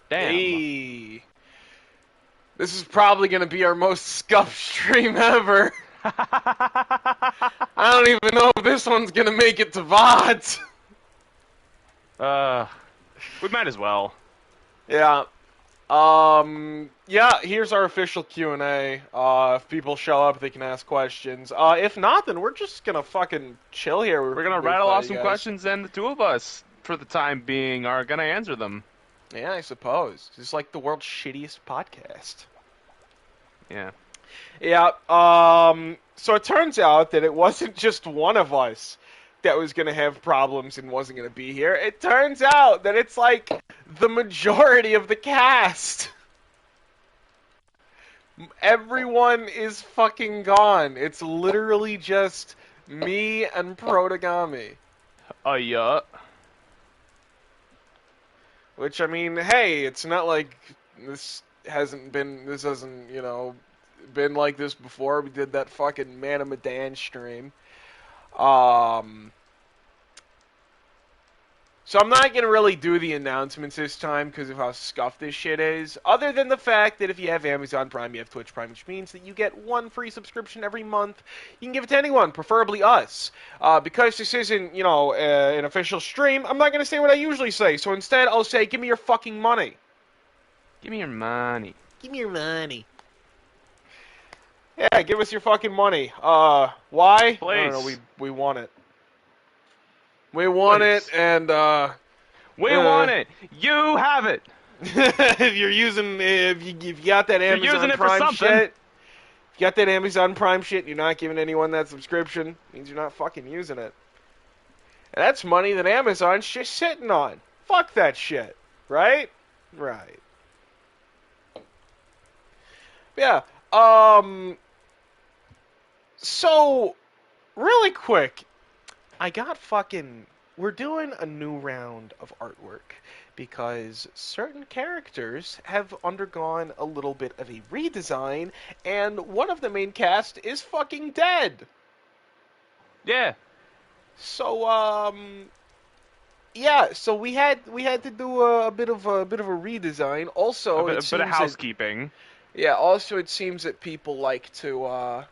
Damn. Hey. This is probably going to be our most scuffed stream ever. I don't even know if this one's going to make it to VODs. We might as well. Yeah. Yeah, here's our official Q&A. If people show up, they can ask questions. If not, then we're just gonna fucking chill here. We're gonna rattle off some questions, and the two of us, for the time being, are gonna answer them. Yeah, I suppose. It's like the world's shittiest podcast. Yeah. Yeah, so it turns out that it wasn't just one of us that was gonna have problems and wasn't gonna be here. It turns out that it's like the majority of the cast. Everyone is fucking gone. It's literally just me and Protagami. Yeah. Which, I mean, hey, it's not like this hasn't, you know, been like this before. We did that fucking Man of Medan stream. So I'm not going to really do the announcements this time because of how scuffed this shit is. Other than the fact that if you have Amazon Prime, you have Twitch Prime, which means that you get one free subscription every month. You can give it to anyone, preferably us. Because this isn't, you know, an official stream, I'm not going to say what I usually say. So instead, I'll say, give me your fucking money. Give me your money. Give me your money. Yeah, give us your fucking money. Why? Please. I don't know, we want it. We want it, and, we want it! You have it! if you're using, if you got that Amazon Prime shit, if you got that Amazon Prime shit and you're not giving anyone that subscription, it means you're not fucking using it. And that's money that Amazon's just sitting on. Fuck that shit. Right? Right. Yeah, so, really quick, we're doing a new round of artwork because certain characters have undergone a little bit of a redesign, and one of the main cast is fucking dead. Yeah. So, yeah, so we had to do a bit of a redesign. Also, A bit of housekeeping. Also it seems that people like to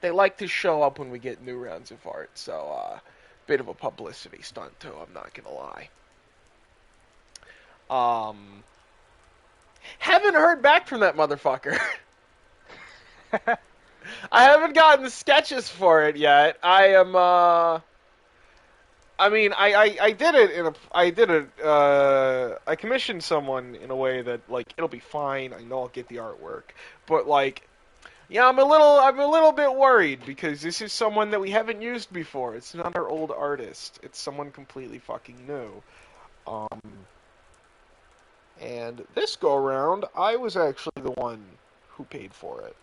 they like to show up when we get new rounds of art. So, bit of a publicity stunt too, I'm not gonna lie. Haven't heard back from that motherfucker. I haven't gotten the sketches for it yet. I commissioned someone in a way that, like, it'll be fine. I know I'll get the artwork. But, like, yeah, I'm a little bit worried because this is someone that we haven't used before. It's not our old artist. It's someone completely fucking new. And this go around, I was actually the one who paid for it.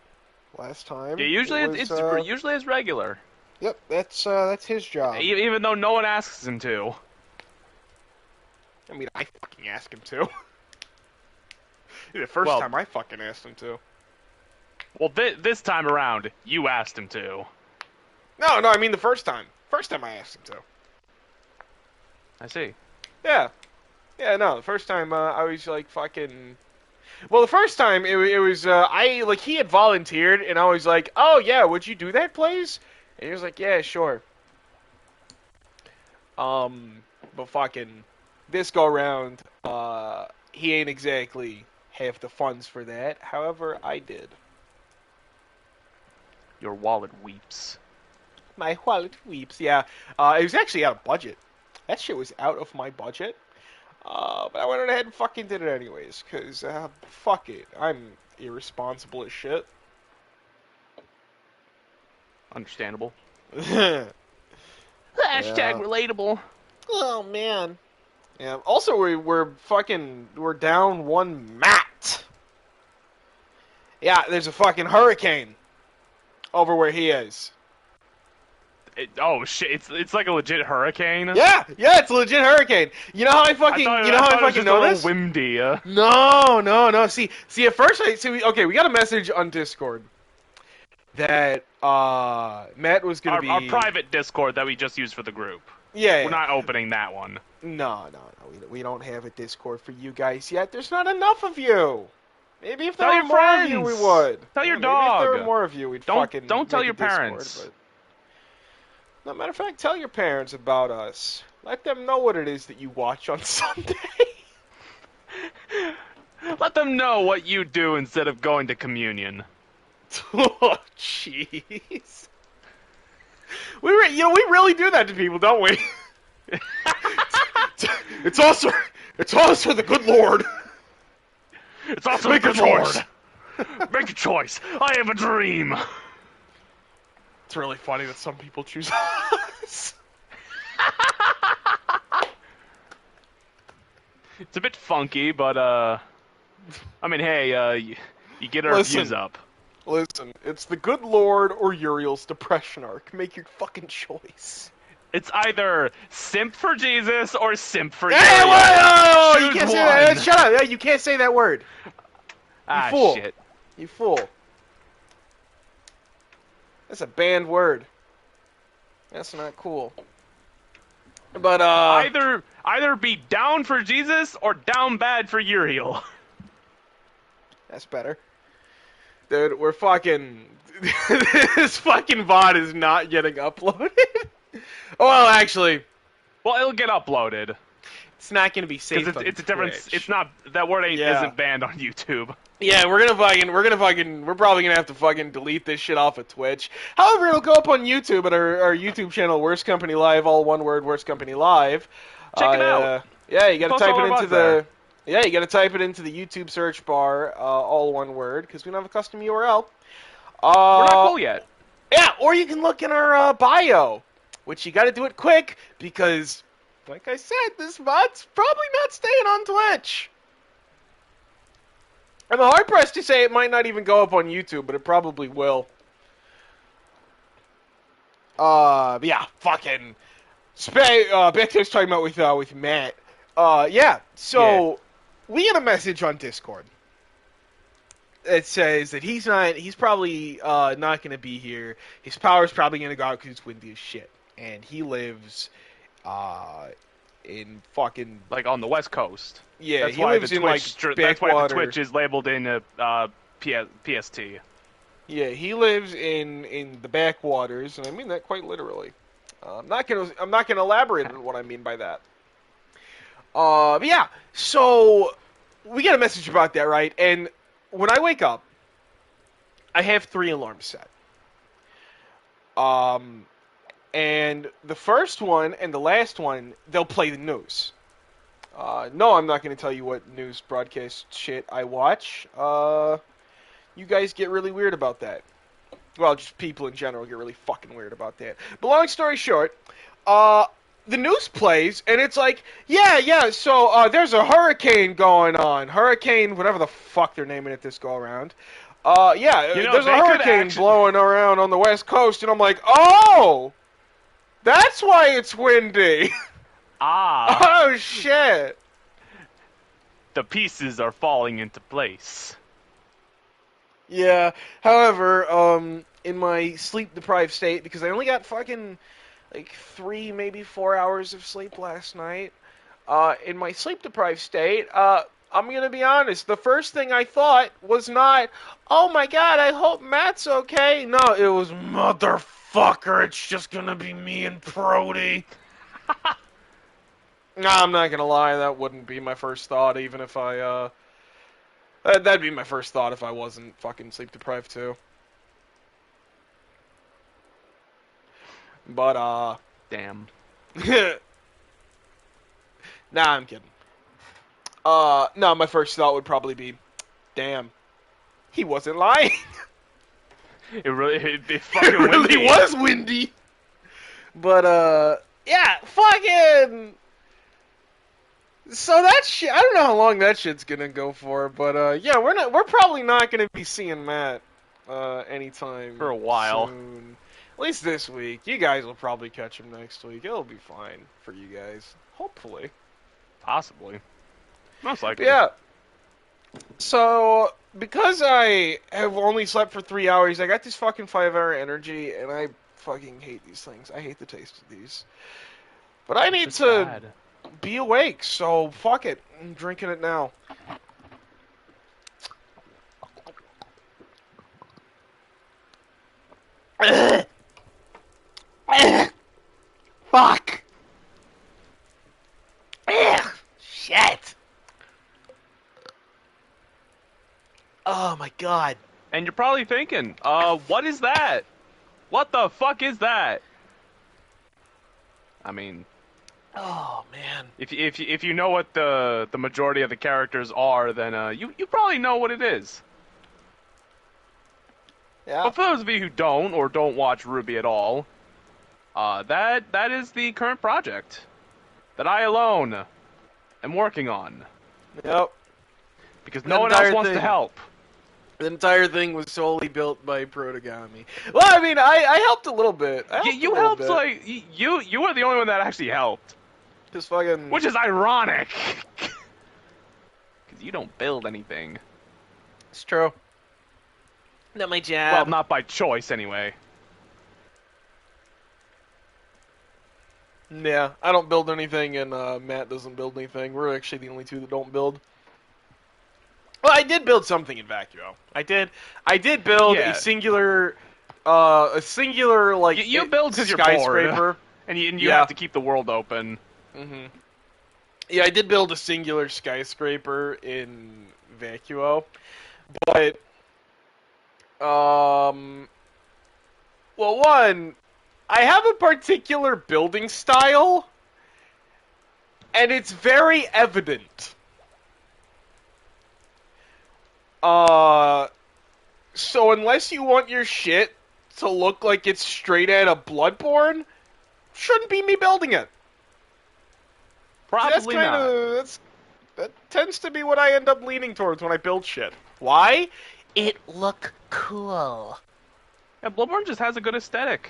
Last time, Yeah, usually it's regular. Yep, that's his job. Even though no one asks him to. I mean, I fucking asked him to. The first time I fucking asked him to. Well, this time around, you asked him to. No, I mean the first time. First time I asked him to. I see. Yeah. Yeah, no, the first time I was like fucking... Well, the first time it was, he had volunteered and I was like, oh yeah, would you do that, please? And he was like, yeah, sure. But fucking, this go around, he ain't exactly have the funds for that. However, I did. Your wallet weeps. My wallet weeps, yeah. It was actually out of budget. That shit was out of my budget. But I went ahead and fucking did it anyways, because, fuck it. I'm irresponsible as shit. Understandable. Hashtag relatable. Oh, man. Yeah. Also, we're down one Matt. Yeah, there's a fucking hurricane over where he is. Oh shit! It's like a legit hurricane. Yeah, it's a legit hurricane. You know how I fucking know this? Windy. No. See, at first we got a message on Discord that Matt was gonna be our private Discord that we just used for the group. Yeah, We're yeah. not opening that one. No. We don't have a Discord for you guys yet. There's not enough of you. Maybe if there Tell were your more of you, we friends. would. Tell Yeah, your maybe if there were dog. more of you, we'd Don't fucking tell make a your Discord. parents. But no matter of fact, tell your parents about us. Let them know what it is that you watch on Sunday. Let them know what you do instead of going to communion. Oh, jeez. We really do that to people, don't we? It's also the good Lord. It's also Make the a good choice. Lord. Make a choice. I have a dream. It's really funny that some people choose us. It's a bit funky, but I mean, hey, you get our views up. Listen, it's the good Lord or Uriel's depression arc. Make your fucking choice. It's either simp for Jesus or simp for Hey, Uriel. whoa! You Choose can't say one. that. Shut up! Yeah, you can't say that word. Ah, fool. shit. You fool. That's a banned word. That's not cool. But Either be down for Jesus or down bad for Uriel. that's better. Dude, we're fucking... this fucking VOD is not getting uploaded. Oh, well, actually, Well, it'll get uploaded. it's not going to be safe Because on it's a different. Twitch. It's not that word Yeah. isn't banned on YouTube. Yeah, we're probably gonna have to fucking delete this shit off of Twitch. However, it'll go up on YouTube at our YouTube channel, Worst Company Live, all one word, Worst Company Live. Check it out. Yeah, you gotta Post type all it our into VODs the. there. Yeah, you gotta type it into the YouTube search bar, all one word, because we don't have a custom URL. We're not cool yet. Yeah, or you can look in our bio, which you gotta do it quick because, like I said, this VOD's probably not staying on Twitch. I'm hard pressed to say it might not even go up on YouTube, but it probably will. But yeah, fucking. Back to talking about with Matt. Yeah. So we get a message on Discord. It says that he's probably not gonna be here. His power's probably gonna go out because it's windy as shit, and he lives in fucking Like on the West Coast. yeah. That's He why lives the in Twitch. like That's why the backwater. Twitch is labeled in PST. Yeah, he lives in the backwaters, and I mean that quite literally. I'm not gonna elaborate on what I mean by that. But yeah, so we get a message about that, right? And when I wake up, I have 3 alarms set. And the first one and the last one, they'll play the news. No, I'm not going to tell you what news broadcast shit I watch. You guys get really weird about that. Well, just people in general get really fucking weird about that. But long story short, the news plays, and it's like, yeah, so there's a hurricane going on. Hurricane, whatever the fuck they're naming it this go around. Yeah, You know, there's a they could hurricane actually- blowing around on the West Coast, and I'm like, oh! That's why it's windy! Ah, Oh, shit! the pieces are falling into place. Yeah, however, in my sleep-deprived state, because I only got fucking, like, 3, maybe 4 hours of sleep last night, in my sleep-deprived state, I'm gonna be honest, the first thing I thought was not, oh my god, I hope Matt's okay. No, it was, motherfucker, it's just gonna be me and Brody. No, I'm not gonna lie, that wouldn't be my first thought, even if I, that'd be my first thought if I wasn't fucking sleep-deprived, too. But, Damn. nah, I'm kidding. No, my first thought would probably be, damn, he wasn't lying. It It fucking really windy. was windy. But, yeah, fucking. So that shit, I don't know how long that shit's gonna go for, but, yeah, we're probably not gonna be seeing Matt, anytime For a while. soon. At least this week. You guys will probably catch him next week. It'll be fine for you guys. Hopefully. Possibly. Most likely. Yeah. So, because I have only slept for 3 hours, I got this fucking 5-hour energy, and I fucking hate these things. I hate the taste of these. But I need It's to bad. be awake, so fuck it. I'm drinking it now. Fuck! Shit! Oh my god. And you're probably thinking, what is that? What the fuck is that? I mean, Oh man. if you know what the majority of the characters are, then you probably know what it is. Yeah. But for those of you who don't or don't watch RWBY at all, that is the current project that I alone am working on Yep. because The no one else entire wants to thing. help. The entire thing was solely built by Protogami. Well, I mean, I helped a little bit. You helped, like you were the only one that actually helped, Just fucking. which is ironic because you don't build anything. It's true. Not my job. Well, not by choice anyway. Yeah, I don't build anything, and Matt doesn't build anything. We're actually the only two that don't build. Well, I did build something in Vacuo. I did build Yeah. a singular like You build because you're skyscraper. bored, and you Yeah. have to keep the world open. Mm-hmm. Yeah, I did build a singular skyscraper in Vacuo, but well, one, I have a particular building style, and it's very evident. So unless you want your shit to look like it's straight out of Bloodborne, shouldn't be me building it. Probably not. That tends to be what I end up leaning towards when I build shit. Why? It look cool. Yeah, Bloodborne just has a good aesthetic.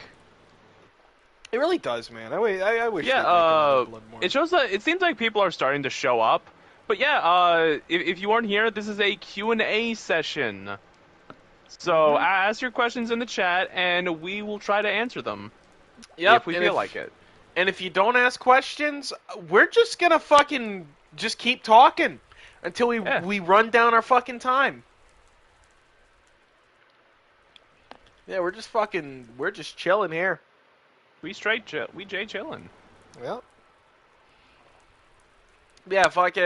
It really does, man. I wish. Yeah, they'd make another Bloodborne. it shows that it seems like people are starting to show up. But yeah, if you aren't here, this is a Q&A session. So ask your questions in the chat, and we will try to answer them if we feel like it. And if you don't ask questions, we're just gonna fucking just keep talking until we run down our fucking time. Yeah, we're just chilling here. We Jay chillin'. Yep. Yeah, fucking.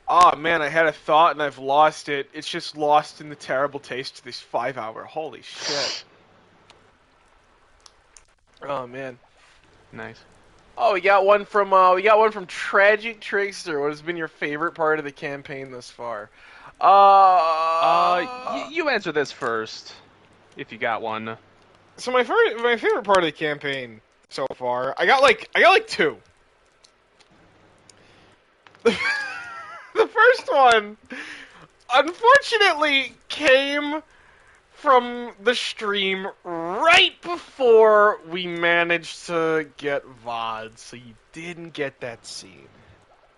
Oh man, I had a thought and I've lost it. It's just lost in the terrible taste of this 5 hour. Holy shit. Oh man. Nice. Oh, we got one from Tragic Trickster. What has been your favorite part of the campaign thus far? You answer this first, if you got one. So my favorite part of the campaign so far, I got like two. The first one, unfortunately, came from the stream right before we managed to get VOD, so you didn't get that scene.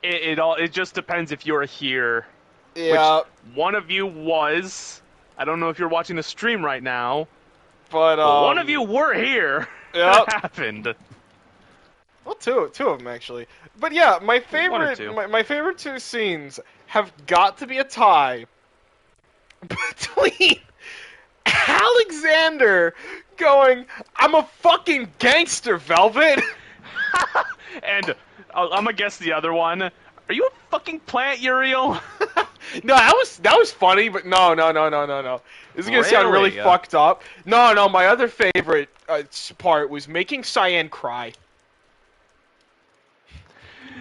It just depends if you're here. Yeah. Which one of you was. I don't know if you're watching the stream right now, but one of you were here. Yep. That happened. Well, two of them actually. But yeah, my One or favorite two. my favorite two scenes have got to be a tie between Alexander going, "I'm a fucking gangster, Velvet," And I'm gonna guess the other one. Are you a fucking plant, Uriel? No, that was funny, but no. This is gonna sound really Really? fucked up. No, my other favorite part was making Cyan cry.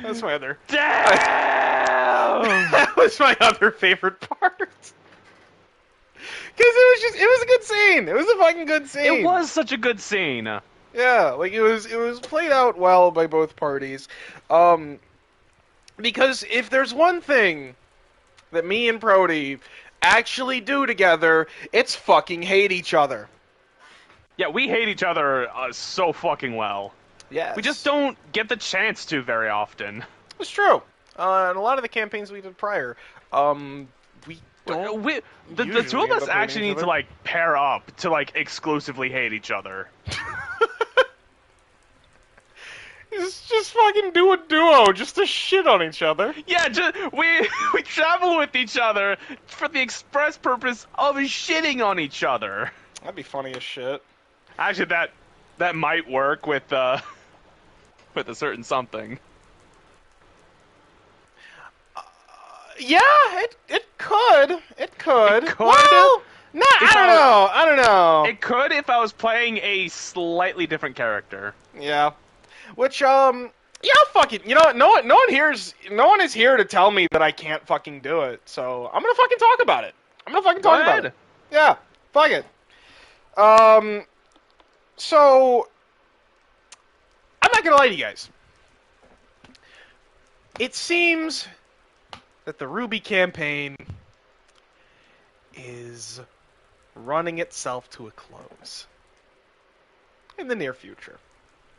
That's my other. Damn! That was my other favorite part. Because it was a good scene. It was a fucking good scene. It was such a good scene. Yeah, like it was played out well by both parties. Because if there's one thing that me and Prody actually do together, it's fucking hate each other. Yeah, we hate each other so fucking well. Yeah. We just don't get the chance to very often. It's true. And a lot of the campaigns we did prior, we don't The two usually of end us up hating actually each need to other. like pair up to like exclusively hate each other. Just fucking do a duo just to shit on each other. Yeah, we travel with each other for the express purpose of shitting on each other. That'd be funny as shit. Actually, that might work with with a certain something. Yeah, it could. It could. It could. Well, nah, If I don't know. It could if I was playing a slightly different character. Yeah. Which yeah, fuck it. You know what? No one is here to tell me that I can't fucking do it. So I'm gonna fucking talk about it. I'm gonna fucking Go talk about ahead. it. Yeah, fuck it. So I'm not gonna lie to you guys. It seems that the RWBY campaign is running itself to a close in the near future.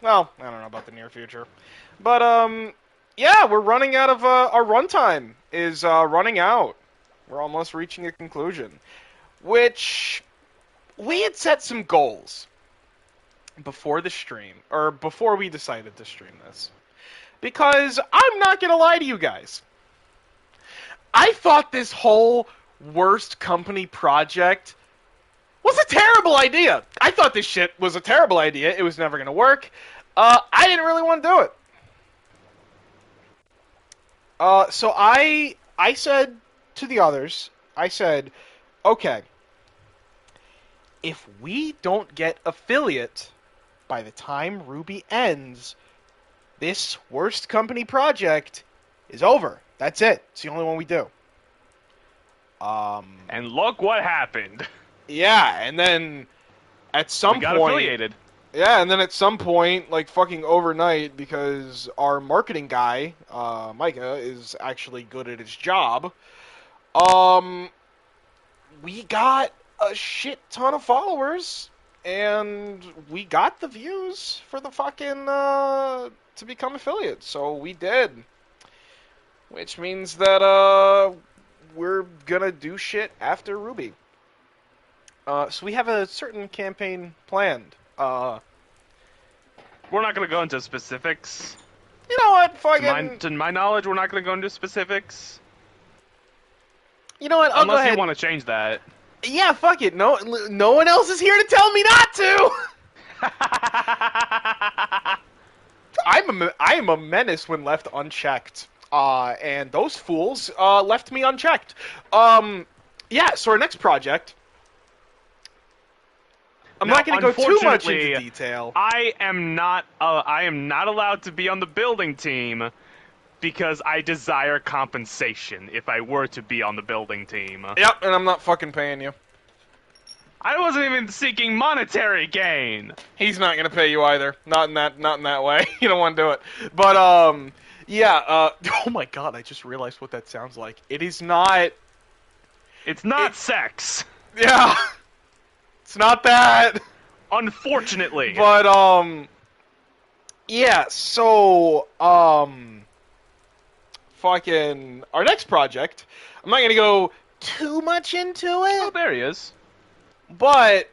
Well, I don't know about the near future, but yeah, we're running out of our runtime is running out. We're almost reaching a conclusion, which we had set some goals before the stream, or before we decided to stream this, because I'm not gonna lie to you guys. I thought this whole worst company project was a terrible idea. I thought this shit was a terrible idea. It was never going to work. I didn't really want to do it. So I said to the others, I said, okay, if we don't get affiliate by the time RWBY ends, this worst company project is over. That's it. It's the only one we do. And look what happened. Yeah, and then at some We got point, affiliated. yeah, and then at some point, like fucking overnight, because our marketing guy, Micah, is actually good at his job, we got a shit ton of followers, and we got the views for the fucking, to become affiliates, so we did. Which means that, we're gonna do shit after RWBY. So we have a certain campaign planned. We're not going to go into specifics. You know what? Fucking. To my knowledge, we're not going to go into specifics. You know what? I'll go Unless ahead. you want to change that. Yeah, fuck it. No one else is here to tell me not to. I am a menace when left unchecked. And those fools left me unchecked. Yeah. So our next project. I'm not going to go too much into detail. I am not allowed to be on the building team because I desire compensation if I were to be on the building team. Yep, and I'm not fucking paying you. I wasn't even seeking monetary gain. He's not going to pay you either. Not in that way. You don't want to do it. But yeah, oh my god, I just realized what that sounds like. It is not. It's not sex. Yeah. It's not that. Unfortunately. But, yeah, so, fucking, our next project, I'm not gonna go too much into it. Oh, there he is. But,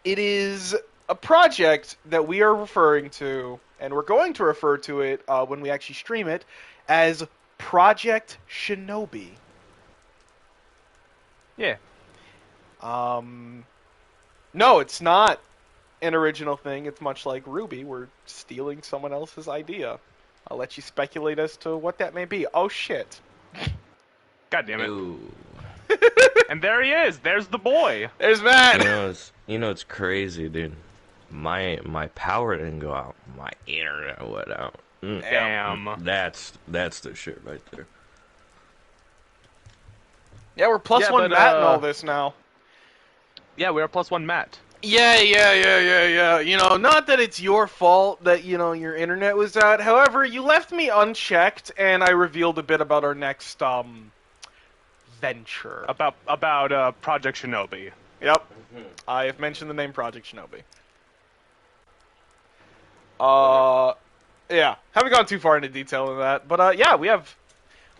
it is a project that we are referring to, and we're going to refer to it, when we actually stream it, as Project Shinobi. Yeah. No, it's not an original thing. It's much like RWBY. We're stealing someone else's idea. I'll let you speculate as to what that may be. Oh, shit. God damn it. Ooh. And there he is. There's the boy. There's Matt. You know it's crazy, dude. My power didn't go out. My internet went out. Damn. That's the shit right there. Yeah, we're plus one but, Matt and all this now. Yeah, we are +1 Matt. Yeah. You know, not that it's your fault that, you know, your internet was out. However, you left me unchecked, and I revealed a bit about our next, venture. About Project Shinobi. Yep. I have mentioned the name Project Shinobi. Yeah. Haven't gone too far into detail in that. But, yeah, we have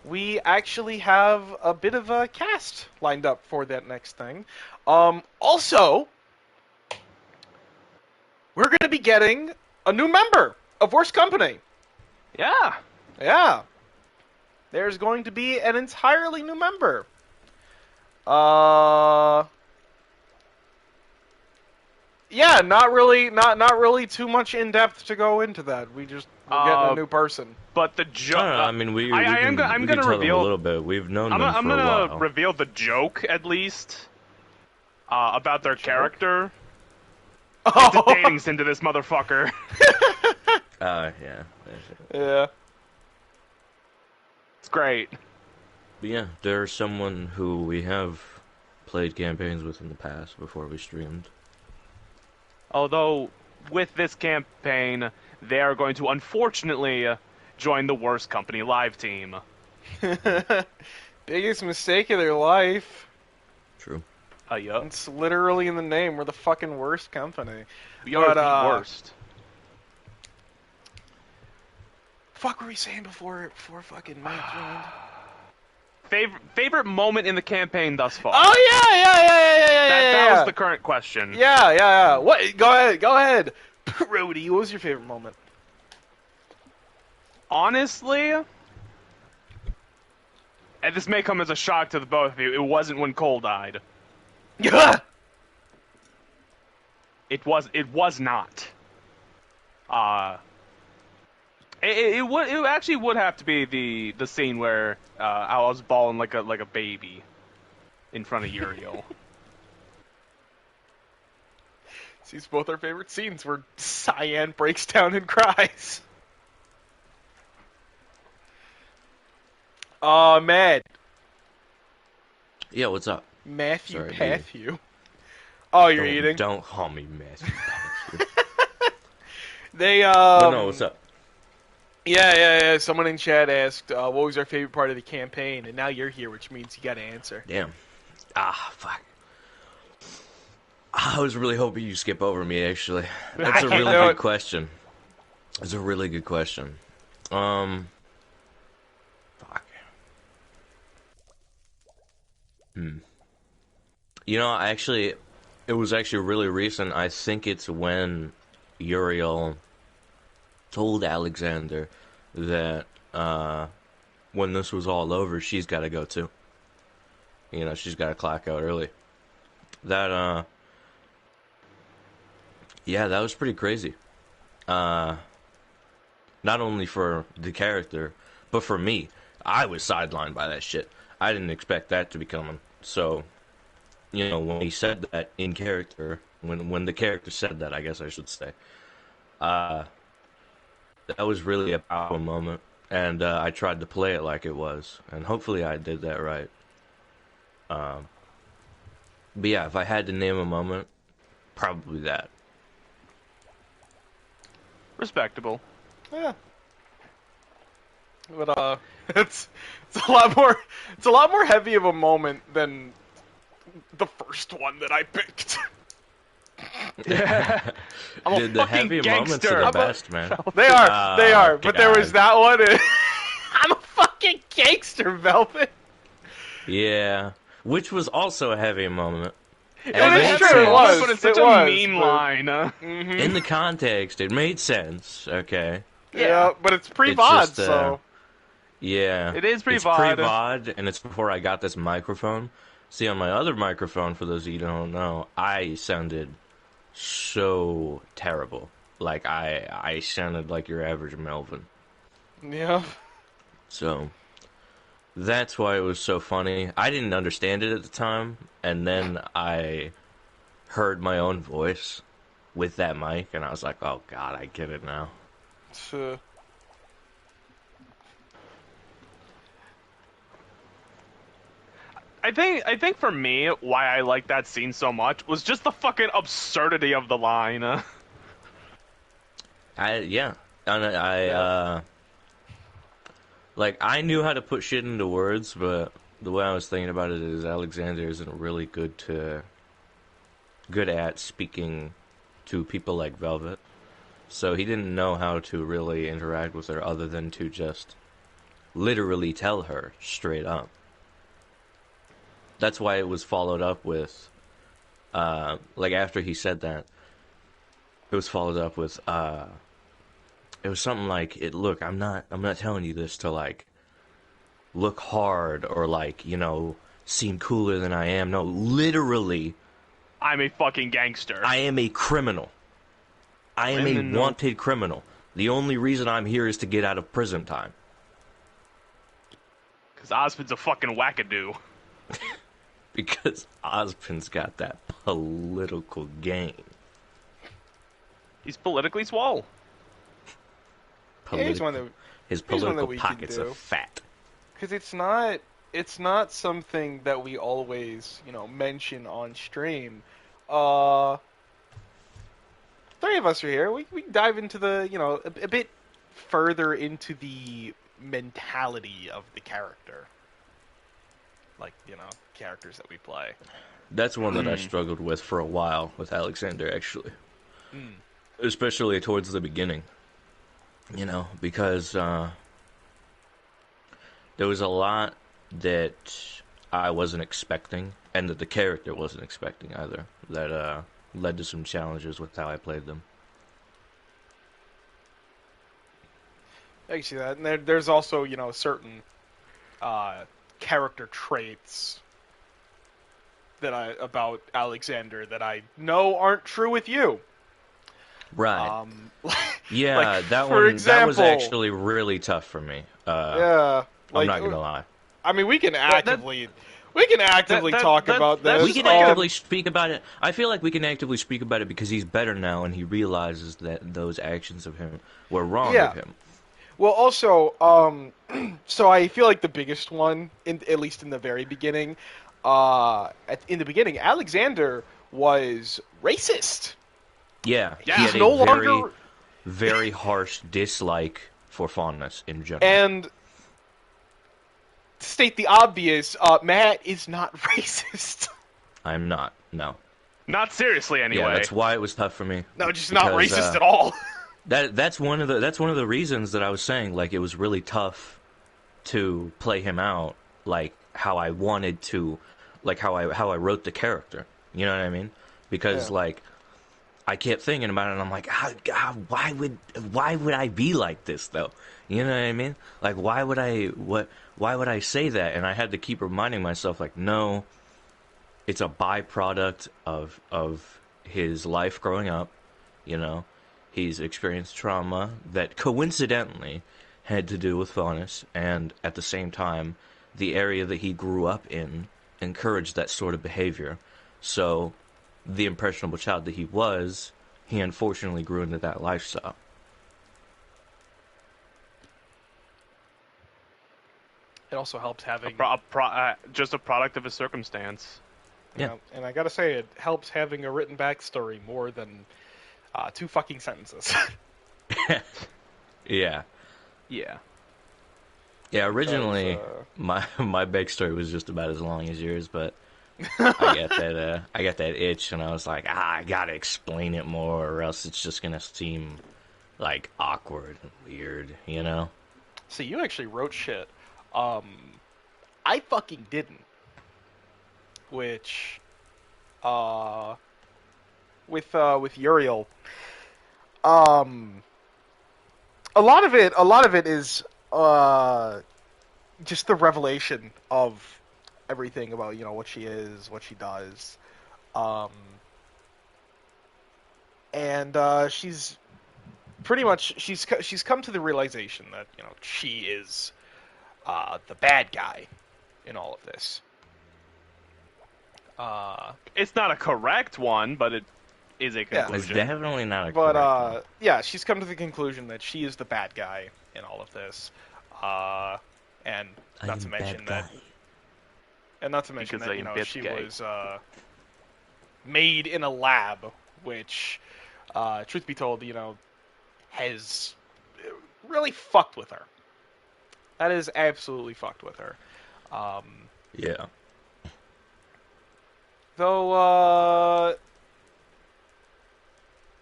we actually have a bit of a cast lined up for that next thing. Also, we're going to be getting a new member of Worst Company. Yeah. Yeah. There's going to be an entirely new member. Yeah, not really too much in depth to go into that. We're getting a new person. But the I joke. don't know, I mean, I'm I'm gonna gonna tell them a reveal. little bit. We've known I'm them for a gonna while. reveal the joke at least about their character. Oh. It's a dating sim to this motherfucker. Yeah. Yeah. It's great. But yeah, there's someone who we have played campaigns with in the past before we streamed. Although, with this campaign, they are going to unfortunately join the Worst Company live team. Biggest mistake of their life. True. Yup. It's literally in the name. We're the fucking worst company. We are But, the worst. Fuck were we saying before fucking Mike joined? Favorite moment in the campaign thus far? Oh yeah. That was the current question. Yeah. What? Go ahead. Rody, what was your favorite moment? Honestly, and this may come as a shock to the both of you, it wasn't when Cole died. Yeah. It was not. It actually would have to be the scene where I was bawling like a baby in front of Uriel. These both our favorite scenes where Cyan breaks down and cries. Matt. Yeah, what's up? Matthew Sorry, Patthew. Oh, you're eating? Don't call me Matthew Patthew. They, But no, what's up? Yeah. Someone in chat asked, what was our favorite part of the campaign? And now you're here, which means you gotta answer. Damn. Fuck. I was really hoping you skip over me, actually. That's a really good question. It's a really good question. Fuck. You know, it was actually really recent. I think it's when Uriel told Alexander that when this was all over, she's got to go too. You know, she's got to clock out early. Yeah, that was pretty crazy. Not only for the character, but for me. I was sidelined by that shit. I didn't expect that to be coming. So, you know, when he said that in character, when the character said that, I guess I should say, that was really a powerful moment. And I tried to play it like it was. And hopefully I did that right. But yeah, if I had to name a moment, probably that. Respectable. Yeah. But it's a lot more heavy of a moment than the first one that I picked. I'm The heavy moments are the best, man. They are. But there was God. that one. I'm a fucking gangster, Velvet. Yeah, which was also a heavy moment. It And is made true, it sense. was. But it's such It a was, mean but- line. In the context, it made sense. Okay. Yeah, but it's It's pre-VOD, just, so... Yeah. It is It's pre-VOD. pre-VOD, and it's before I got this microphone. See, on my other microphone, for those of you who don't know, I sounded so terrible. Like, I sounded like your average Melvin. Yeah. So, that's why it was so funny. I didn't understand it at the time, and then I heard my own voice with that mic, and I was like, oh god, I get it now. I think for me, why I like that scene so much was just the fucking absurdity of the line. Yeah. And like, I knew how to put shit into words, but the way I was thinking about it is Alexander isn't really good at speaking to people like Velvet. So he didn't know how to really interact with her other than to just literally tell her straight up. That's why it was followed up with, like after he said that, it was followed up with, it was something like, look, I'm not telling you this to like, look hard or like, seem cooler than I am. No, literally, I'm a fucking gangster. I am a criminal. I am a wanted criminal. The only reason I'm here is to get out of prison time. Because Ozpin's a fucking wackadoo. Because Ozpin's got that political gain. He's politically swole. Here's one His one political that we pockets can are do. fat. Because it's not something that we always, mention on stream. Three of us are here. We can dive into the, a bit further into the mentality of the character. Like, characters that we play. That's one that I struggled with for a while with Alexander, actually. Especially towards the beginning. Because there was a lot that I wasn't expecting, and that the character wasn't expecting either, that led to some challenges with how I played them. I can see that. And there's also, certain character traits about Alexander that I know aren't true with you. Right. Yeah, like, that for one example, that was actually really tough for me. Yeah. I'm not gonna lie. I mean, we can actively talk about this. We can actively speak about it. I feel like we can actively speak about it because he's better now and he realizes that those actions of him were wrong of him. Well, also, so I feel like the biggest one, at least in the very beginning, in the beginning, Alexander was racist. Yeah, he He's had no a very, longer very harsh dislike for fondness in general. And to state the obvious, Matt is not racist. I'm not. No. Not seriously, anyway. Yeah, that's why it was tough for me. No, just not racist at all. That's one of the reasons that I was saying, like, it was really tough to play him out like how I wanted to, like how I wrote the character. You know what I mean? Because like I kept thinking about it and I'm like, why would I be like this though? You know what I mean? Like why would I say that? And I had to keep reminding myself like, no, it's a byproduct of his life growing up, He's experienced trauma that coincidentally had to do with fondness, and at the same time, the area that he grew up in encouraged that sort of behavior. So, the impressionable child that he unfortunately grew into that lifestyle. It also helps having just a product of his circumstance. Yeah, and I gotta say, it helps having a written backstory more than 2 fucking sentences. Yeah. Yeah. Yeah, originally my backstory was just about as long as yours, but I got that itch, and I was like, I gotta explain it more, or else it's just gonna seem like awkward and weird, So you actually wrote shit. I fucking didn't. Which, with Uriel, a lot of it is just the revelation of everything about what she is, what she does, and she's pretty much she's come to the realization that she is the bad guy in all of this. It's not a correct one, but it is a conclusion. It's definitely not a But correct one. yeah, she's come to the conclusion that she is the bad guy in all of this, and not to mention that, she was made in a lab, which, truth be told, has really fucked with her. That is absolutely fucked with her. Yeah. Though,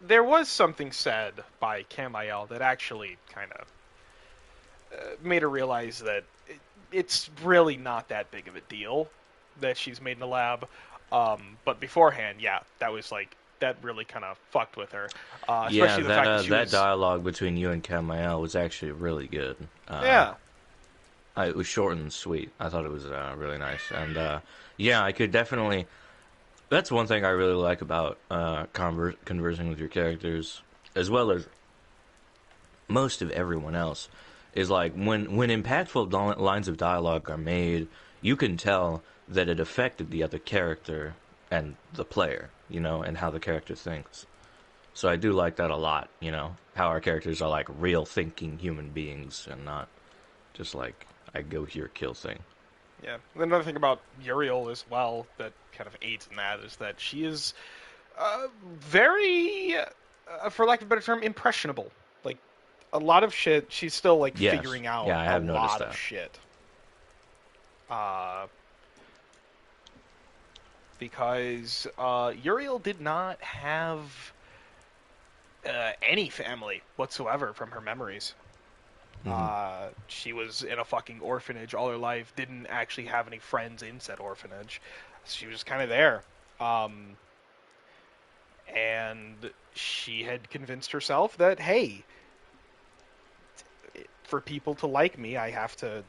there was something said by Camiel that actually kind of made her realize that it's really not that big of a deal that she's made in the lab. But beforehand, yeah, that was like that really kind of fucked with her. Yeah, Especially the fact that she that was dialogue between you and Camael was actually really good. yeah. It was short and sweet. I thought it was really nice, and yeah, I could definitely. That's one thing I really like about conversing with your characters, as well as most of everyone else, is like when impactful lines of dialogue are made, you can tell that it affected the other character and the player, and how the character thinks. So I do like that a lot, how our characters are like real thinking human beings and not just like I go here kill thing. Yeah. Another thing about Uriel as well that kind of aids in that is that she is very, for lack of a better term, impressionable. Like a lot of shit, she's still like Yes. figuring out Yeah, I a have noticed lot that. of shit. Because Uriel did not have any family whatsoever from her memories. She was in a fucking orphanage all her life, didn't actually have any friends in said orphanage. She was kind of there. And she had convinced herself that, hey, for people to like me, I have to,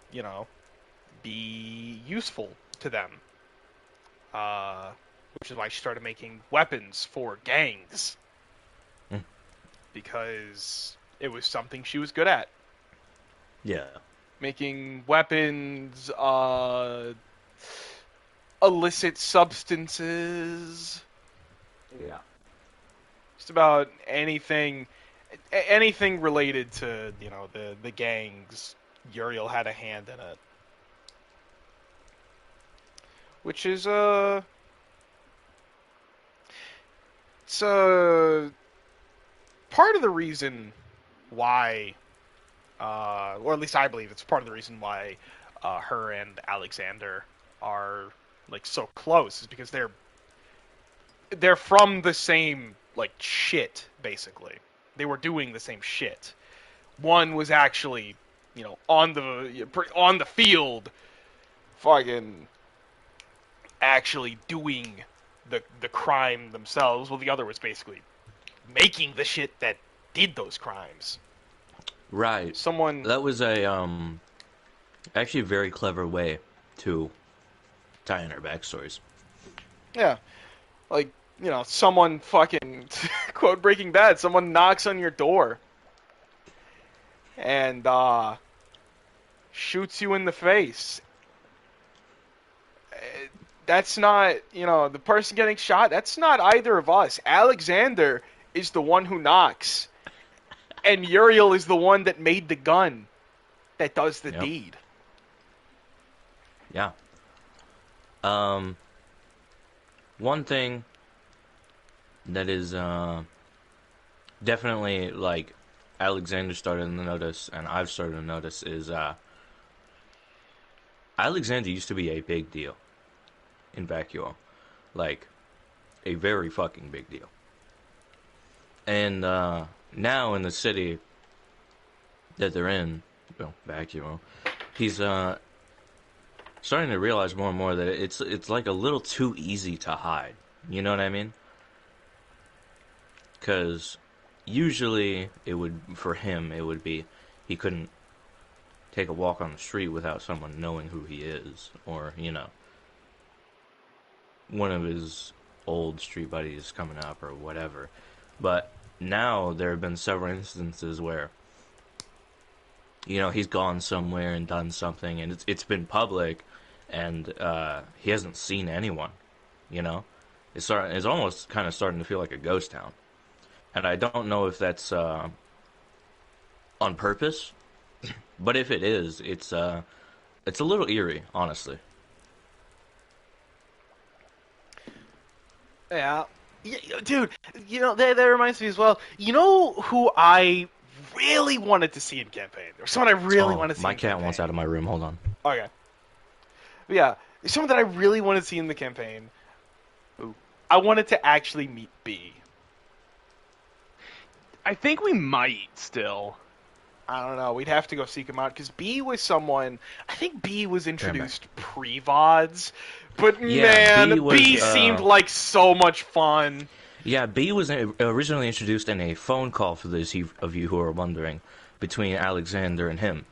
be useful to them. Which is why she started making weapons for gangs. Because it was something she was good at. Yeah. Making weapons, illicit substances. Yeah. Just about anything related to, the gangs. Uriel had a hand in it. Which is, it's, part of the reason why, or at least I believe it's part of the reason why her and Alexander are like so close is because they're from the same like shit basically. They were doing the same shit. One was actually, on the field, fucking actually doing the crime themselves. Well, the other was basically making the shit that did those crimes. Right. Someone That was actually a very clever way to tie in our backstories. Yeah. Like, someone fucking, quote Breaking Bad, someone knocks on your door and shoots you in the face. That's not, the person getting shot, that's not either of us. Alexander is the one who knocks, and Uriel is the one that made the gun that does the deed. Yeah. One thing that is definitely like Alexander started to notice and I've started to notice is Alexander used to be a big deal in Vacuo. Like a very fucking big deal. And now in the city that they're in, Vacuo, he's starting to realize more and more that it's like a little too easy to hide. You know what I mean? Because usually for him it would be he couldn't take a walk on the street without someone knowing who he is, or one of his old street buddies coming up or whatever. But now there have been several instances where he's gone somewhere and done something, and it's been public, and he hasn't seen anyone. It's almost kind of starting to feel like a ghost town, and I don't know if that's on purpose, but if it is, it's a little eerie, honestly. Yeah. Dude, that reminds me as well. You know who I really wanted to see in campaign? Or someone I really wanted to see my in cat campaign. wants out of my room. Hold on. Okay. Yeah, someone that I really wanted to see in the campaign. Ooh. I wanted to actually meet B. I think we might still. I don't know. We'd have to go seek him out because B was someone. I think B was introduced pre-VODs, but Yeah, man, B was, B seemed like so much fun. Yeah, B was originally introduced in a phone call, for those of you who are wondering, between Alexander and him.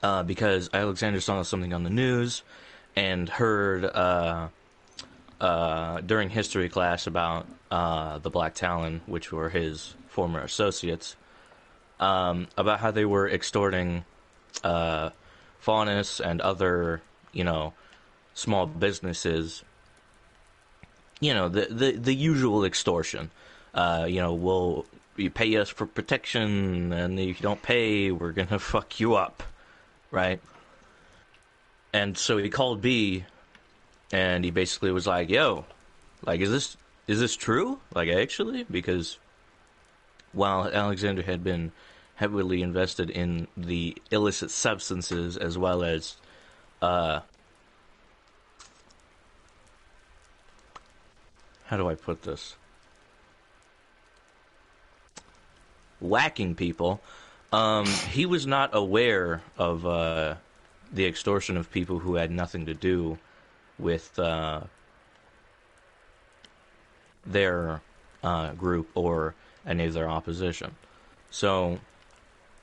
Because Alexander saw something on the news and heard during history class about the Black Talon, which were his former associates, about how they were extorting Faunus and other, small businesses. The usual extortion. We'll you pay us for protection, and if you don't pay, we're gonna fuck you up, right? And so he called B, and he basically was like, "Yo, like, is this true? Like, actually?" Because while Alexander had been heavily invested in the illicit substances as well as how do I put this? Whacking people. He was not aware of the extortion of people who had nothing to do with their group or any of their opposition. So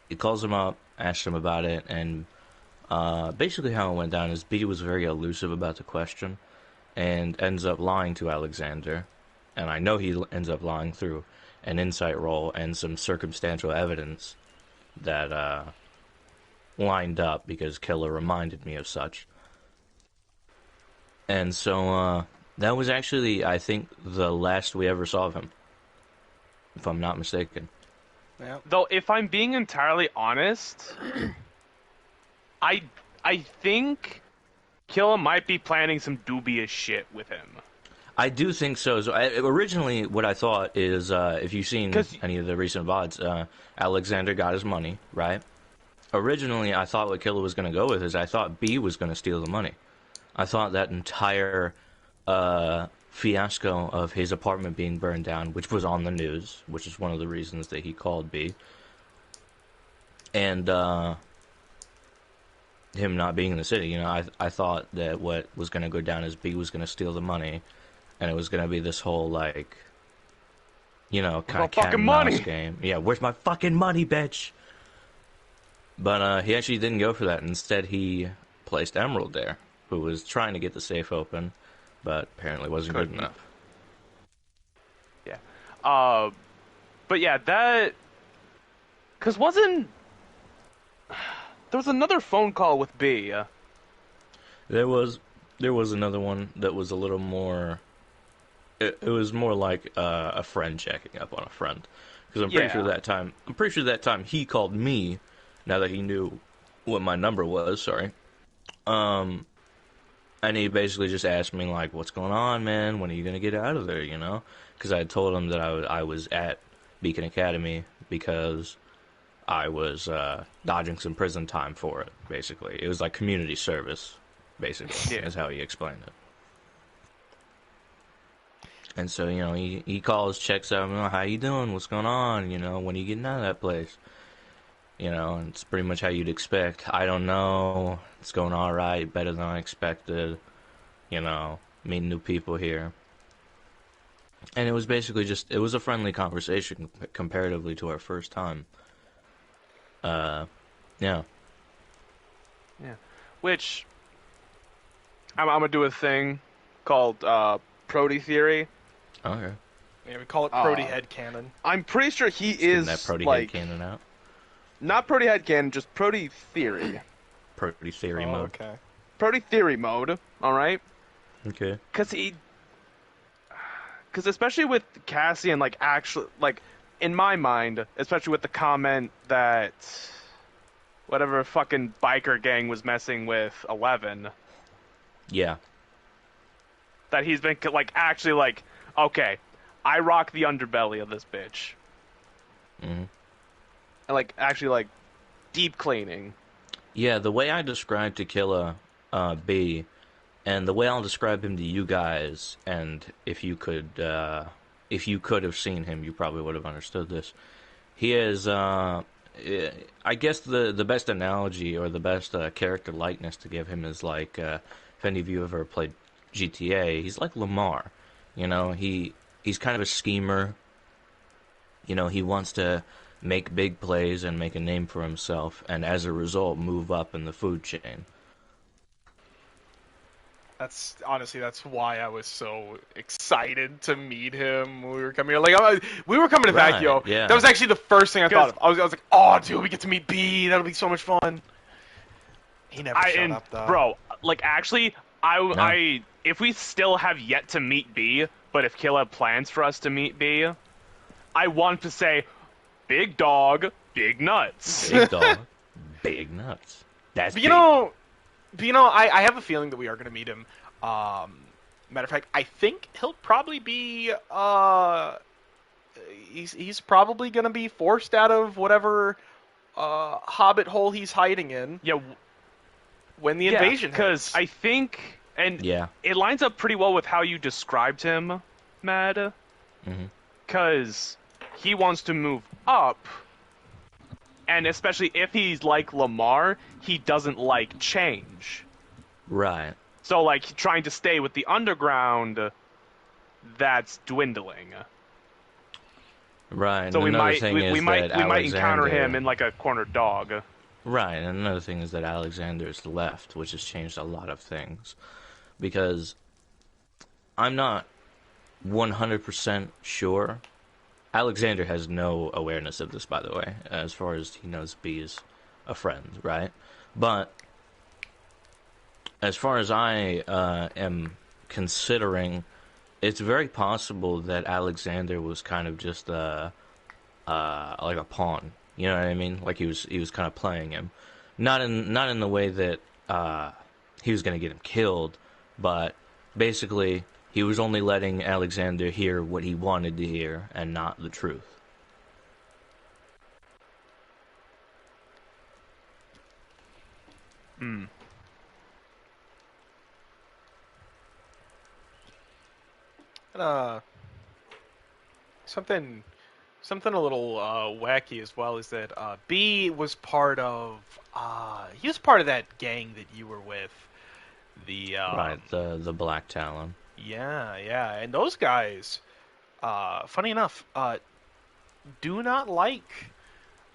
he calls him up, asks him about it, and basically how it went down is B was very elusive about the question and ends up lying to Alexander. And I know he ends up lying through an insight roll and some circumstantial evidence that lined up because Killer reminded me of such. And so that was actually, I think, the last we ever saw of him, if I'm not mistaken. Yeah. Though, if I'm being entirely honest, I think Killa might be planning some dubious shit with him. I do think so. Originally, what I thought is, if you've seen any of the recent VODs, Alexander got his money, right? Originally, I thought what Killa was going to go with is I thought B was going to steal the money. I thought that entire fiasco of his apartment being burned down, which was on the news, which is one of the reasons that he called B, and him not being in the city, I thought that what was going to go down is B was going to steal the money, and it was going to be this whole, kind of cat and mouse game. Yeah, where's my fucking money, bitch? But he actually didn't go for that. Instead, he placed Emerald there, who was trying to get the safe open, but apparently wasn't good enough. Yeah. But yeah, that... Because there was another phone call with B. There was another one that was a little more... It was more like a friend checking up on a friend. Because I'm pretty sure that time he called me, now that he knew what my number was, sorry. And he basically just asked me, like, what's going on, man? When are you going to get out of there, Because I had told him that I was at Beacon Academy because I was dodging some prison time for it, basically. It was like community service, basically, is how he explained it. And so, he calls, checks out, how you doing? What's going on? When are you getting out of that place? And it's pretty much how you'd expect. I don't know. It's going all right, better than I expected. Meeting new people here. And it was basically it was a friendly conversation comparatively to our first time. Yeah. Yeah. Which, I'm going to do a thing called Prody Theory. Okay. Yeah, we call it Prody Headcanon. I'm pretty sure he Just is, that Prody Headcanon out. Not Prody Headcanon, just Prody Theory. Prody Theory mode. Okay. Prody Theory mode, alright? Okay. Because especially with Cassian, actually, in my mind, especially with the comment that whatever fucking biker gang was messing with 11. Yeah. That he's been, actually, okay, I rock the underbelly of this bitch. Mm-hmm. And, actually, deep cleaning. Yeah, the way I described to Killa B, and the way I'll describe him to you guys, and if you could have seen him, you probably would have understood this. He is, I guess the best analogy or the best character likeness to give him is like if any of you have ever played GTA, he's like Lamar. You know, he's kind of a schemer. You know, he wants to make big plays and make a name for himself, and as a result, move up in the food chain. That's honestly, that's why I was so excited to meet him when we were coming here. We were coming to Right, Vacchio. yeah. That was actually the first thing I thought 'Cause- of. I was like, oh, dude, we get to meet B. That'll be so much fun. He never showed up though. Bro, like actually, if we still have yet to meet B, but if Kill have plans for us to meet B, I want to say, big dog, big nuts. Big dog, big nuts. That's But big. I have a feeling that we are going to meet him. Matter of fact, I think he'll probably be he's probably going to be forced out of whatever hobbit hole he's hiding in Yeah, when the invasion because hits. I think, and Yeah. it lines up pretty well with how you described him, Mad. Mm-hmm. Because he wants to move up, and especially if he's like Lamar, he doesn't like change. Right. So, like, trying to stay with the underground, that's dwindling. Right. So and we another might thing we, is we might that we might encounter Alexander- him in like a cornered dog. Right, and another thing is that Alexander's left, which has changed a lot of things. Because I'm not 100% sure. Alexander has no awareness of this, by the way, as far as he knows B is a friend, right? But as far as I am considering, it's very possible that Alexander was kind of just like a pawn. You know what I mean? Like he was kind of playing him, not in the way that he was going to get him killed, but basically he was only letting Alexander hear what he wanted to hear and not the truth. Hmm. And, something a little wacky as well is that B was part of that gang that you were with. The Right, the Black Talon. yeah, and those guys, funny enough, do not like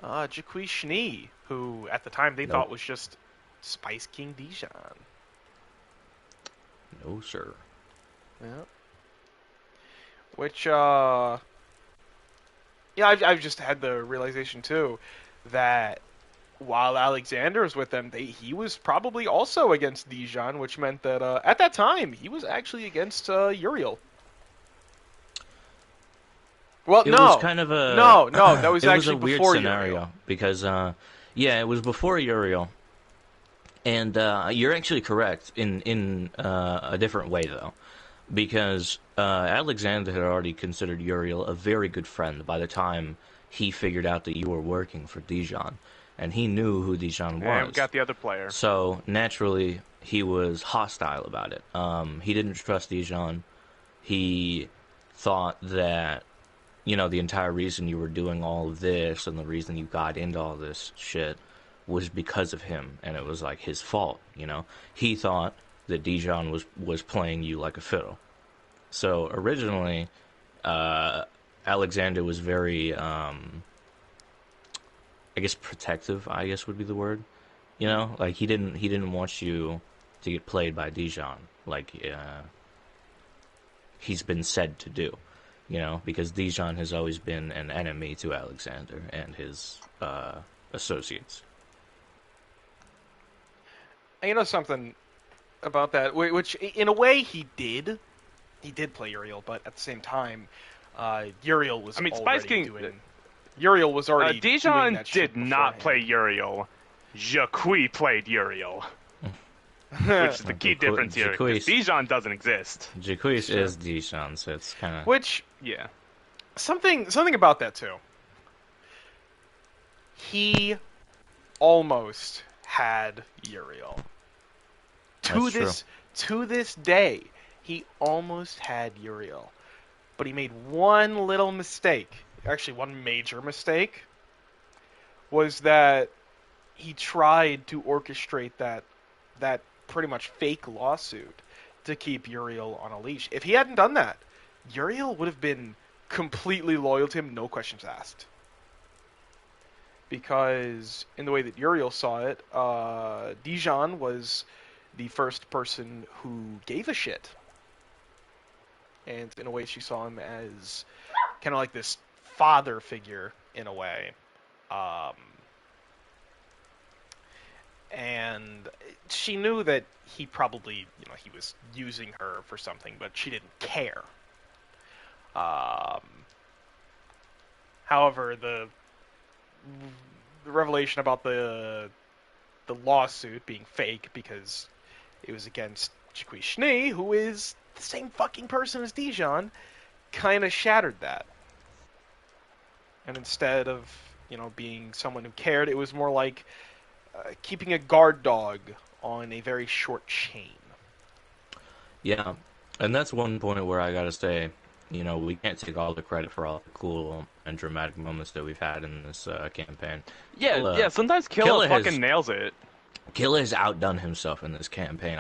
Jaquie Schnee, who at the time they Nope. thought was just Spice King Dijon. No, sir. Yeah. Which, yeah, I've just had the realization too that while Alexander was with them, he was probably also against Dijon, which meant that at that time he was actually against Uriel. Well, It no, was kind of a no, that was it was actually a weird before scenario Uriel. because yeah, it was before Uriel, and you're actually correct in a different way though, because Alexander had already considered Uriel a very good friend by the time he figured out that you were working for Dijon, and he knew who Dijon was. And we got the other player. So naturally, he was hostile about it. He didn't trust Dijon. He thought that, you know, the entire reason you were doing all of this and the reason you got into all this shit was because of him, and it was like his fault. You know, he thought that Dijon was playing you like a fiddle. So originally, Alexander was very, I guess, protective, I guess would be the word. You know, like he didn't want you to get played by Dijon, like he's been said to do. You know, because Dijon has always been an enemy to Alexander and his associates. And you know something about that, which in a way he did play Uriel, but at the same time, Uriel was. I mean, already Spice King- doing. Uriel was already. doing Dijon that shit did not play beforehand. Uriel. Jaquie played Uriel, which is the key Jaquie- difference here. 'Cause Jaquie's- Dijon doesn't exist. Jaquise Sure. is Dijon, so it's kind of... Which Yeah. something about that too. He almost had Uriel. That's To this day, he almost had Uriel, but he made one little mistake. Actually, one major mistake. was that he tried to orchestrate that pretty much fake lawsuit to keep Uriel on a leash. If he hadn't done that, Uriel would have been completely loyal to him, no questions asked. Because in the way that Uriel saw it, Dijon was the first person who gave a shit. And in a way, she saw him as kind of like this father figure, in a way. And she knew that he probably, he was using her for something, but she didn't care. However, the revelation about the lawsuit being fake because it was against Shni, who is the same fucking person as Dijon, kind of shattered that. And instead of, being someone who cared, it was more like keeping a guard dog on a very short chain. Yeah, and that's one point where I gotta say, we can't take all the credit for all the cool and dramatic moments that we've had in this campaign. Yeah, sometimes Killa fucking nails it. Killa has outdone himself in this campaign.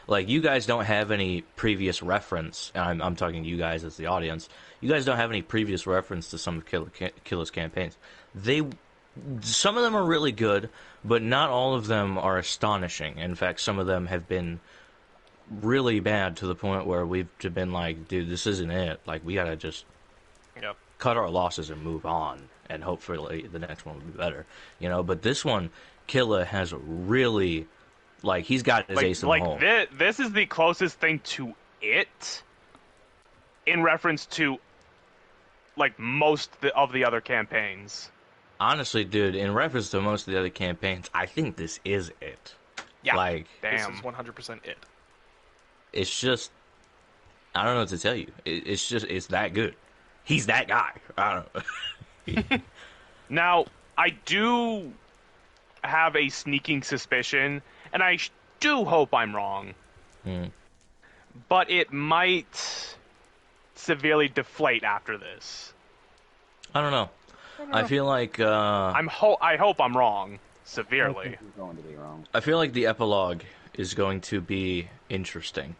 You guys don't have any previous reference, and I'm talking to you guys as the audience, you guys don't have any previous reference to some of Killa's campaigns. Some of them are really good, but not all of them are astonishing. In fact, some of them have been really bad to the point where we've been like, dude, this isn't it. Like, we gotta just cut our losses and move on, and hopefully the next one will be better. But this one, Killa has really, he's got his ace in the hole. This is the closest thing to it in reference to, most of the other campaigns. Honestly, dude, in reference to most of the other campaigns, I think this is it. Yeah, damn. This is 100% it. It's just, I don't know what to tell you. It's that good. He's that guy. I don't know. Now, I do have a sneaking suspicion, and I do hope I'm wrong, but it might severely deflate after this. I don't know. I feel like I hope I'm wrong severely. I think you're going to be wrong. I feel like the epilogue is going to be interesting.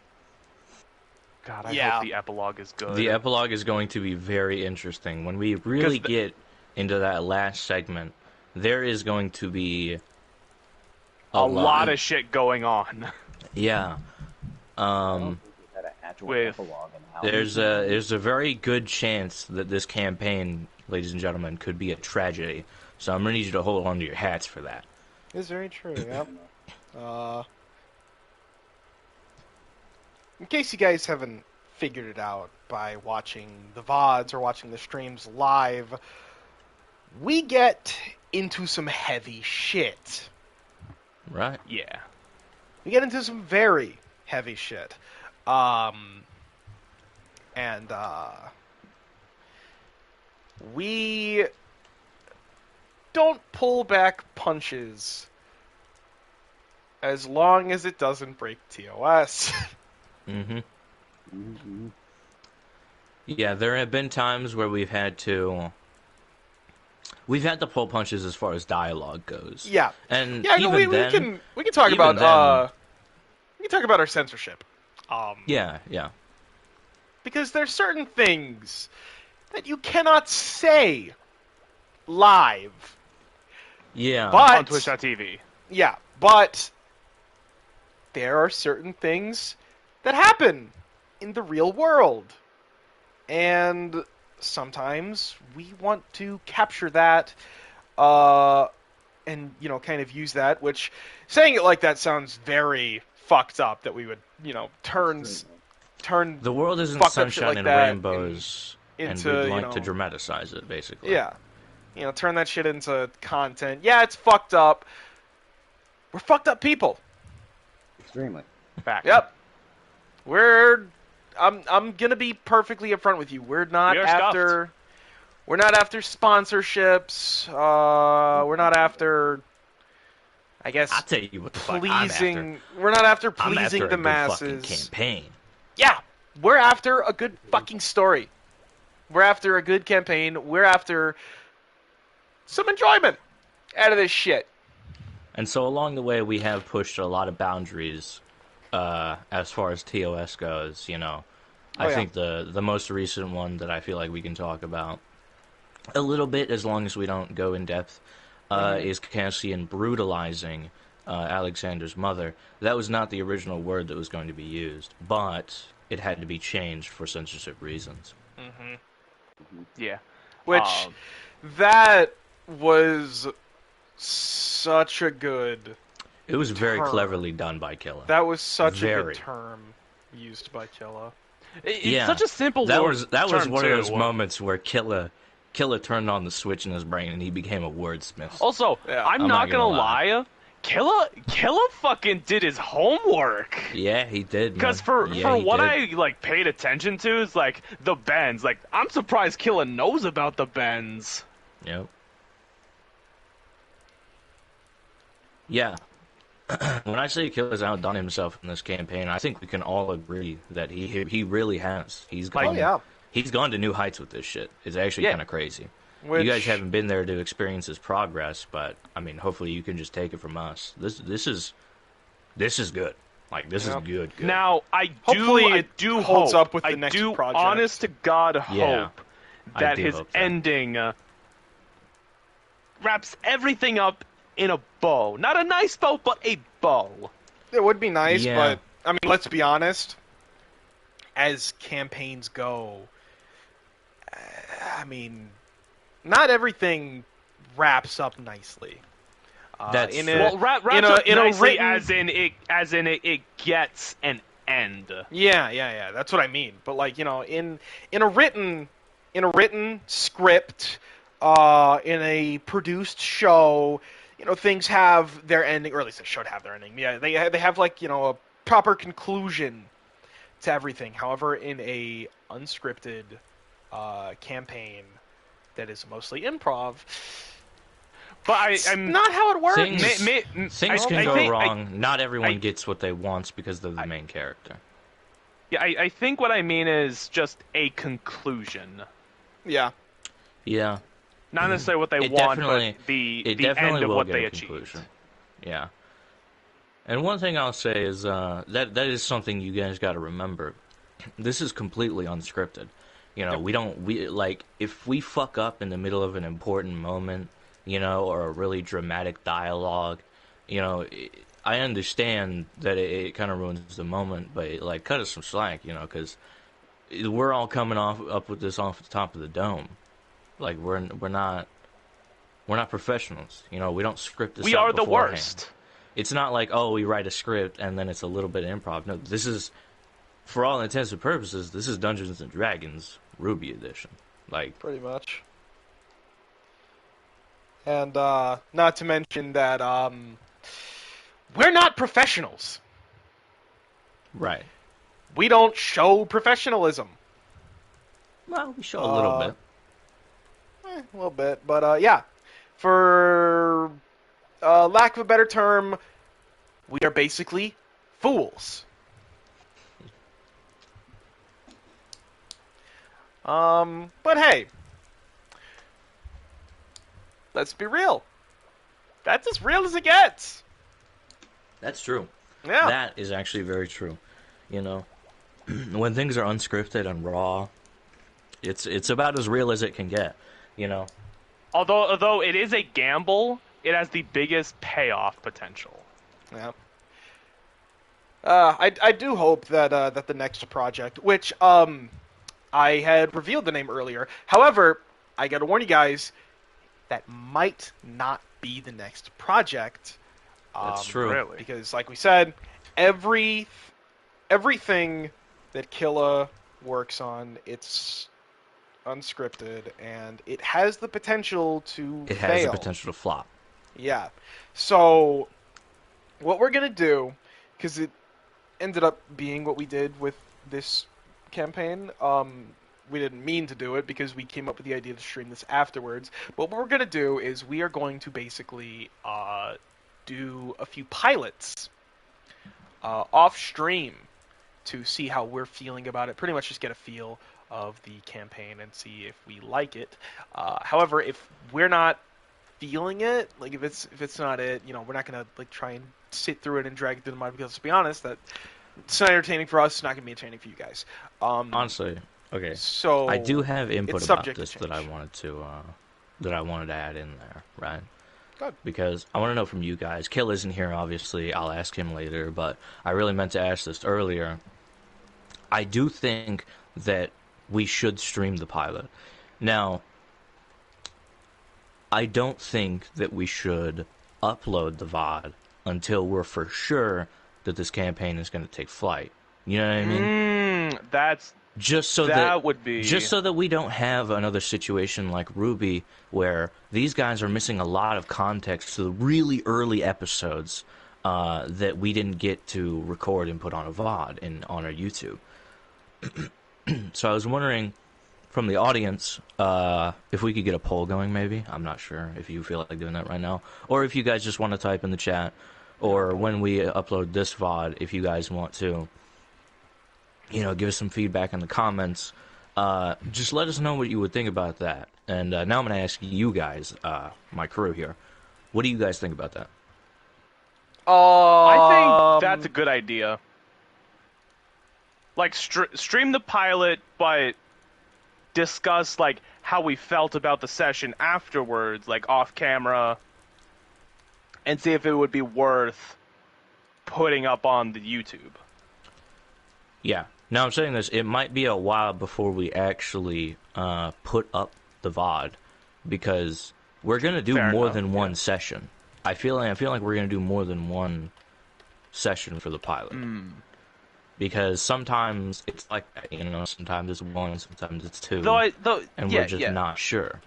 God, I hope the epilogue is good. The epilogue is going to be very interesting. When we really get into that last segment, there is going to be a lot of shit going on. Yeah. There's a very good chance that this campaign, ladies and gentlemen, could be a tragedy. So I'm gonna need you to hold on to your hats for that. It's very true. Yep. In case you guys haven't figured it out by watching the VODs or watching the streams live, we get into some heavy shit. Right. Yeah. We get into some very heavy shit. We don't pull back punches as long as it doesn't break TOS. Mm-hmm. Yeah, there have been times where we've had to pull punches as far as dialogue goes. Yeah, and yeah, even then, we can talk about we can talk about our censorship. Yeah. Because there's certain things that you cannot say live. Yeah. But on Twitch.tv. Yeah, but there are certain things that happen in the real world. And sometimes we want to capture that and, kind of use that, which saying it like that sounds very fucked up, that we would, turn the world isn't sunshine like and that rainbows, and we'd like to dramatize it, basically. Yeah. Turn that shit into content. Yeah, it's fucked up. We're fucked up people. Extremely. Fact. Yep. I'm gonna be perfectly upfront with you. We're not after sponsorships. We're not after, I guess, I'll tell you what the fuck pleasing. I'm after. We're not after I'm pleasing after the a masses. good fucking campaign. Yeah, we're after a good fucking story. We're after a good campaign. We're after some enjoyment. out of this shit. And so along the way, we have pushed a lot of boundaries as far as TOS goes. I think the most recent one that I feel like we can talk about a little bit, as long as we don't go in depth, is Cassian brutalizing Alexander's mother. That was not the original word that was going to be used, but it had to be changed for censorship reasons. Yeah. Which, that was such a good... It was very term. cleverly done by Killa. That was such a Very. good term used by Killa. It's such a simple that word was one term, of those too. moments where Killa turned on the switch in his brain and he became a wordsmith. Also, Yeah. I'm not gonna lie. Killa fucking did his homework. Yeah, he did. Because for he what did. I paid attention to is the bends. I'm surprised Killa knows about the bends. Yep. Yeah. When I say Killa's outdone himself in this campaign, I think we can all agree that he really has. He's gone. He's gone to new heights with this shit. It's actually kind of crazy. You guys haven't been there to experience his progress, but I mean, hopefully you can just take it from us. This is good. This is good. Now I Hopefully do holds hope, up with the next I do project. honest to God Yeah, hope I that do his hope so. ending wraps everything up in a bow. Not a nice bow, but a bow. It would be nice, Yeah. but, I mean, let's be honest. As campaigns go, I mean, not everything wraps up nicely. That's in true. a, Well, wraps in up a nicely written, as in it gets an end. yeah. That's what I mean. But in a written script, in a produced show, things have their ending, or at least they should have their ending. Yeah, they have a proper conclusion to everything. However, in a unscripted campaign that is mostly improv, But I'm not how it works. Things can go wrong. Not everyone gets what they want because they're the main character. Yeah, I think what I mean is just a conclusion. Yeah. Yeah. Not necessarily what they It want, definitely- but the definitely end of will what get they a achieved. conclusion. Yeah. And one thing I'll say is that is something you guys got to remember. This is completely unscripted. If we fuck up in the middle of an important moment, or a really dramatic dialogue, I understand that it kind of ruins the moment, but cut us some slack, because we're all coming up with this off the top of the dome. We're not professionals, we don't script this. We out are the beforehand. worst. It's not we write a script and then it's a little bit of improv. No, this is, for all intents and purposes, this is Dungeons and Dragons RWBY edition. Pretty much. And not to mention that we're not professionals. Right. We don't show professionalism. Well, we show a little bit. A little bit, but yeah. For lack of a better term, we are basically fools. But hey, let's be real. That's as real as it gets. That's true. Yeah. That is actually very true. When things are unscripted and raw, it's about as real as it can get. Although it is a gamble, it has the biggest payoff potential. Yeah. I do hope that the next project, which I had revealed the name earlier. However, I got to warn you guys, that might not be the next project. That's true. Really? Because, like we said, everything that Killa works on, it's unscripted, and it has the potential to It fail. has the potential to flop. Yeah. So, what we're going to do, because it ended up being what we did with this campaign, we didn't mean to do it because we came up with the idea to stream this afterwards, but what we're going to do is we are going to basically do a few pilots off stream to see how we're feeling about it, pretty much just get a feel of the campaign and see if we like it. However, if we're not feeling it, like if it's not it, we're not gonna like try and sit through it and drag it through the mud, because to be honest, that it's not entertaining for us. It's not gonna be entertaining for you guys. Honestly, okay. So I do have input it's about subject to this that I change. wanted to add in there, right? Good. Because I want to know from you guys. Kill isn't here, obviously. I'll ask him later, but I really meant to ask this earlier. I do think that we should stream the pilot. Now, I don't think that we should upload the VOD until we're for sure that this campaign is going to take flight. You know what I mean? That's Just so that would be just so that we don't have another situation like RWBY, where these guys are missing a lot of context to the really early episodes that we didn't get to record and put on a VOD and on our YouTube. So I was wondering, from the audience, if we could get a poll going, maybe. I'm not sure if you feel like doing that right now, or if you guys just want to type in the chat, or when we upload this VOD, if you guys want to, give us some feedback in the comments. Just let us know what you would think about that. And now I'm going to ask you guys, my crew here, what do you guys think about that? I think that's a good idea. Like, stream the pilot, but discuss, like, how we felt about the session afterwards, like, off camera, and see if it would be worth putting up on the YouTube. Yeah. Now I'm saying this, it might be a while before we actually put up the VOD, because we're going to do Fair more enough, than one yeah. session. I feel like we're going to do more than one session for the pilot. Because sometimes it's like that, sometimes it's one, sometimes it's two, and we're just not sure.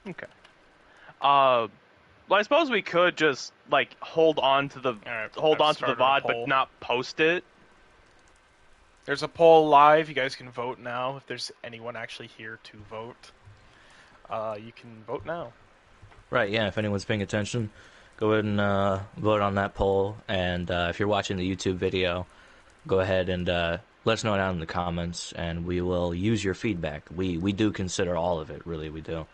Okay. Well, I suppose we could just like hold on to the started a VOD, poll. but not post it. There's a poll live. You guys can vote now. If there's anyone actually here to vote, you can vote now. Right, yeah, if anyone's paying attention, go ahead and vote on that poll. And if you're watching the YouTube video, go ahead and let us know down in the comments, and we will use your feedback. We do consider all of it, really, we do.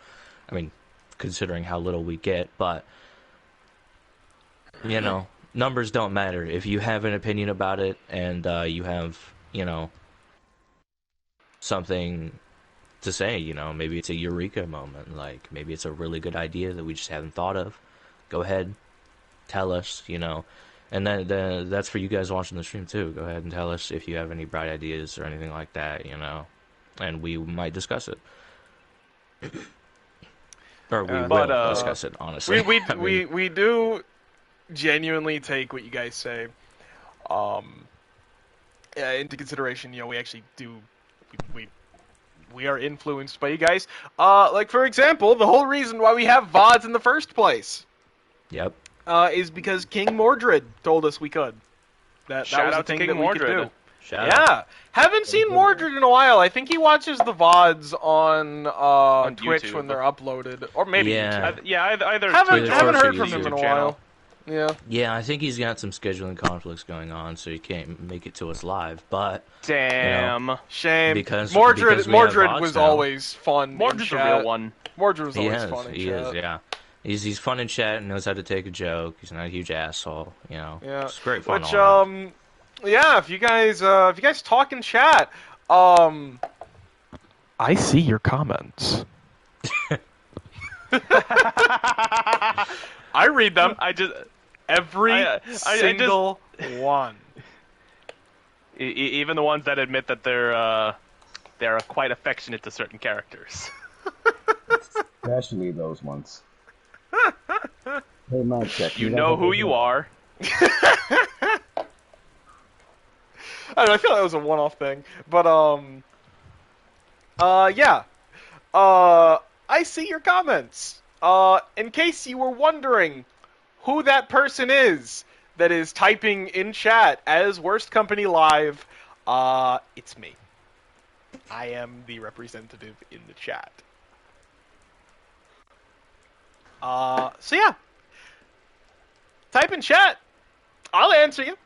I mean, considering how little we get, but, numbers don't matter. If you have an opinion about it, and you have, something to say, maybe it's a eureka moment, like, maybe it's a really good idea that we just haven't thought of, go ahead, tell us, and that's for you guys watching the stream too. Go ahead and tell us if you have any bright ideas or anything like that, and we might discuss it. Or we will discuss it, honestly. We do genuinely take what you guys say into consideration. We actually do. We are influenced by you guys. Like, for example, the whole reason why we have VODs in the first place. Yep. Is because King Mordred told us we could. That Shout was out the to thing King that we could Mordred. do. Shout out. Yeah, haven't seen Mordred in a while. I think he watches the VODs on Twitch YouTube. when they're uploaded, or maybe Yeah. YouTube. Either Haven't Twitch heard or from him in a YouTube while. Yeah. Yeah, I think he's got some scheduling conflicts going on, so he can't make it to us live. But Damn. Shame. Because Mordred we have Mordred VODs was now. always fun. Mordred's in a chat. real one. Mordred was he always is, fun in he chat. is, yeah. He's fun in chat and knows how to take a joke. He's not a huge asshole, Yeah. It's great fun. Which all around. yeah, if you guys talk in chat, I see your comments. I read them. Every single one. Even the ones that admit that they're quite affectionate to certain characters. Especially those ones. Hey, mic check. You know who you are. I don't know, I feel like that was a one-off thing, but yeah. I see your comments. In case you were wondering who that person is that is typing in chat as Worst Company Live, it's me. I am the representative in the chat. So yeah. Type in chat. I'll answer you.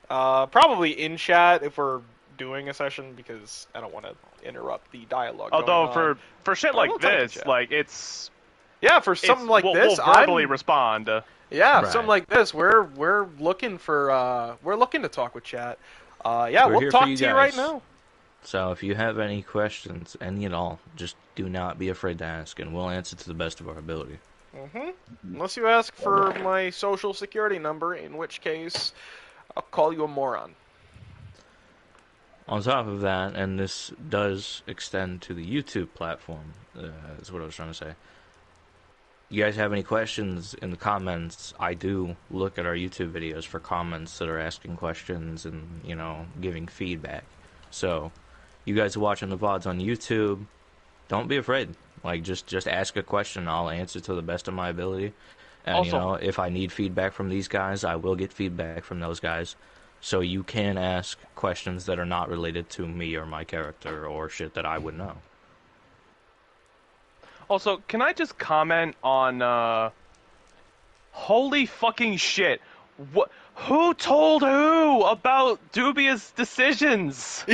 Probably in chat if we're doing a session because I don't want to interrupt the dialogue. Although going on. for shit But I like will talk to this, chat. like it's For something like we'll, this, we'll verbally I'm respond. Right. something like this. We're looking for we're looking to talk with chat. We're We'll here talk for you to you right guys. now. So if you have any questions, any at all, just do not be afraid to ask, and we'll answer to the best of our ability. Unless you ask for my social security number, in which case I'll call you a moron. On top of that, and this does extend to the YouTube platform, is what I was trying to say. You guys have any questions in the comments? I do look at our YouTube videos for comments that are asking questions and, giving feedback. So, you guys watching the VODs on YouTube, don't be afraid. Like, just ask a question. I'll answer to the best of my ability. And, Also, if I need feedback from these guys, I will get feedback from those guys. So you can ask questions that are not related to me or my character or shit that I would know. Also, can I just comment on holy fucking shit. Who told who about dubious decisions?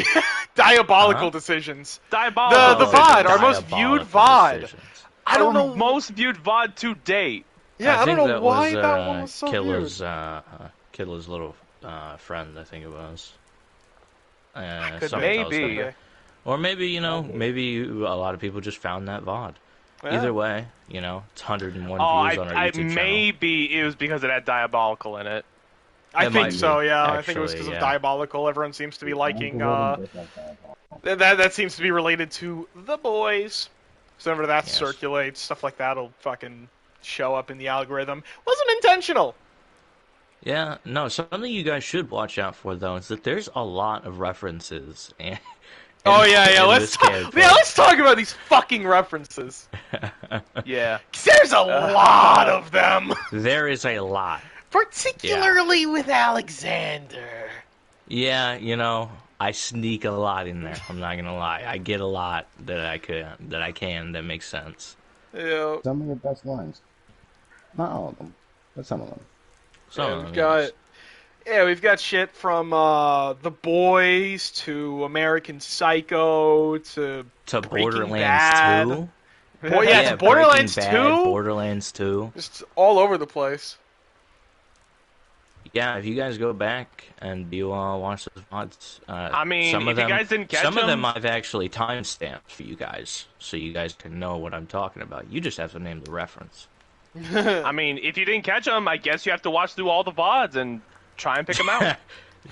Diabolical decisions. Diabolical. The VOD, our most viewed VOD. Decisions. I don't know. Most viewed VOD to date. Yeah, I don't think know that why was, that one was so Killa's, viewed. Killa's little friend, I think it was. Could something be. else Maybe. like that. Or maybe, maybe a lot of people just found that VOD. Yeah. Either way, it's 101 views on our YouTube channel. Maybe it was because it had diabolical in it. I It think might so, be, yeah. I think it was because actually, of yeah. Diabolical. Everyone seems to be liking, Just like that. that seems to be related to The Boys. So whenever that Yes. circulates, stuff like that will fucking show up in the algorithm. Wasn't intentional! Yeah, no, something you guys should watch out for, though, is that there's a lot of references. And Oh, yeah, in let's this talk, gameplay. let's talk about these fucking references. Yeah. 'Cause there's a lot of them. There is a lot. Particularly with Alexander. Yeah, I sneak a lot in there. I'm not gonna lie. I get a lot that I can that makes sense. Yeah. Some of the best lines. Not all of them, but some of them. We've got shit from The Boys to American Psycho to Breaking Bad. Borderlands 2. To Borderlands Breaking Bad, 2. Borderlands 2. Just all over the place. Yeah, if you guys go back and you watch those VODs, I mean, some of if you them, guys didn't catch some of them them- I've actually timestamped for you guys, so you guys can know what I'm talking about. You just have to name the reference. I mean, if you didn't catch them, I guess you have to watch through all the VODs and try and pick them out.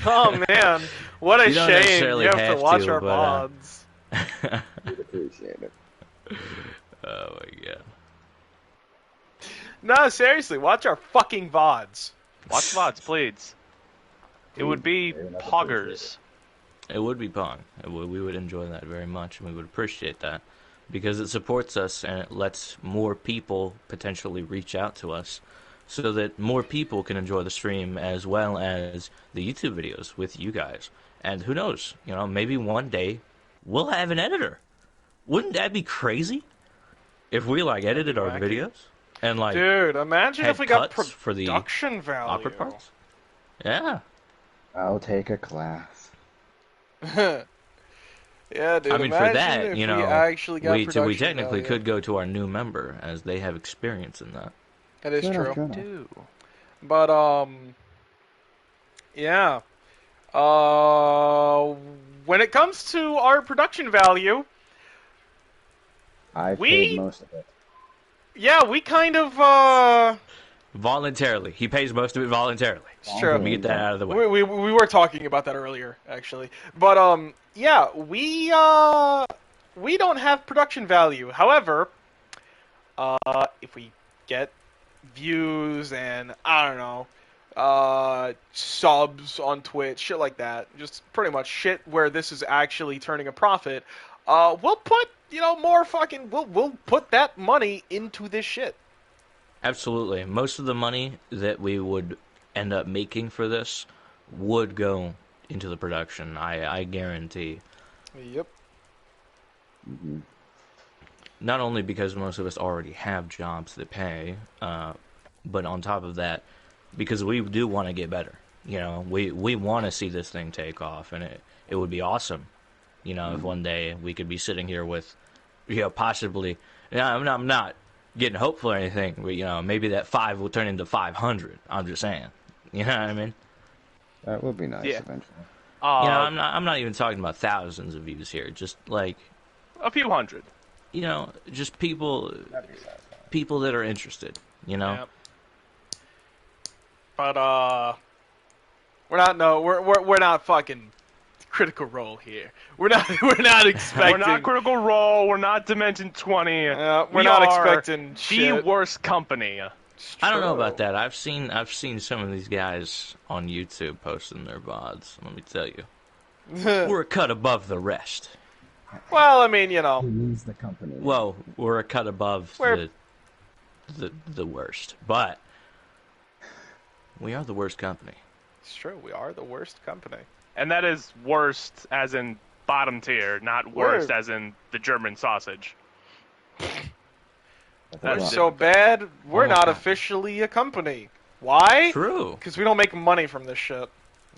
Oh man, what a You don't shame! necessarily You have have to watch to, our but, VODs. We'd appreciate it. Oh my god. No, seriously, watch our fucking VODs. Watch VODs, please. It would be Very much poggers. It would be Pong. We would enjoy that very much, and we would appreciate that. Because it supports us, and it lets more people potentially reach out to us, so that more people can enjoy the stream, as well as the YouTube videos with you guys. And who knows, maybe one day, we'll have an editor. Wouldn't that be crazy? If we, edited our wacky. videos? And, Dude, imagine had if we got cuts for the production value. awkward parts? Yeah. I'll take a class. Yeah, dude. I mean, for imagine that, if we actually got we production technically value. could go to our new member, as they have experience in that. That is Fair true. enough, fair enough. Dude. But yeah. When it comes to our production value, I We- paid most of it. yeah, we kind of Voluntarily. He pays most of it voluntarily. it's true. Let me get that out of the way. We were talking about that earlier, actually. But yeah, we don't have production value. However, if we get views and I don't know, subs on Twitch, shit like that, just pretty much shit where this is actually turning a profit, we'll put more fucking we'll put that money into this shit. Absolutely. Most of the money that we would end up making for this would go into the production. I guarantee. Yep. Not only because most of us already have jobs that pay, but on top of that, because we do want to get better. You know, we want to see this thing take off, and it would be awesome. You know, if one day we could be sitting here with, possibly. I'm not getting hopeful or anything, but maybe that 5 will turn into 500. I'm just saying. You know what I mean? That would be nice Yeah. eventually. I'm not even talking about thousands of views here. Just like a few hundred. Just people that are interested. Yep. But we're not fucking Critical Role here. We're not expecting. We're not Critical Role. We're not Dimension 20. We're not expecting the shit. worst company. I don't know about that. I've seen some of these guys on YouTube posting their VODs. Let me tell you, we're a cut above the rest. Well, I mean, Who needs the company? Well, we're a cut above the worst, but we are the worst company. It's true. We are the worst company. And that is worst as in bottom tier, not worst as in the German sausage. We're That's so bad, we're not officially a company. Why? True. Because we don't make money from this shit.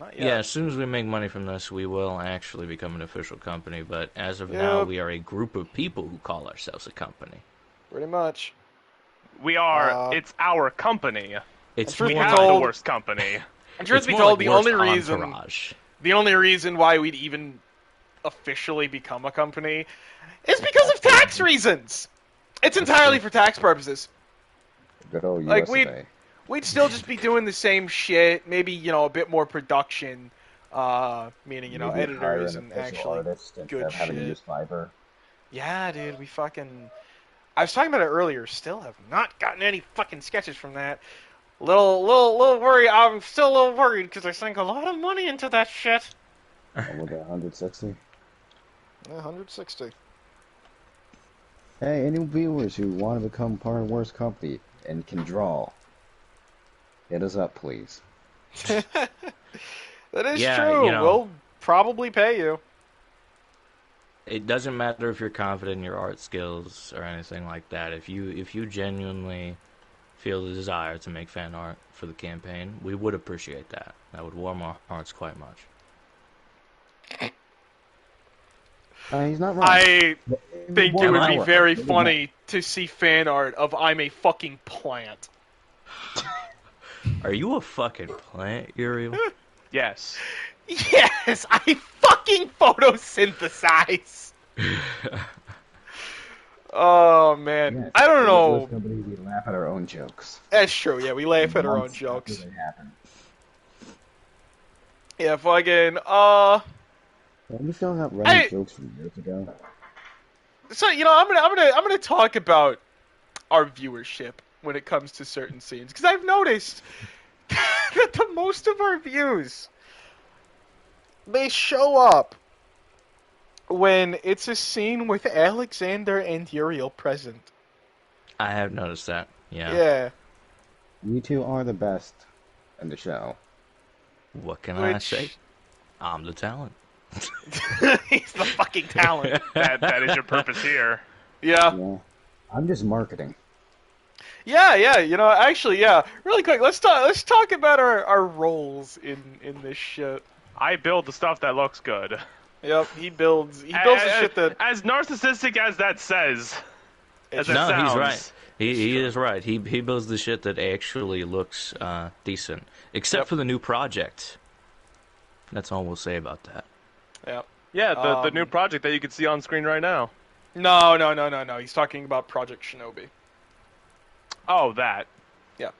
Not yet. Yeah, as soon as we make money from this, we will actually become an official company. But as of now, we are a group of people who call ourselves a company. Pretty much. We are. It's our company. It's truth We be have told- the worst company. And truth it's be more told, like the worst only reason why we'd even officially become a company is because of tax reasons. It's entirely for tax purposes. Good old Like, USA. We'd still just be doing the same shit, maybe, a bit more production, meaning, Maybe hire editors an and official actually artist instead good of having to shit. use Fiverr. Yeah, dude, we fucking... I was talking about it earlier, still have not gotten any fucking sketches from that. Little worried, I'm still a little worried, because I sank a lot of money into that shit. What, 160? 160. Hey, any viewers who want to become part of Worst Company and can draw, hit us up, please. That is Yeah, true. We'll probably pay you. It doesn't matter if you're confident in your art skills or anything like that. If you genuinely feel the desire to make fan art for the campaign, we would appreciate that. That would warm our hearts quite much. He's not wrong. I think it would be Hour. very funny to see fan art of I'm a fucking plant. Are you a fucking plant, Uriel? Yes. Yes, I fucking photosynthesize. Oh man, Yes, I don't know. Worst Company, we laugh at our own jokes. That's true. Yeah, we laugh at our own Months jokes. after they happen. Yeah, fucking. We still have running jokes from years ago. So I'm gonna talk about our viewership when it comes to certain scenes because I've noticed that the most of our views they show up when it's a scene with Alexander and Uriel present. I have noticed that. Yeah. Yeah. You two are the best in the show. What can I say? I'm the talent. He's the fucking talent. That is your purpose here. Yeah. Yeah. I'm just marketing. Yeah. Actually, yeah. Really quick, let's talk about our roles in this shit. I build the stuff that looks good. Yep, he builds the shit that... As narcissistic as that says. As it No, sounds. he's right. He is right. He builds the shit that actually looks decent. Except for the new project. That's all we'll say about that. Yep. Yeah, the new project that you can see on screen right now. No. He's talking about Project Shinobi. Oh, that. Yeah.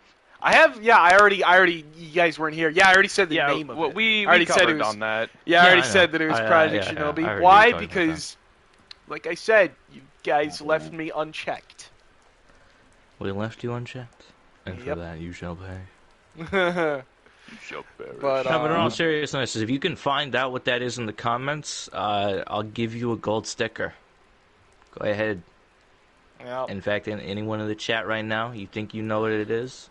I already, you guys weren't here. Yeah, I already said the name of it. We already covered said it was, on that. Yeah, I already I know. said that it was Project Shinobi. I heard you Why? talking about Because, like I said, you guys left me unchecked. We left you unchecked. And for Yep. that you shall pay. But, No, but in all seriousness, if you can find out what that is in the comments, I'll give you a gold sticker. Go ahead. yeah. In fact, anyone in the chat right now, you think you know what it is?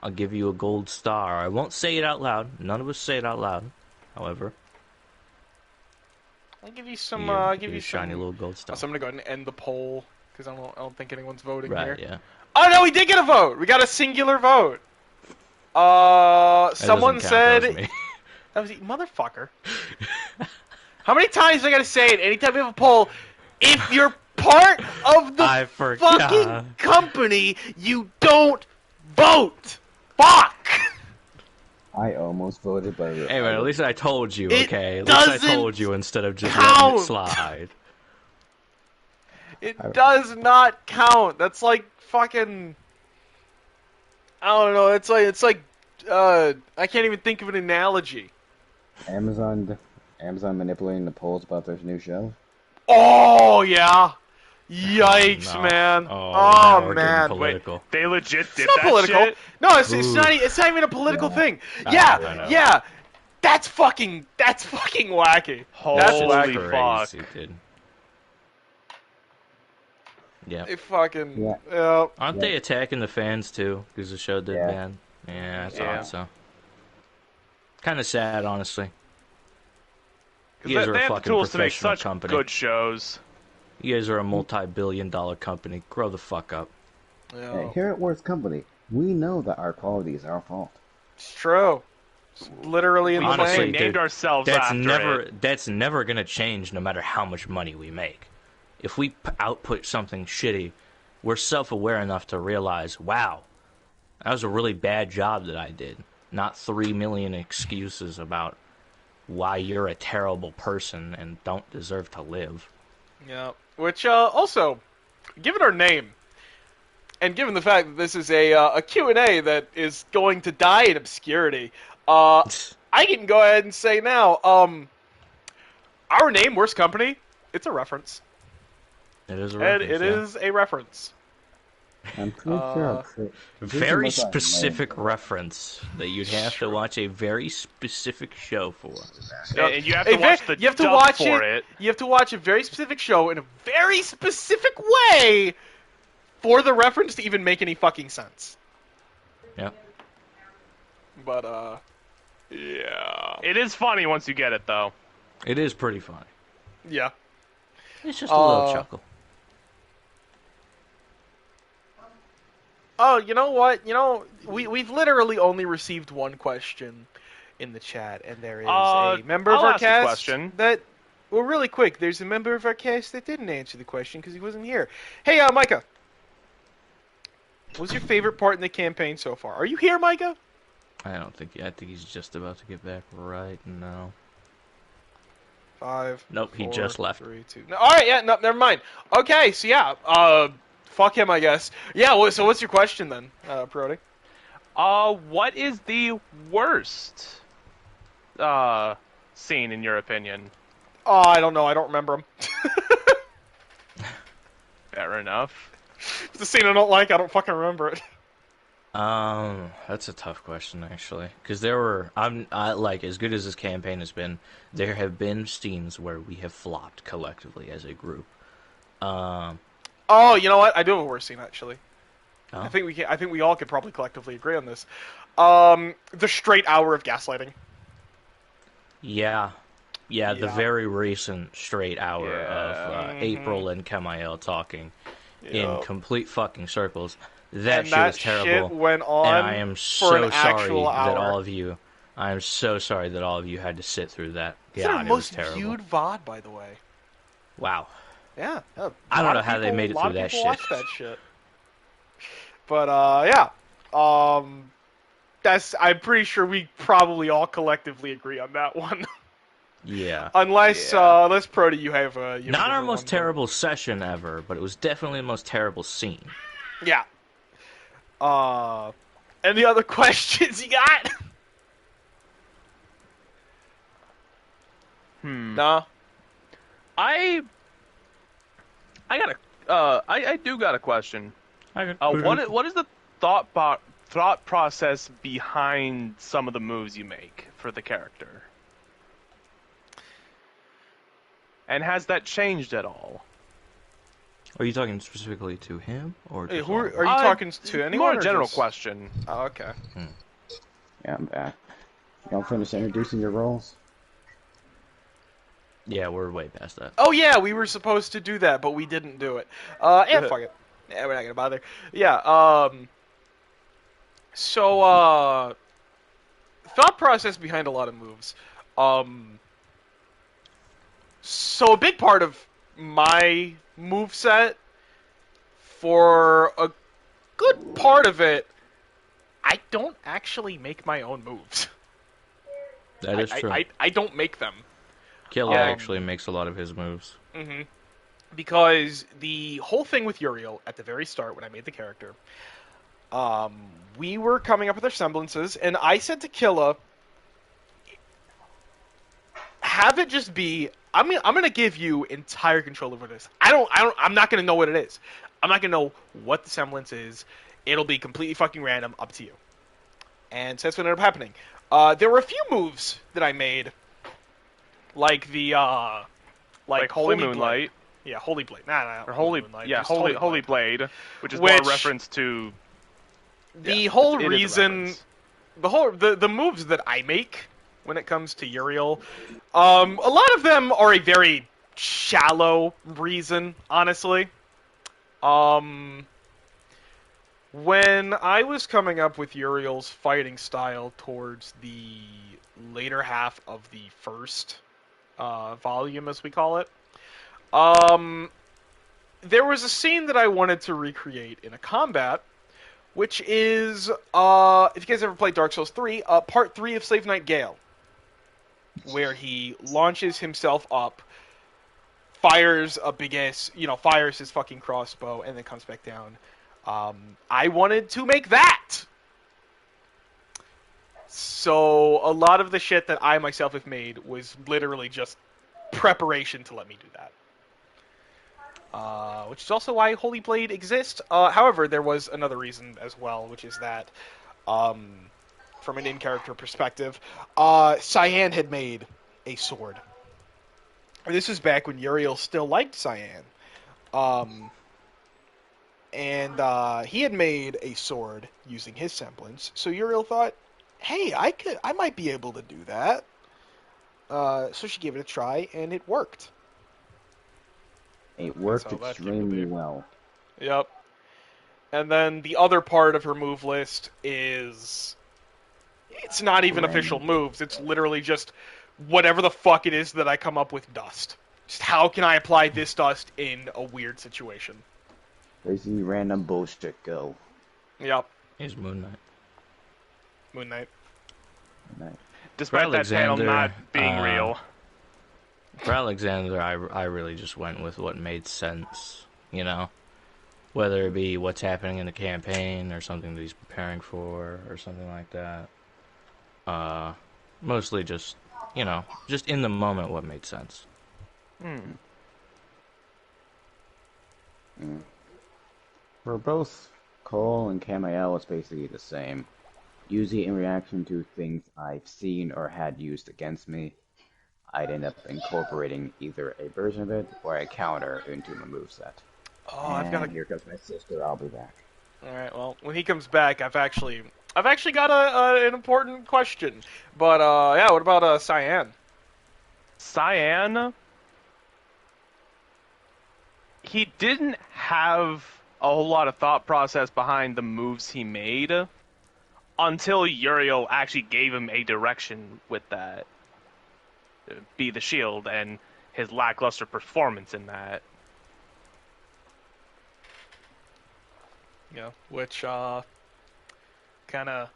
I'll give you a gold star. I won't say it out loud. None of us say it out loud. However, I'll give you some. you I'll get give a you shiny some. little gold star. So I'm gonna go ahead and end the poll because I don't think anyone's voting Right? here. Yeah. Oh no, we did get a vote. We got a singular vote. That Someone doesn't count, said that was me. that was motherfucker. How many times do I gotta say it? Anytime we have a poll, if you're part of the I forgot. fucking company, you don't vote. Fuck. I almost voted, but Hey man, at least I told you, It okay? At least I doesn't told you instead of just letting count. it slide. It does not count. That's like fucking. I don't know. It's like. I can't even think of an analogy. Amazon manipulating the polls about their new show. Oh yeah. Yikes, no. man. Oh, now we're getting man. political. They legit did It's not that political. shit? No, it's not. It's not even a political Yeah. thing. I Yeah, know. yeah. That's fucking wacky. Holy That's Shit's wacky. fuck. crazy, dude. Yeah. It fucking. Yeah. Yeah. Aren't they attacking the fans too? Because the show did Yeah. bad. Yeah, I thought Yeah. so. Kind of sad, honestly. 'Cause You guys they are a have the fucking tools to make professional such company. good shows. You guys are a multi-billion-dollar company. Grow the fuck up. Yeah. Here at Worst Company, we know that our quality is our fault. It's true. It's literally We Honestly, insane. named dude, ourselves That's after never it. that's never gonna change, no matter how much money we make. If we output something shitty, we're self-aware enough to realize, wow, that was a really bad job that I did. Not 3 million excuses about why you're a terrible person and don't deserve to live. Yeah. Which also, given our name, and given the fact that this is a Q&A that is going to die in obscurity, I can go ahead and say now, our name, Worst Company, it's a reference. It is a And reference, it yeah. is a reference. I'm pretty sure. Very specific reference that you'd have to watch a very specific show for. And you have to watch the you have to dub watch for it. You have to watch a very specific show in a very specific way for the reference to even make any fucking sense. Yeah. But yeah, It is funny once you get it, though. It is pretty funny. yeah. It's just a little chuckle. Oh, you know what? You know, we've literally only received one question in the chat, and there is a member of I'll our ask a cast question. that. Well, really quick, there's a member of our cast that didn't answer the question because he wasn't here. Hey, Micah, what was your favorite part in the campaign so far? Are you here, Micah? I don't think. I think he's just about to get back right now. 5. Nope, he 4, just left. 3, 2. No, all right, yeah, no, never mind. Okay, so yeah, fuck him, I guess. Yeah. So what's your question then, Brody? What is the worst scene in your opinion? Oh, I don't know. I don't remember him. Fair enough. It's the scene I don't like. I don't fucking remember it. That's a tough question actually, because there were I like as good as this campaign has been, there have been scenes where we have flopped collectively as a group. Oh, you know what? I do have a worse scene actually. Oh. I think we all could probably collectively agree on this. The straight hour of gaslighting. Yeah, the Yeah. very recent straight hour Yeah. of April and Kamael talking Yeah. in complete fucking circles. That And shit that was terrible. shit went on and I am for so an sorry actual that hour. all of you. I am so sorry that all of you had to sit through that. It's our God, it was most terrible. viewed VOD, by the way. Wow. Yeah. I don't know how they made it through that shit. Watch that shit. But yeah. I'm pretty sure we probably all collectively agree on that one. Yeah. unless Prody, you have a Not our different most one, terrible session ever, but it was definitely the most terrible scene. but- Yeah. Any other questions you got? Nah. I got I do got a question. What is the thought process behind some of the moves you make for the character? And has that changed at all? Are you talking specifically to him or Hey, just who all are of you us? talking to? Anyone? More or a general just- question. Oh, okay. Yeah, I'm back. Y'all finished introducing your roles? Yeah, we're way past that. Oh yeah, we were supposed to do that, but we didn't do it. Yeah, fuck it. Yeah, we're not gonna bother. Yeah. So, thought process behind a lot of moves. So a big part of my move set, for a good part of it, I don't actually make my own moves. That is true. I don't make them. Killer actually makes a lot of his moves. Mm-hmm. Because the whole thing with Uriel at the very start, when I made the character, we were coming up with our semblances, and I said to Killa, have it just be, I'm gonna give you entire control over this. I'm not gonna know what it is. I'm not gonna know what the semblance is. It'll be completely fucking random, up to you. And so that's what ended up happening. There were a few moves that I made, like the Like Holy Blade. Moonlight. Yeah, Holy Blade. Nah, Or Holy, Moonlight. yeah, Just Holy Blade, which is more a reference to the whole it is a reason, reference. the moves that I make when it comes to Uriel, a lot of them are a very shallow reason, honestly. When I was coming up with Uriel's fighting style towards the later half of the first volume, as we call it, there was a scene that I wanted to recreate in a combat, which is, if you guys ever played Dark Souls 3, Part 3 of Slave Knight Gale, where he launches himself up, fires a big ass, fires his fucking crossbow, and then comes back down. I wanted to make that! So, a lot of the shit that I myself have made was literally just preparation to let me do that. Which is also why Holy Blade exists. However, there was another reason as well, which is that, from an in-character perspective, Cyan had made a sword. This was back when Uriel still liked Cyan. And he had made a sword using his semblance, so Uriel thought, hey, I might be able to do that. So she gave it a try, and it worked. It worked extremely well. Yep. And then the other part of her move list is, it's not even official moves. It's literally just whatever the fuck it is that I come up with dust. Just how can I apply this dust in a weird situation? Basically random bullshit go. Yep. He's Moon Knight. Moon Knight. Despite that panel Alexander, not being real. For Alexander, I really just went with what made sense, whether it be what's happening in the campaign or something that he's preparing for or something like that. Mostly just, just in the moment what made sense. For both Cole and Camael, it's basically the same. Usually in reaction to things I've seen or had used against me, I'd end up incorporating either a version of it or a counter into my moveset. And here comes my sister, I'll be back. Alright, well, when he comes back, I've actually got an important question. But, yeah, what about, Cyan? Cyan, he didn't have a whole lot of thought process behind the moves he made until Uriel actually gave him a direction with that. Be the shield and his lackluster performance in that. Yeah, which, kind of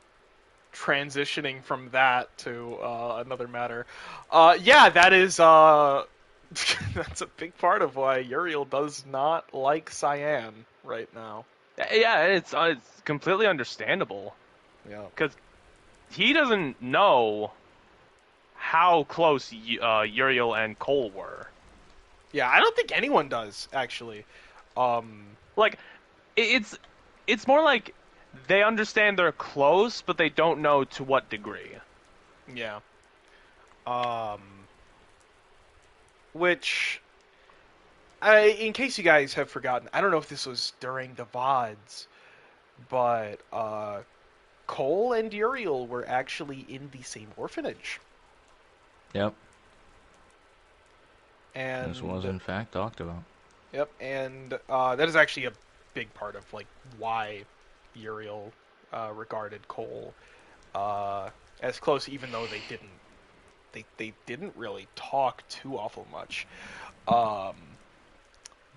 transitioning from that to, another matter. Yeah, that is, that's a big part of why Uriel does not like Cyan right now. Yeah, it's completely understandable. Yeah. Because he doesn't know how close Uriel and Cole were. Yeah, I don't think anyone does, actually. Like, it's more like they understand they're close, but they don't know to what degree. Yeah. Which, in case you guys have forgotten, I don't know if this was during the VODs, but Cole and Uriel were actually in the same orphanage. Yep. And this was in fact talked about. Yep, and that is actually a big part of why Uriel regarded Cole as close, even though they didn't really talk too awful much.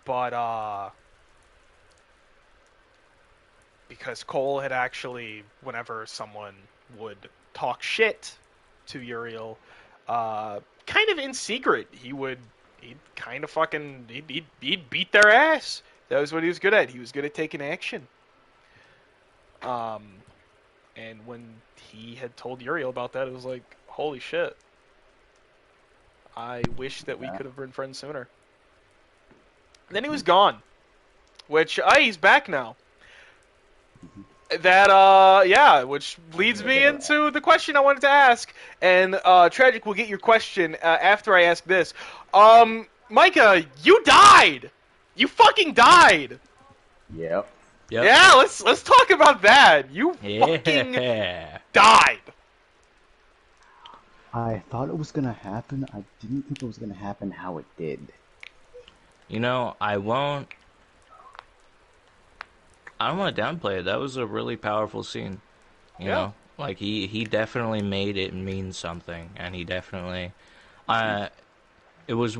But because Cole had actually, whenever someone would talk shit to Uriel, kind of in secret, he'd kind of fucking he'd beat their ass. That was what he was good at. He was good at taking action. And when he had told Uriel about that, it was like, holy shit. I wish that we could have been friends sooner. And then he was gone. Which, he's back now. Which leads me into the question I wanted to ask. And, Tragic will get your question after I ask this. Micah, you died! You fucking died! Yep. Yeah, let's talk about that. You fucking died. I thought it was gonna happen. I didn't think it was gonna happen how it did. You know, I don't want to downplay it. That was a really powerful scene. You know, like he definitely made it mean something, and he definitely, it was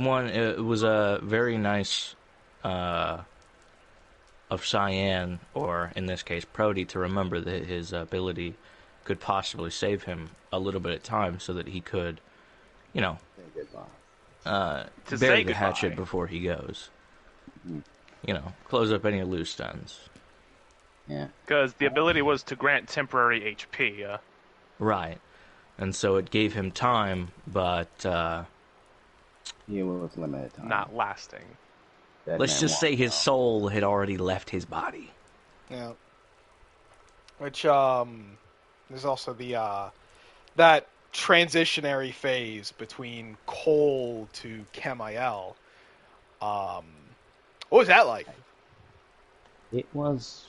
a very nice, of Cyan, or in this case Prody, to remember that his ability could possibly save him a little bit of time so that he could, you know, bury the hatchet before he goes. Mm-hmm. You know, close up any loose ends. Yeah. Because the ability was to grant temporary HP. Right. And so it gave him time, but It was limited time. Not lasting. Let's just say his soul had already left his body. Yeah. Which, there's also the, that transitionary phase between Cole to Camael. What was that like? It was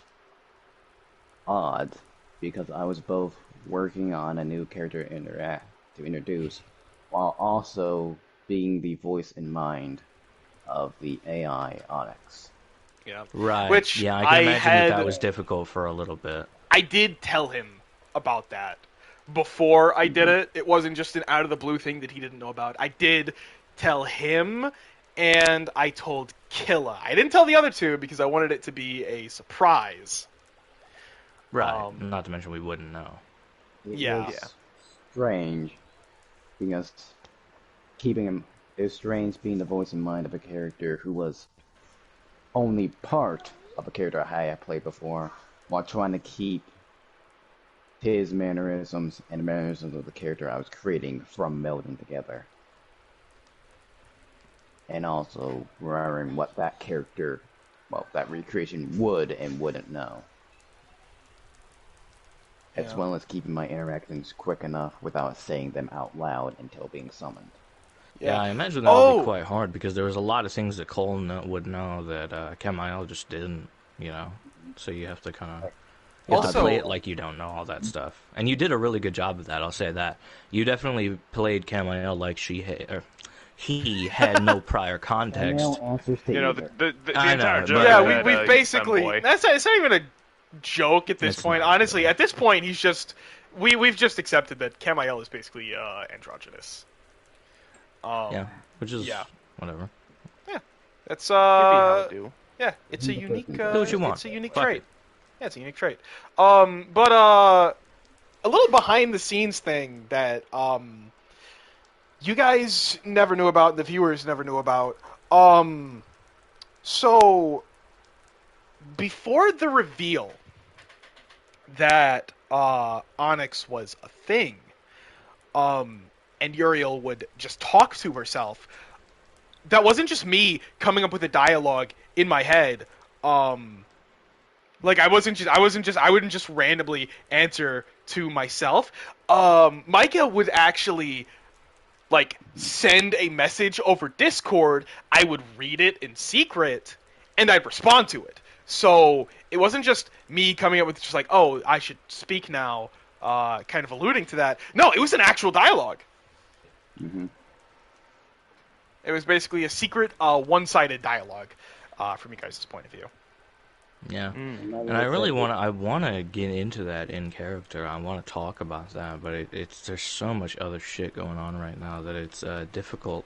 odd, because I was both working on a new character to introduce, while also being the voice in mind of the AI Onyx. Yeah. Right. Which yeah, I can imagine that was difficult for a little bit. I did tell him about that before I did it. It wasn't just an out of the blue thing that he didn't know about. I did tell him, and I told Killa. I didn't tell the other two because I wanted it to be a surprise. Right. Not to mention we wouldn't know. It was strange, because it was strange being the voice in mind of a character who was only part of a character I had played before, while trying to keep his mannerisms and the mannerisms of the character I was creating from melding together. And also remembering what that character, that recreation would and wouldn't know. As well as keeping my interactions quick enough without saying them out loud until being summoned. Yeah, I imagine that would be quite hard, because there was a lot of things that Cole would know that Camael just didn't, you know? So you have to kind of... You have to play it like you don't know all that stuff. And you did a really good job of that, I'll say that. You definitely played Camael like he had no prior context. You know, the entire joke. Yeah, we've basically... It's not even a joke at this point. Honestly, at this point, he's just... We've just accepted that Camael is basically androgynous. Which is whatever. Yeah, that's Yeah, it's a unique. Do what you want. It's a unique Fuck trait. it. Yeah, it's a unique trait. But a little behind the scenes thing that you guys never knew about, and the viewers never knew about. So before the reveal that Onyx was a thing, and Uriel would just talk to herself. That wasn't just me coming up with a dialogue in my head. Like I wouldn't just randomly answer to myself. Micah would actually like send a message over Discord. I would read it in secret, and I'd respond to it. So it wasn't just me coming up with just like, oh, I should speak now, kind of alluding to that. No, it was an actual dialogue. Mm-hmm. It was basically a secret, one-sided dialogue from you guys' point of view. Yeah. I'm not And I gonna really say want to. I want to get into that in character. I want to talk about that, but it's there's so much other shit going on right now that it's difficult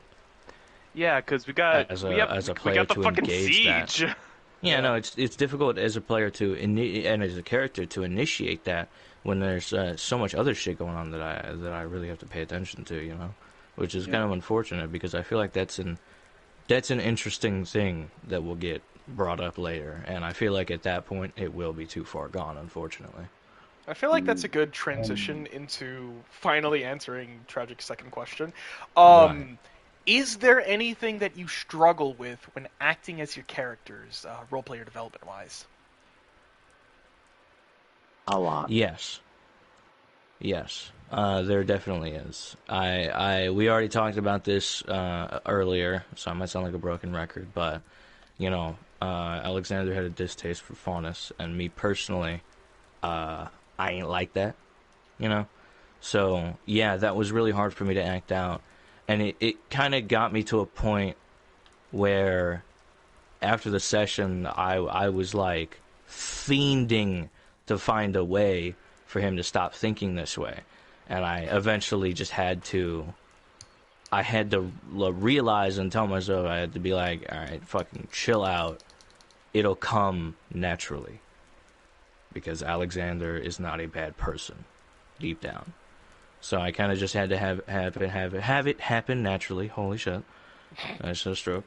Yeah, because as a we player got the to fucking engage that. siege. Yeah, no, it's difficult as a player to and as a character to initiate that when there's so much other shit going on that I really have to pay attention to, you know, which is Yeah. kind of unfortunate because I feel like that's an interesting thing that will get brought up later, and I feel like at that point it will be too far gone, unfortunately. I feel like that's a good And transition into finally answering Tragic's second question. Right. Is there anything that you struggle with when acting as your characters, role-player development-wise? a lot. Yes. Yes, there definitely is. We already talked about this earlier, so I might sound like a broken record, but you know, Alexander had a distaste for faunus, and me personally, I ain't like that, you know. So yeah, that was really hard for me to act out, and it kind of got me to a point where after the session, I was like fiending to find a way for him to stop thinking this way, and I eventually just had to. I had to realize and tell myself I had to be like, all right, fucking chill out. It'll come naturally, because Alexander is not a bad person, deep down. So I kind of just had to have it happen naturally. Holy shit, I just had a stroke.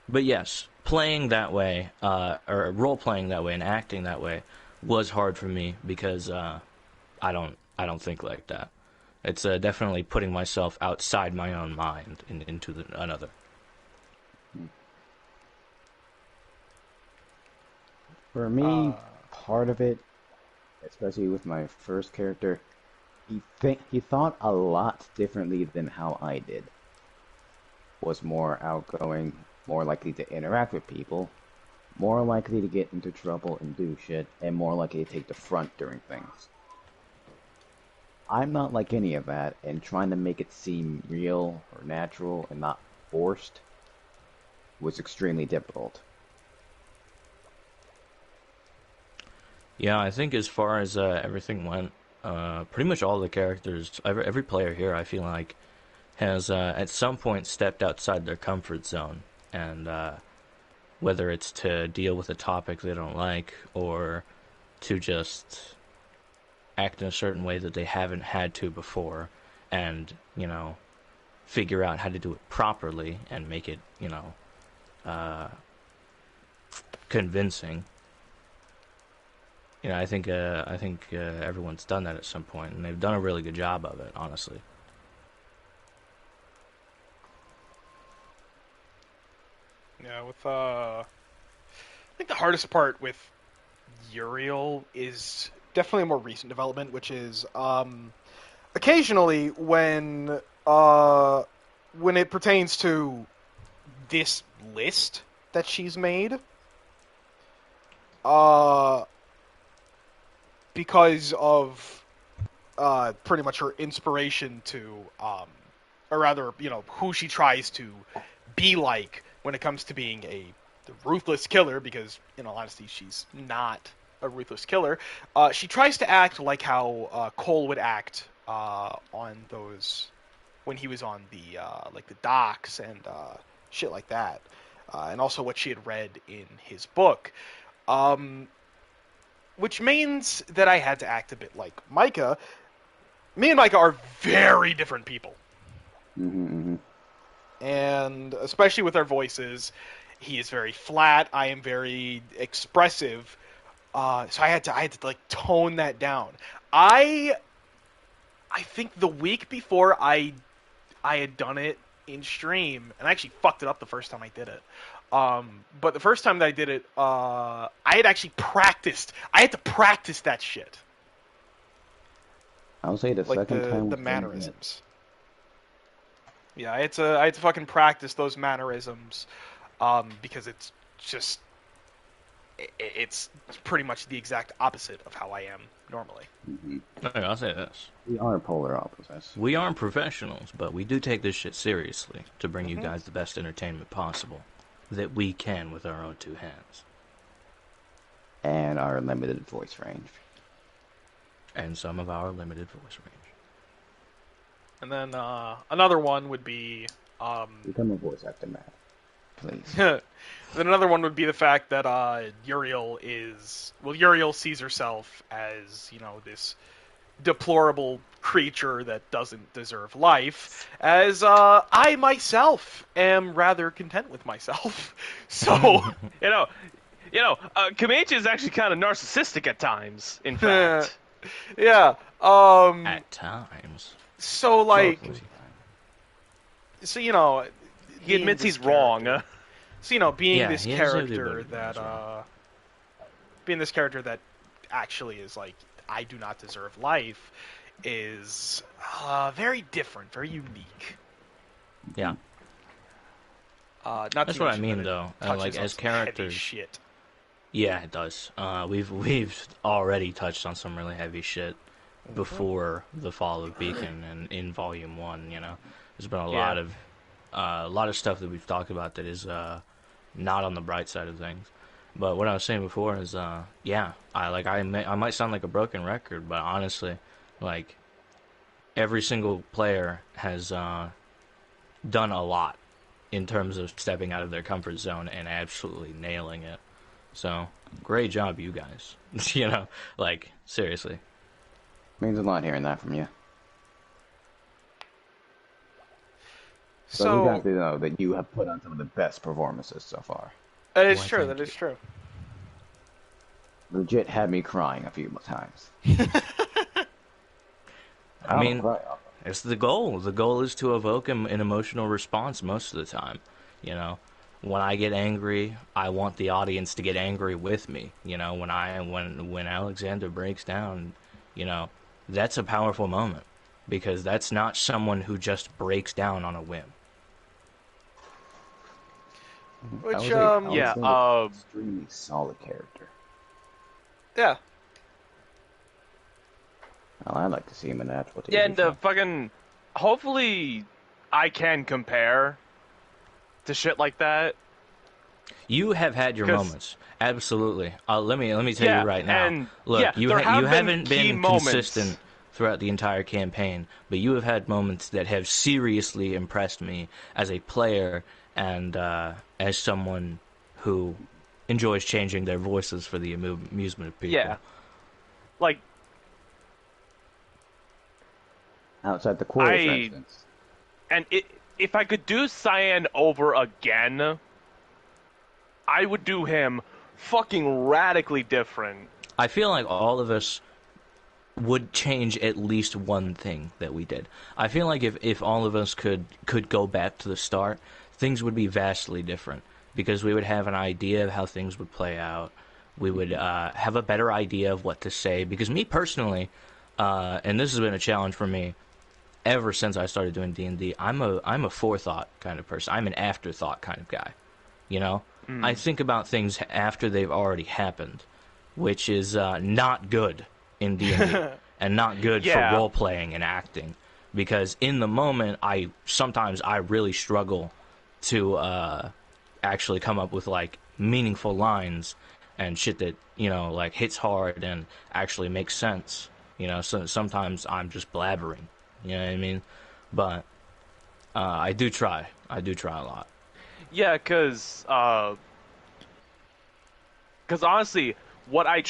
But yes, playing that way, or role playing that way, and acting that way, was hard for me because I don't think like that. It's definitely putting myself outside my own mind into another. For me, part of it, especially with my first character, he thought a lot differently than how I did. Was more outgoing, more likely to interact with people, more likely to get into trouble and do shit, and more likely to take the front during things. I'm not like any of that, and trying to make it seem real or natural and not forced was extremely difficult. Yeah, I think as far as everything went, pretty much all the characters, every player here, I feel like, has at some point stepped outside their comfort zone, and whether it's to deal with a topic they don't like or to just act in a certain way that they haven't had to before, and you know, figure out how to do it properly and make it, you know, convincing. You know, I think everyone's done that at some point, and they've done a really good job of it, honestly. Yeah, I think the hardest part with Uriel is definitely a more recent development, which is occasionally when it pertains to this list that she's made, because of pretty much her inspiration to, or rather, you know, who she tries to be like when it comes to being the ruthless killer, because in all honesty, she's not a ruthless killer. She tries to act like how Cole would act on those when he was on the like the docks and shit like that, and also what she had read in his book. Which means that I had to act a bit like Micah. Me and Micah are very different people. Mm-hmm. And especially with our voices, he is very flat. I am very expressive. So I had to like tone that down. I think the week before I had done it in stream, and I actually fucked it up the first time I did it. But the first time that I did it, I had actually practiced. I had to practice that shit. I'll say the Like second time the was mannerisms. Yeah, I had to fucking practice those mannerisms, because it's just it's pretty much the exact opposite of how I am normally. Mm-hmm. Okay, I'll say this. We are polar opposites. We aren't professionals, but we do take this shit seriously to bring you guys the best entertainment possible that we can with our own two hands. and our limited voice range. And some of our limited voice range. And then another one would be Become a voice actor, Matt. Please. then another one would be the fact that Uriel sees herself as, this deplorable creature that doesn't deserve life, as I myself am rather content with myself. So, Kamachi is actually kind of narcissistic at times, in fact. yeah. At times. So, like, Mostly. so, He admits he's wrong. So, being Yeah, this he has character everybody that, that's wrong. being this character that actually is like, I do not deserve life, is very different, very unique. Yeah. Not That's to what I mention mean, that it though. touches Like, on as some heavy characters. shit. Yeah, it does. We've already touched on some really heavy shit before the fall of Beacon and in Volume 1. There's been a lot of stuff that we've talked about that is not on the bright side of things. But what I was saying before is, I might sound like a broken record, but honestly, like, every single player has done a lot in terms of stepping out of their comfort zone and absolutely nailing it. So, great job, you guys. Seriously. Means a lot hearing that from you. But So, we got to know that you have put on some of the best performances so far. that is Why, true, thank that you. is true. Legit had me crying a few times. I mean, don't cry often. it's the goal. The goal is to evoke an emotional response most of the time. When I get angry, I want the audience to get angry with me. When Alexander breaks down, that's a powerful moment because that's not someone who just breaks down on a whim. Which, I would yeah, say an extremely solid character. yeah. Well, I'd like to see him in an actual TV Yeah, and show. fucking... Hopefully, I can compare to shit like that. You have had your 'Cause- moments, absolutely. Let me tell Yeah, you right now. and, Look, yeah, you there have you been haven't key been moments. consistent throughout the entire campaign, but you have had moments that have seriously impressed me as a player and as someone who enjoys changing their voices for the amusement of people. Yeah. Like, Outside the quarters, for I- instance. and if I could do Cyan over again, I would do him fucking radically different. I feel like all of us would change at least one thing that we did. I feel like if all of us could go back to the start, things would be vastly different because we would have an idea of how things would play out. We would have a better idea of what to say. Because me personally, and this has been a challenge for me ever since I started doing D&D, I'm a forethought kind of person. I'm an afterthought kind of guy. I think about things after they've already happened, which is not good in D&D and not good Yeah. for role-playing and acting. Because in the moment, sometimes I really struggle to actually come up with, like, meaningful lines and shit that, like, hits hard and actually makes sense. So sometimes I'm just blabbering. You know what I mean? But I do try. I do try a lot. Yeah, because honestly, what I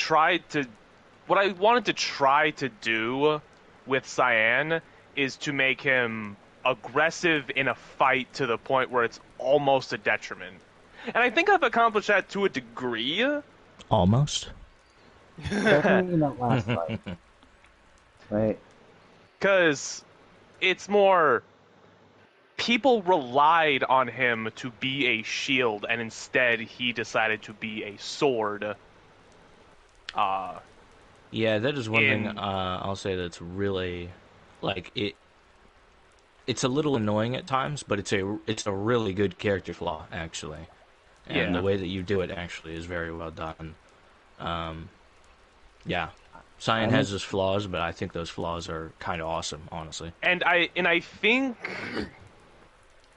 wanted to try to do with Cyan is to make him aggressive in a fight to the point where it's almost a detriment. And I think I've accomplished that to a degree. Almost. Definitely not last fight. Right? Because it's more... People relied on him to be a shield, and instead he decided to be a sword. Yeah, that is one thing In- I'll say that's really, like, it's a little annoying at times, but it's a really good character flaw, actually. And Yeah. the way that you do it actually is very well done. Yeah. Cyan has his flaws, but I think those flaws are kind of awesome, honestly. And I think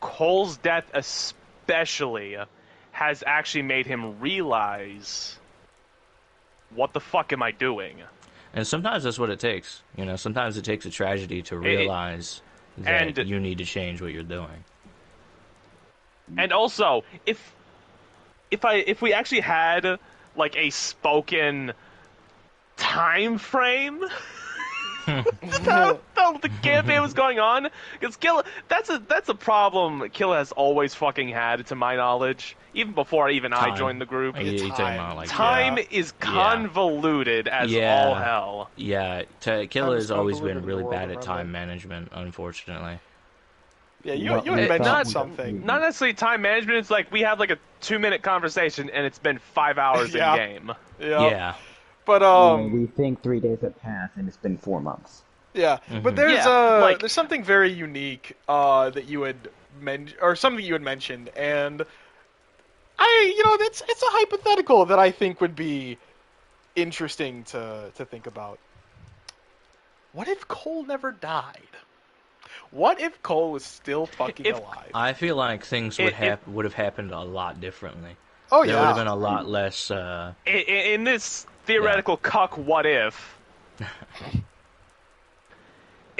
Cole's death especially has actually made him realize what the fuck am I doing? And sometimes that's what it takes. You know, sometimes it takes a tragedy to realize that and you need to change what you're doing. and also if we actually had like a spoken time frame how the campaign was going on, because Kill that's a problem Kill has always fucking had, to my knowledge, even before I Time. joined the group. You talking about, like, Time is convoluted as all hell. Yeah, Killer has always been convoluted really in the bad world at around time management, unfortunately. Yeah, you What had we mentioned thought- something. Not necessarily time management. It's like we have like a 2-minute conversation and it's been 5 hours Yeah. in game. Yeah. But we think 3 days have passed and it's been 4 months. yeah. Mhm. But there's Yeah, there's something very unique that you had or something you had mentioned, and it's a hypothetical that I think would be interesting to think about. What if Cole never died? What if Cole was still fucking alive? I feel like things would It- would have happened a lot differently. Oh There yeah. would have been a lot less. In this theoretical cuck what if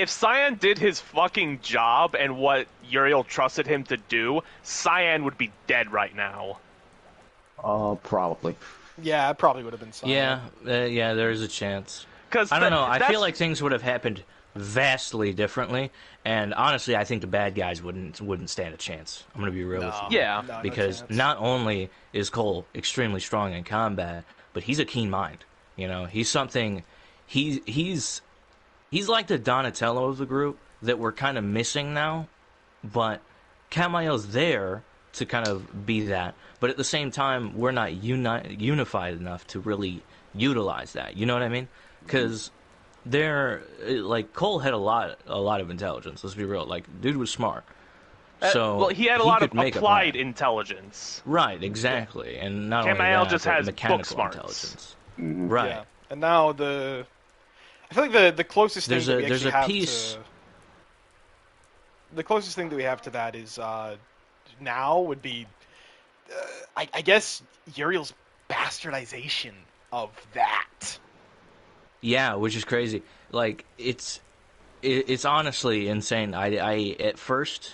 Cyan did his fucking job and what Uriel trusted him to do, Cyan would be dead right now. Probably. Yeah, it probably would have been something. Yeah, there is a chance. Because I don't know. I feel like things would have happened vastly differently, and honestly, I think the bad guys wouldn't stand a chance. I'm gonna be real with you. Yeah. No Because chance. not only is Cole extremely strong in combat, but he's a keen mind. You know, he's something. He's like the Donatello of the group that we're kind of missing now, but Camayo's there to kind of be that. But at the same time, we're not unified enough to really utilize that. You know what I mean? Because like Cole had a lot of intelligence. Let's be real. Like, dude was smart. So well, he had a lot of could make a applied plan. intelligence. Right, exactly, and not only Camael that, just but has mechanical book smarts. intelligence. Mhm. Right. Yeah. And now I feel like the closest There's thing that a- we there's actually a have piece- to the closest thing that we have to that is now would be I guess Uriel's bastardization of that. Yeah, which is crazy. Like it's honestly insane. I at first,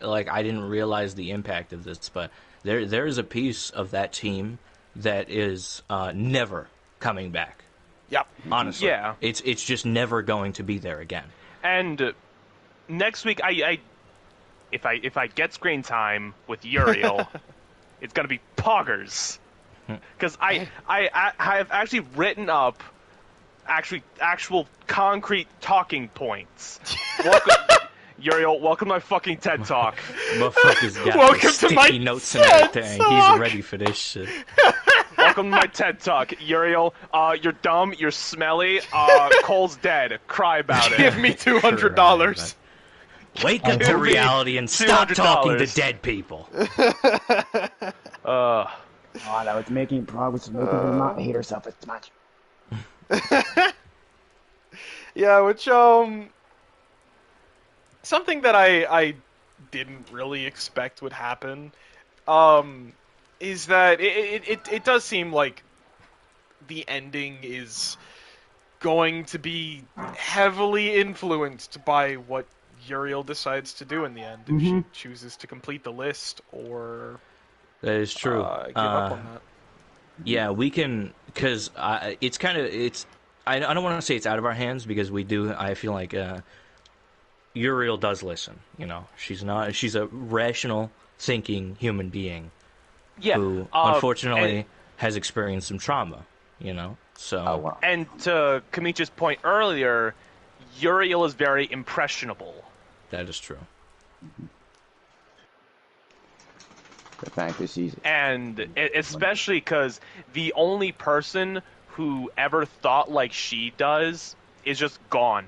like, I didn't realize the impact of this, but there is a piece of that team that is never coming back. Yep. Honestly, Yeah. it's just never going to be there again. And next week, if I get screen time with Uriel, it's gonna be poggers. Because I have actually written up actual concrete talking points. Uriel, welcome to my fucking TED Talk. Motherfucker's got Welcome the to sticky my notes and TED everything. Talk. He's ready for this shit. Welcome to my TED Talk. Uriel, you're dumb, you're smelly, Cole's dead. Cry about it. Give me $200. Wake up to Give me reality and stop $200. talking to dead people. Oh, that was making progress. Making her not hate herself as much. Yeah, which something that I didn't really expect would happen is that it does seem like the ending is going to be heavily influenced by what Uriel decides to do in the end, if she chooses to complete the list or That is true. give up on that. Yeah, we can, because it's kind of, I don't want to say it's out of our hands, because we do, I feel like Uriel does listen, you know. She's a rational, thinking human being Yeah. who, unfortunately, has experienced some trauma, you know. So, Oh, wow. And to Kamicha's point earlier, Uriel is very impressionable. that is true. The fact that she's And especially because the only person who ever thought like she does is just gone.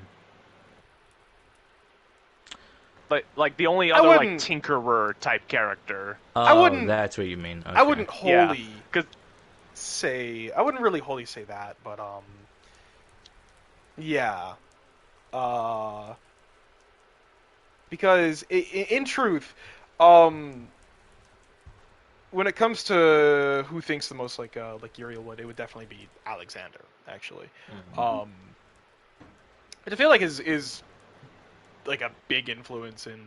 Like the only other like wouldn't- tinkerer type character. Oh, wouldn't- that's what you mean. I wouldn't Okay. Yeah. wholly I wouldn't really wholly say that, but yeah, because in truth, when it comes to who thinks the most like Uriel would, it would definitely be Alexander, actually. Mhm. Which I feel like is like a big influence in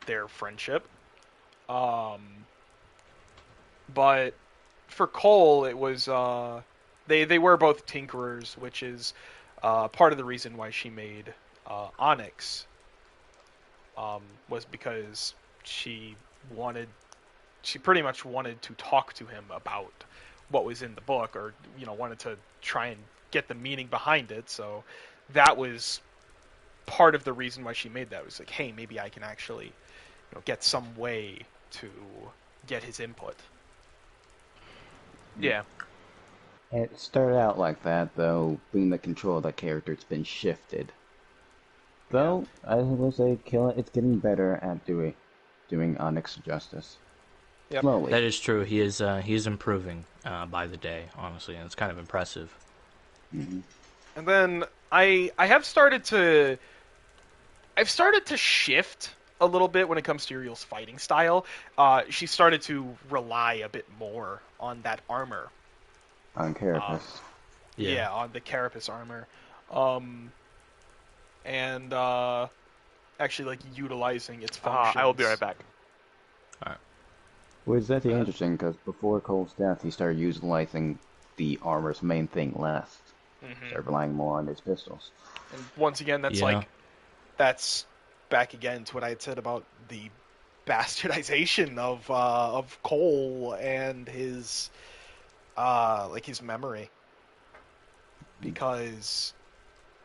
their friendship. Um, but for Cole, it was they were both tinkerers, which is part of the reason why she made Onyx. Was because she wanted she pretty much wanted to talk to him about what was in the book, or wanted to try and get the meaning behind it. So that was part of the reason why she made that. It was like, hey, maybe I can actually get some way to get his input. Yeah. It started out like that, though, being the control of the character, it's been shifted. Though, I will say, it's getting better at doing Onyx justice. Yep. Slowly. That is true. He is improving by the day, honestly, and it's kind of impressive. Mm-hmm. And then I've started to shift a little bit when it comes to Uriel's fighting style. She started to rely a bit more on that armor. On Carapace. Yeah, on the Carapace armor. And actually like utilizing its functions. I will be right back. Well, it's actually interesting, because before Cole's death, he started utilizing the armor's main thing less. Started relying more on his pistols. And once again, that's back again to what I had said about the bastardization of Cole and his his memory. Because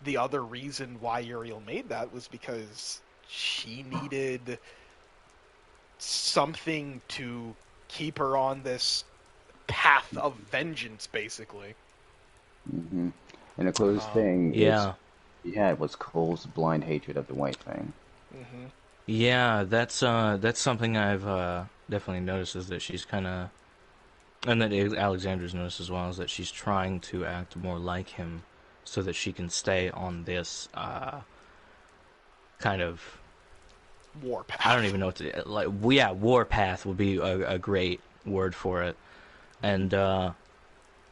the other reason why Uriel made that was because she needed something to keep her on this path of vengeance, basically. Mm-hmm. And the closest thing she had was Cole's blind hatred of the White Fang. Mm-hmm. Yeah, that's something I've definitely noticed, is that she's kind of, and that Alexander's noticed as well, is that she's trying to act more like him so that she can stay on this kind of Warpath. I don't even know what to like. Yeah, warpath would be a great word for it, and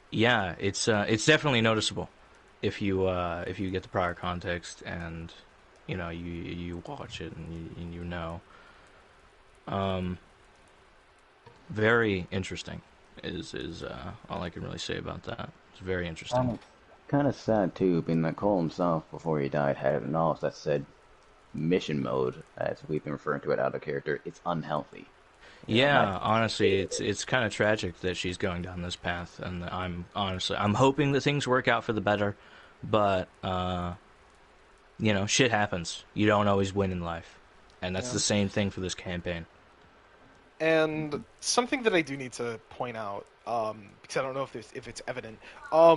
yeah, it's definitely noticeable if you get the prior context and you watch it and you know. Very interesting is all I can really say about that. It's very interesting. Kind of sad too, being that Cole himself, before he died, had an knowledge that said mission mode, as we've been referring to it out of character, it's unhealthy. Yeah, honestly, it's kind of tragic that she's going down this path, and I'm hoping that things work out for the better, but shit happens. You don't always win in life, and that's the same thing for this campaign. And something that I do need to point out, because I don't know if it's evident. I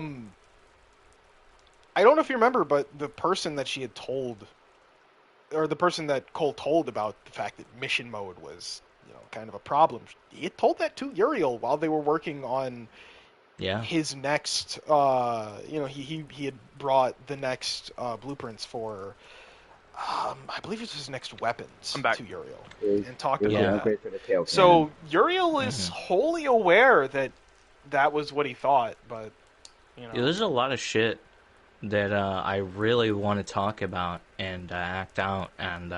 don't know if you remember, but the person that she had told, or the person that Cole told about the fact that mission mode was, kind of a problem, he had told that to Uriel while they were working on his next, he had brought the next blueprints for, I believe it was his next weapons to Uriel, and talked about that. So Uriel is wholly aware that was what he thought, but, there's a lot of shit that I really want to talk about and act out, and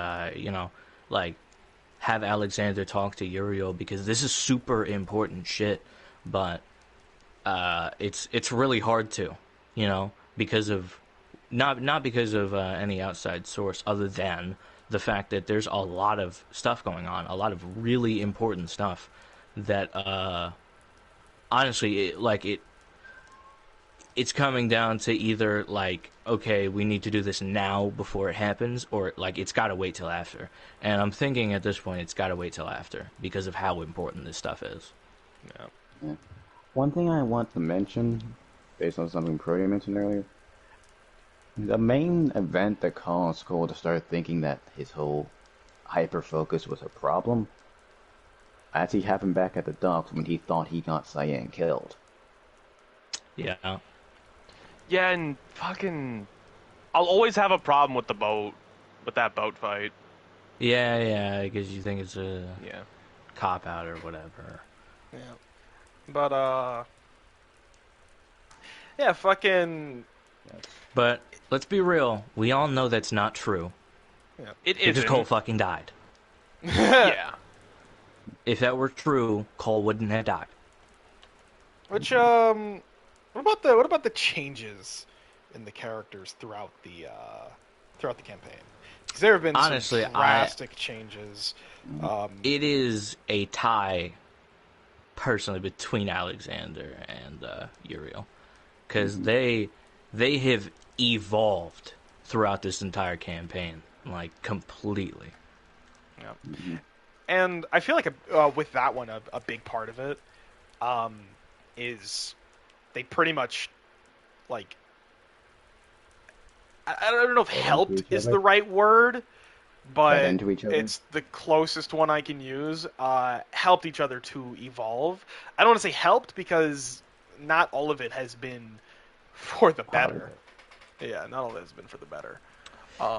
have Alexander talk to Uriel, because this is super important shit, but it's really hard to, because of not because of any outside source, other than the fact that there's a lot of stuff going on, a lot of really important stuff that honestly it's coming down to either okay, we need to do this now before it happens, or it's got to wait till after. And I'm thinking at this point it's got to wait till after, because of how important this stuff is. Yeah. One thing I want to mention, based on something Brody mentioned earlier, the main event that caused Cole to start thinking that his whole hyper-focus was a problem actually happened back at the docks when he thought he got Cyan killed. Yeah. Yeah, and fucking, I'll always have a problem with that boat fight. Yeah, because you think it's a Yeah. cop out or whatever. Yeah. But, yeah, fucking... But let's be real. We all know that's not true. Yeah. It Because isn't. Cole fucking died. Yeah. If that were true, Cole wouldn't have died. Which, what about the changes in the characters throughout the campaign? Because there have been Honestly, some drastic changes. It is a tie, personally, between Alexander and Uriel. Because they have evolved throughout this entire campaign. Like, completely. Yeah. And I feel like with that one, a big part of it is they pretty much, like, I don't know if helped is the right word, but Fed into each other? it's the closest one I can use. Helped each other to evolve. I don't want to say helped because not all of it has been for the better. Yeah, not all of it has been for the better.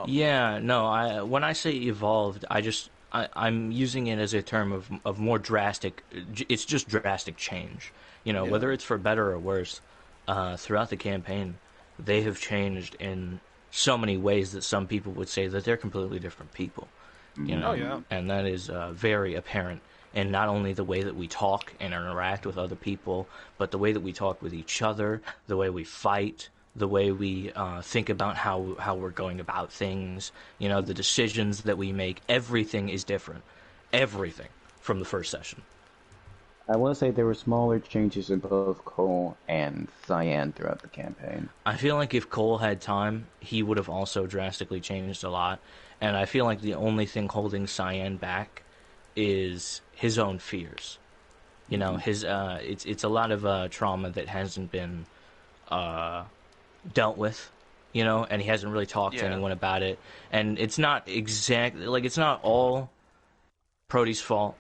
Yeah, no. When I say evolved, I'm using it as a term of more drastic. It's just drastic change. Whether it's for better or worse. Throughout the campaign, they have changed in so many ways that some people would say that they're completely different people. Oh, yeah. And that is very apparent in not only the way that we talk and interact with other people, but the way that we talk with each other, the way we fight, the way we think about how we're going about things, the decisions that we make. Everything is different. Everything from the first session. I want to say there were smaller changes in both Cole and Cyan throughout the campaign. I feel like if Cole had time, he would have also drastically changed a lot. And I feel like the only thing holding Cyan back is his own fears. His it's a lot of trauma that hasn't been dealt with, and he hasn't really talked to anyone about it. And it's not exactly it's not all Prote's fault.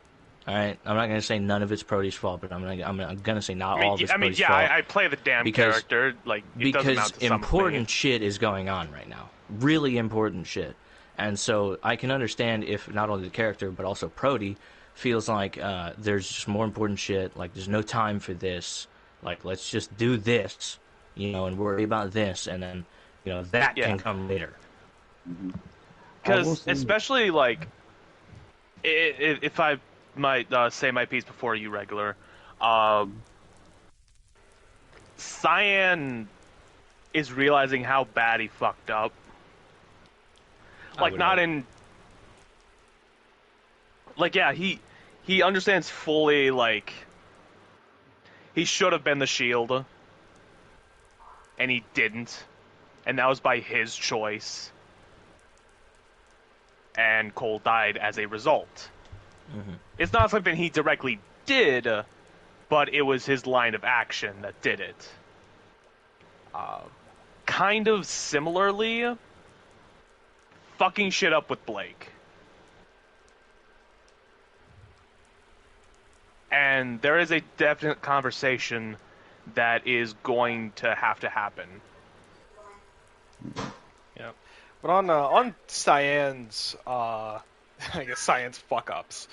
All right, I'm not gonna say none of it's Prote's fault, but I'm gonna say not all of it's Prote's fault. I play the damn character. Like, it does amount to important shit is going on right now, really important shit, and so I can understand if not only the character but also Prote feels like there's just more important shit. Like, there's no time for this. Like, let's just do this, and worry about this, and then that can come later. Because especially like, if I might say my piece before you, regular. Cyan is realizing how bad he fucked up. Like, not in... Like, yeah, he understands fully, like... He should have been the shield. And he didn't. And that was by his choice. And Cole died as a result. Mm-hmm. It's not something he directly did, but it was his line of action that did it. Kind of similarly, fucking shit up with Blake. And there is a definite conversation that is going to happen. Yeah. But on Cyan's, I guess Cyan's fuck-ups.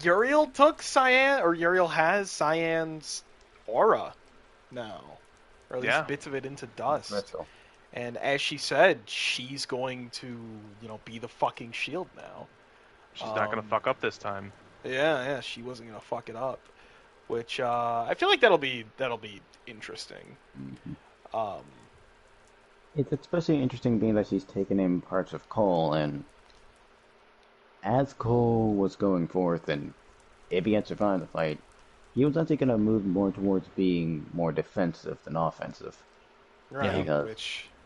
Uriel took Cyan, or Uriel has Cyan's aura now. Or at least bits of it into dust. And as she said, she's going to, be the fucking shield now. She's not going to fuck up this time. Yeah, she wasn't going to fuck it up. Which, I feel like that'll be interesting. Mm-hmm. It's especially interesting being that she's taken in parts of Cole, and as Cole was going forth, and if he had survived the fight, he was actually going to move more towards being more defensive than offensive. Right, because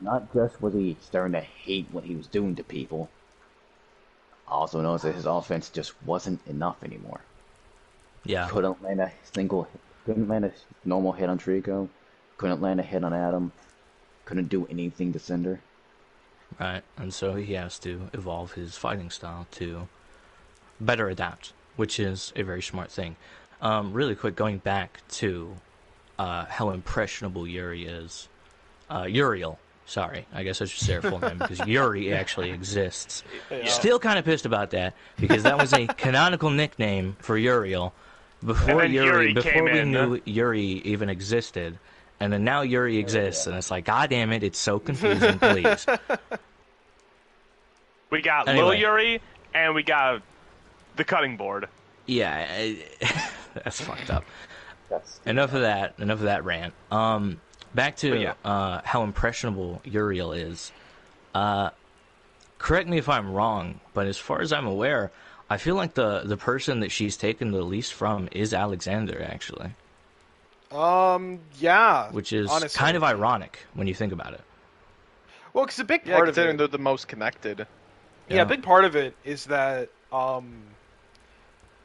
not just was he starting to hate what he was doing to people, also knows that his offense just wasn't enough anymore. Yeah. Couldn't land a normal hit on Trico, couldn't land a hit on Adam, couldn't do anything to Cinder. Right, and so he has to evolve his fighting style to better adapt, which is a very smart thing. Really quick, going back to how impressionable Uriel Sorry, I guess I should say her full name because Yuri actually exists. Yeah. Still kind of pissed about that because that was a canonical nickname for Uriel before And then Yuri before came we in. knew Yuri even existed, and then now Yuri exists, and it's like, God damn it, it's so confusing. Please. We got Anyway. Lil Yuri, and we got the cutting board. Yeah, that's fucked up. That's Enough of that rant. Back to But yeah. how impressionable Uriel is. Correct me if I'm wrong, but as far as I'm aware, I feel like the person that she's taken the least from is Alexander, actually. Yeah. Which is honestly. kind of ironic when you think about it. Well, because a big Yeah, part of considering it. they're the most connected. Yeah, a big part of it is that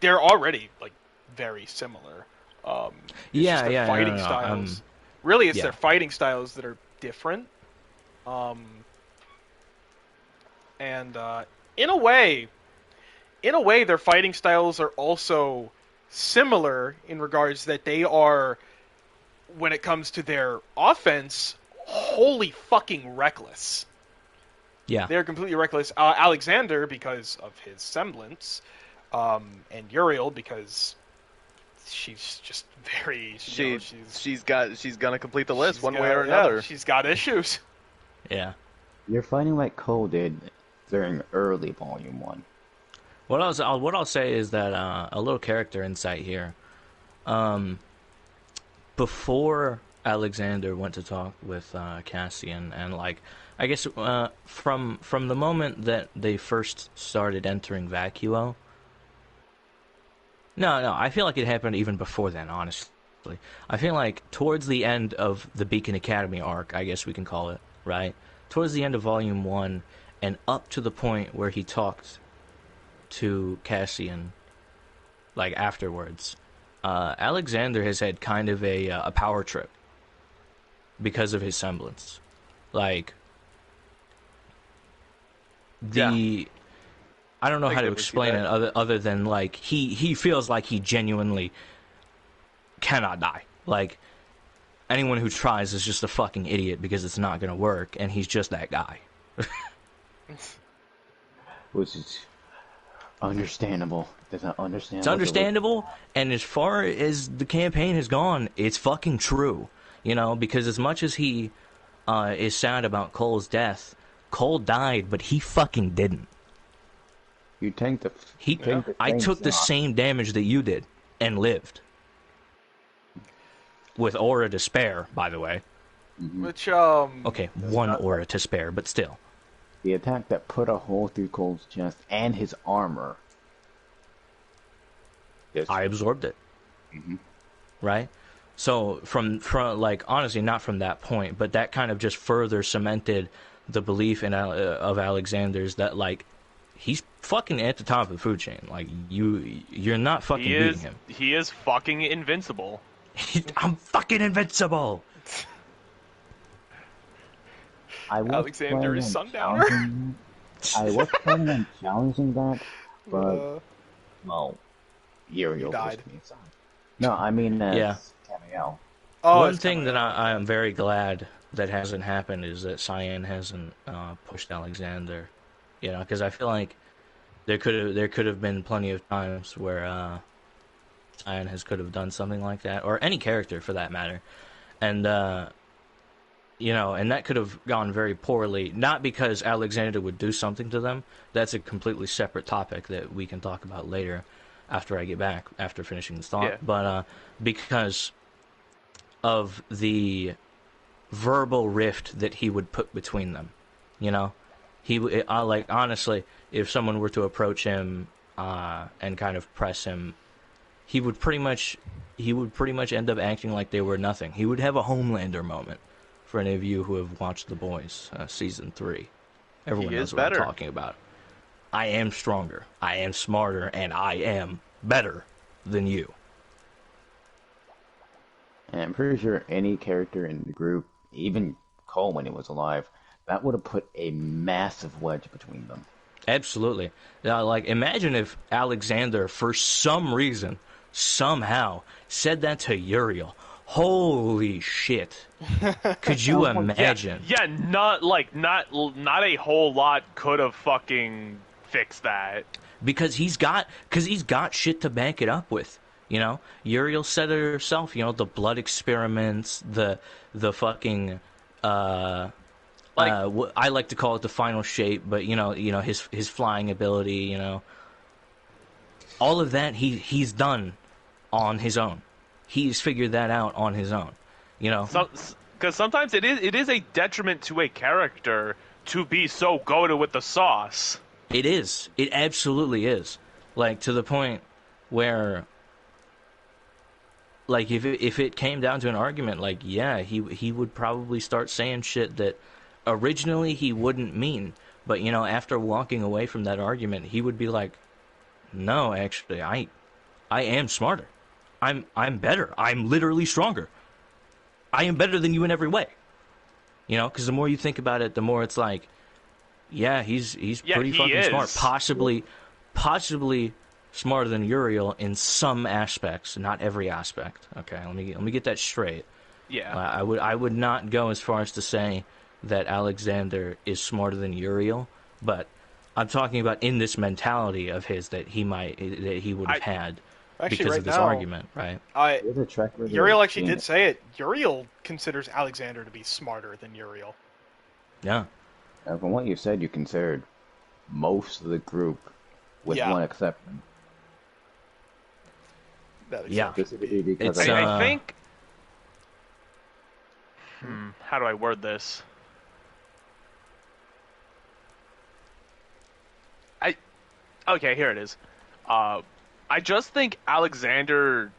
they're already like very similar. It's Yeah, just their yeah, fighting no. styles. Really, it's yeah. their fighting styles that are different. And in a way, their fighting styles are also similar in regards that they are, when it comes to their offense, wholly fucking reckless. Yeah. They're completely reckless. Alexander, because of his semblance, and Uriel, because she's just very. She's gonna complete the list she's one got- way or yeah, another. she's got issues. Yeah. You're fighting like Cole did during early Volume 1. What I'll say is that a little character insight here. Before Alexander went to talk with Cassian, and like I guess from the moment that they first started entering Vacuo. No, I feel like it happened even before then, honestly. I feel like towards the end of the Beacon Academy arc, I guess we can call it, right? Towards the end of Volume 1, and up to the point where he talked to Cassian, like, afterwards, Alexander has had kind of a power trip because of his semblance. Like, I don't know how to explain it other than, like, he feels like he genuinely cannot die. Like, anyone who tries is just a fucking idiot because it's not going to work, and he's just that guy. Which is understandable. Does not understand. It's understandable, and as far as the campaign has gone, it's fucking true. You know, because as much as he is sad about Cole's death, Cole died, but he fucking didn't. You tanked the. I took the same damage that you did and lived. With aura to spare, by the way. Which Okay, one aura to spare, but still. The attack that put a hole through Cole's chest and his armor. Yes. I absorbed it. Right? So, from like, honestly, not from that point, but that kind of just further cemented the belief of Alexander's that, like, he's fucking at the top of the food chain. Like, you're not fucking beating him. He is fucking invincible. I'm fucking invincible! Alexander is Sundowner. I was planning on challenging that, but well, Uriel died. pushed me aside. No, I mean Yeah. Cameo. One thing that I am very glad that hasn't happened is that Cyan hasn't pushed Alexander. You know, because I feel like there could have been plenty of times where Cyan could have done something like that, or any character for that matter, and you know, and that could have gone very poorly. Not because Alexander would do something to them. That's a completely separate topic that we can talk about later, after I get back, after finishing this thought. Yeah. But because of the verbal rift that he would put between them, you know, like, honestly, if someone were to approach him and kind of press him, he would pretty much end up acting like they were nothing. He would have a Homelander moment. For any of you who have watched The Boys, Season 3, everyone knows what I'm talking about. I am stronger, I am smarter, and I am better than you. And I'm pretty sure any character in the group, even Cole when he was alive, that would have put a massive wedge between them. Absolutely. Now, like, imagine if Alexander, for some reason, somehow, said that to Uriel. Holy shit! Could you imagine? Yeah, not a whole lot could have fucking fixed that. Because he's got shit to back it up with. You know, Uriel said it herself. You know, the blood experiments, the fucking I like to call it the final shape, but you know his flying ability. You know, all of that he's done on his own. He's figured that out on his own. You know, because sometimes it is a detriment to a character to be so goated with the sauce. It is. It absolutely is. Like, to the point where, like, if it came down to an argument, like, yeah, he would probably start saying shit that originally he wouldn't mean. But, you know, after walking away from that argument, he would be like, no, actually, I am smarter. I'm better. I'm literally stronger. I am better than you in every way. You know, because the more you think about it, the more it's like, yeah, he's pretty fucking smart. Possibly smarter than Uriel in some aspects, not every aspect. Okay, let me get that straight. Yeah. I would not go as far as to say that Alexander is smarter than Uriel, but I'm talking about in this mentality of his that he would have had because of this argument, right? Uriel actually did say it. Uriel considers Alexander to be smarter than Uriel. Yeah. From what you said, you considered most of the group, with one exception. Yeah. Specifically because I think... how do I word this? Okay, here it is. I just think Alexander...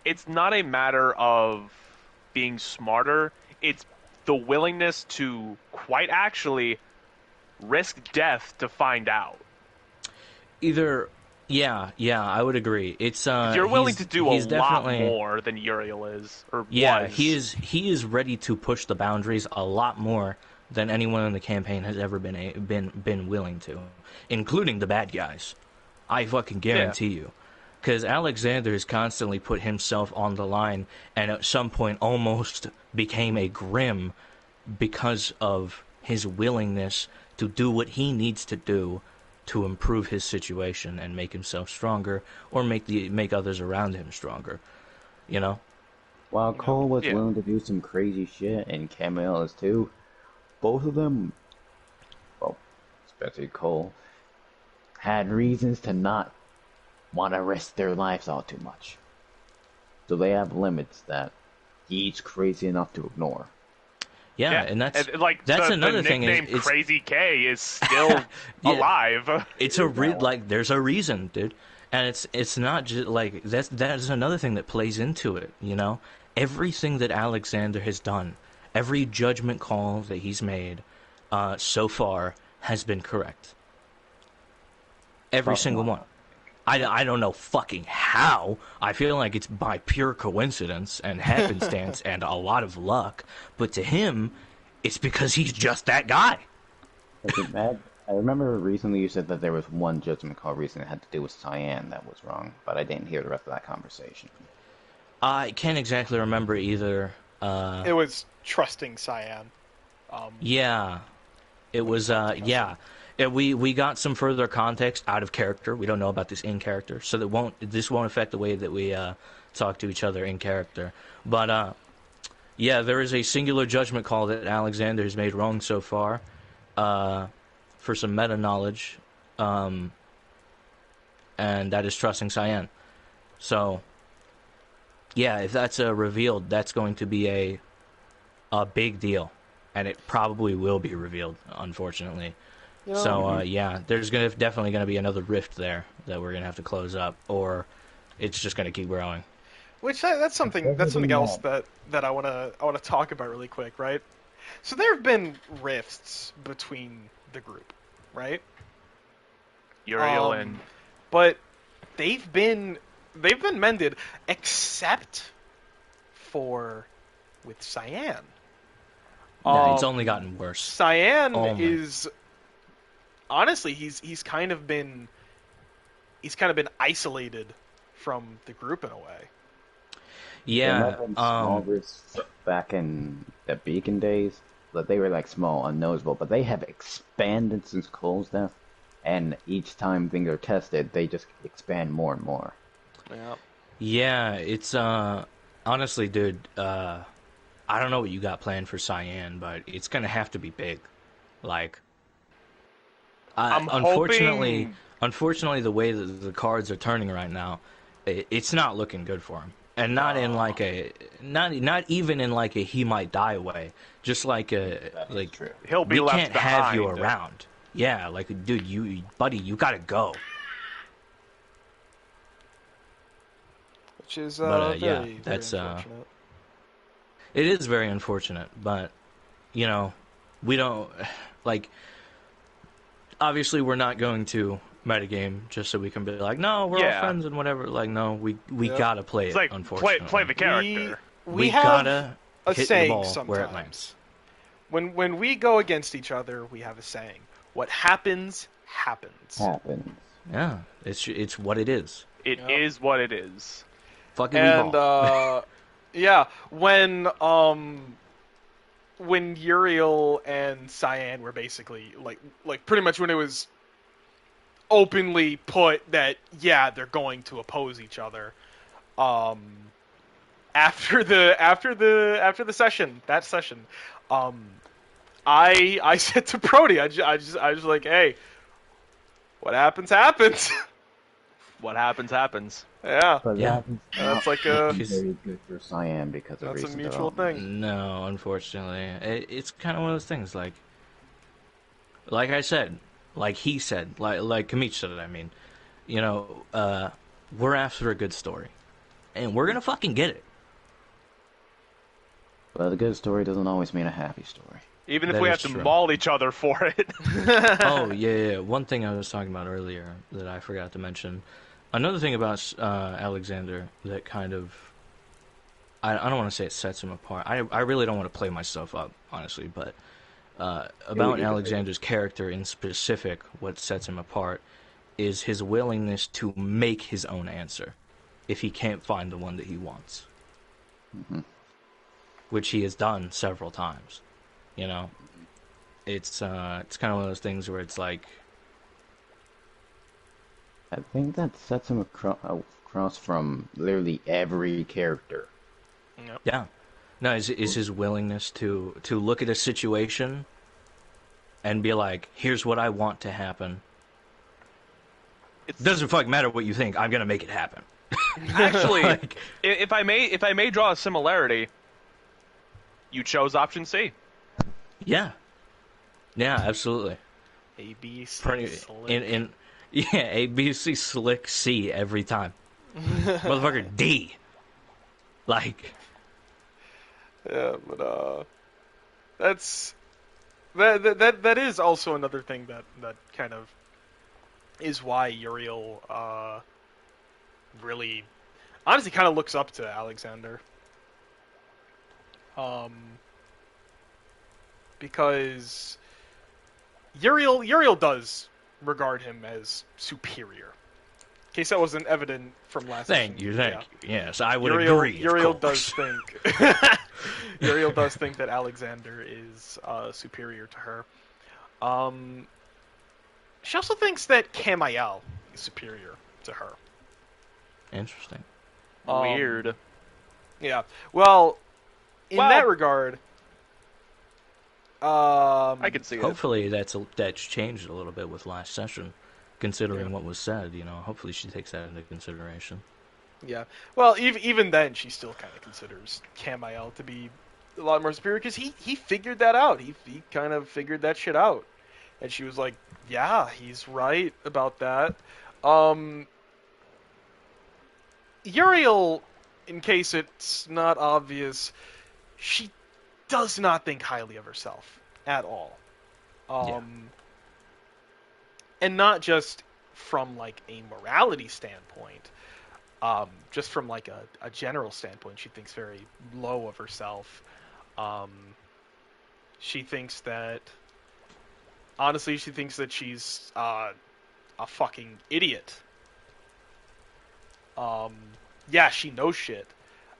It's not a matter of being smarter. It's the willingness to quite actually risk death to find out. I would agree. It's you're willing to do a lot definitely more than Uriel is, or was. He is ready to push the boundaries a lot more than anyone in the campaign has ever been willing to, including the bad guys. I fucking guarantee you. Because Alexander has constantly put himself on the line, and at some point almost became a Grimm because of his willingness to do what he needs to do to improve his situation and make himself stronger, or make others around him stronger. You know? While Cole was willing to do some crazy shit, and Camiel is too, both of them, well, especially Cole, had reasons to not want to risk their lives all too much. So they have limits that he's crazy enough to ignore. Yeah, and that's the another thing. Nickname Crazy K is still alive. It's there's a reason, dude, and it's not just like that's another thing that plays into it. You know, everything that Alexander has done, every judgment call that he's made so far has been correct. Every single one. I don't know fucking how. I feel like it's by pure coincidence and happenstance and a lot of luck. But to him, it's because he's just that guy. I remember recently you said that there was one judgment call recently that had to do with Cyan that was wrong, but I didn't hear the rest of that conversation. I can't exactly remember either. It was trusting Cyan. Yeah. It was, yeah. We got some further context out of character. We don't know about this in character, so this won't affect the way that we talk to each other in character. But yeah, there is a singular judgment call that Alexander has made wrong so far, for some meta knowledge, and that is trusting Cyan. So yeah, if that's revealed, that's going to be a big deal, and it probably will be revealed, unfortunately. So yeah, there's definitely gonna be another rift there that we're gonna have to close up, or it's just gonna keep growing. Which that's something else that I wanna talk about really quick, right? So there have been rifts between the group, right? Uriel and but they've been mended, except for with Cyan. It's only gotten worse. Cyan is. Honestly, he's kind of been isolated from the group in a way. They might Yeah, have been small groups back in the Beacon days, but they were like small, unnoticeable. But they have expanded since Cole's death, and each time things are tested, they just expand more and more. Yeah. yeah, it's honestly, dude, I don't know what you got planned for Cyan, but it's gonna have to be big. Like, I'm unfortunately, hoping. unfortunately, the way that the cards are turning right now, it's not looking good for him, and not in No. like a not even in like a he might die way. Just like a That is like true. He'll be we left can't have you behind. around. Yeah, like dude, buddy, you gotta go. Which is But yeah, very, very that's unfortunate. it is very unfortunate. But you know, we don't like. Obviously, we're not going to metagame just so we can be like, no, we're all Yeah. friends and whatever. Like, no, we Yep. gotta play It's it. like Unfortunately, play the character. We we gotta have a hit the saying ball sometimes. where it lands. When we go against each other, we have a saying. What happens, happens. Happens. Yeah, it's what it is. It is Yep. what it is. Fucking And ball. yeah, when Uriel and Cyan were basically like pretty much when it was openly put that yeah, they're going to oppose each other. After the session, I said to Brody, I was like, hey, what happens happens. What happens. Yeah, But Yeah. that's like very good for Cyan because of that's a recent mutual development. thing. No, unfortunately, it's kind of one of those things. Like I said, like he said, like Kamich said it. I mean, you know, we're after a good story, and we're gonna fucking get it. But a good story doesn't always mean a happy story. Even if That we is have to true. maul each other for it. Oh yeah. One thing I was talking about earlier that I forgot to mention. Another thing about Alexander that kind of I don't want to say it sets him apart. I really don't want to play myself up, honestly, but about you can Alexander's character in specific, what sets him apart is his willingness to make his own answer if he can't find the one that he wants, which he has done several times. You know, it's kind of one of those things where it's like, I think that sets him across from literally every character. yeah, no, is his willingness to look at a situation and be like, here's what I want to happen. It's Doesn't fucking matter what you think. I'm gonna make it happen. actually, Like- if I may draw a similarity, you chose option C. Yeah, yeah, absolutely. A B C Pretty in yeah, A B C slick C every time. Motherfucker D. Like Yeah, but that is also another thing that kind of is why Uriel really honestly kind of looks up to Alexander. Because Uriel does regard him as superior. In case that wasn't evident from last thank session. you. Yes, I would Uriel, agree. Uriel of does course. think Uriel does think that Alexander is superior to her. She also thinks that Camael is superior to her. Interesting. Weird. Yeah. Well, in Well- that regard, I could see it. Hopefully that's changed a little bit with last session, considering what was said. You know, hopefully she takes that into consideration. yeah. Well, even then, she still kind of considers Camael to be a lot more superior because he figured that out. He kind of figured that shit out, and she was like, "Yeah, he's right about that." Uriel, in case it's not obvious, she does not think highly of herself at all. And not just from like a morality standpoint, just from like a general standpoint, she thinks very low of herself. She thinks that honestly, she thinks that she's a fucking idiot. Yeah, she knows shit.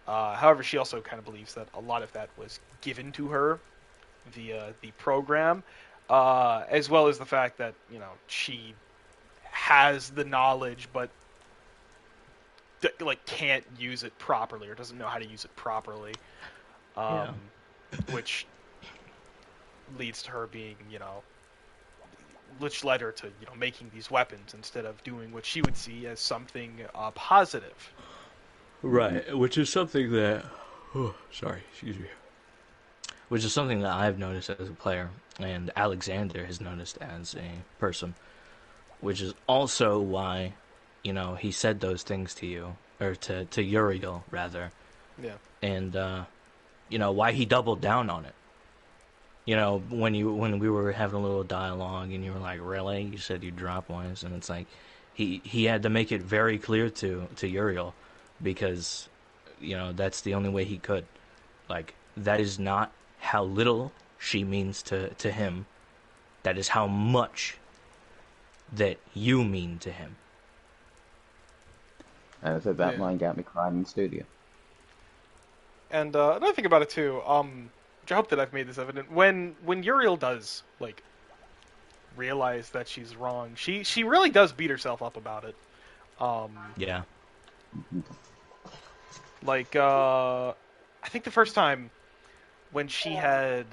However, she also kind of believes that a lot of that was given to her via the program, as well as the fact that she has the knowledge but like can't use it properly or doesn't know how to use it properly, Yeah. which leads to her being which led her to making these weapons instead of doing what she would see as something positive. Right, which is something that... Oh, sorry, excuse me. Which is something that I've noticed as a player, and Alexander has noticed as a person. Which is also why, he said those things to you, or to Uriel, rather. Yeah. And, why he doubled down on it. When we were having a little dialogue, and you were like, really? You said you'd drop ones, and it's like, he had to make it very clear to Uriel, because, that's the only way he could. Like, that is not how little she means to him. That is how much that you mean to him. And I said that line got me crying in the studio. And another thing about it too, which I hope that I've made this evident, when Uriel does realize that she's wrong, she really does beat herself up about it. Yeah. Like I think the first time when she had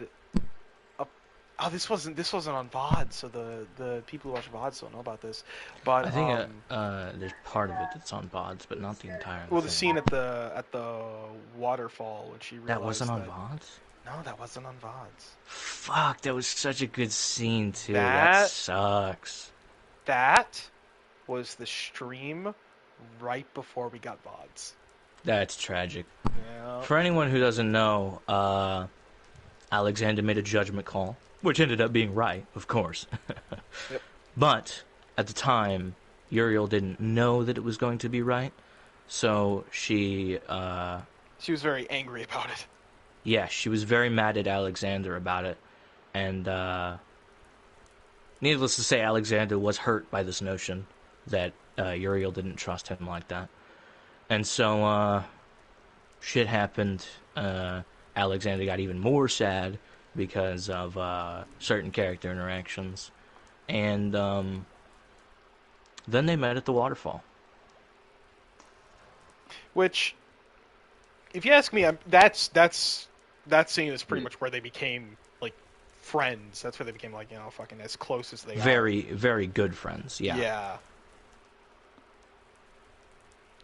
this wasn't on VOD, so the people who watch VODs don't know about this. But I think there's part of it that's on VODs, but not the entire well, thing. the scene at the waterfall when she realized that wasn't on VODs? No, that wasn't on VODs. Fuck, that was such a good scene too. That That sucks. That was the stream right before we got VODs. That's tragic. Yeah. For anyone who doesn't know, Alexander made a judgment call, which ended up being right, of course. Yep. But at the time, Uriel didn't know that it was going to be right, so she was very angry about it. Yeah, she was very mad at Alexander about it, and needless to say, Alexander was hurt by this notion that Uriel didn't trust him like that. And so, shit happened. Alexander got even more sad because of certain character interactions. And then they met at the waterfall. Which, if you ask me, that scene is pretty much where they became, like, friends. That's where they became, like, fucking as close as they are. Very, very good friends, yeah. Yeah.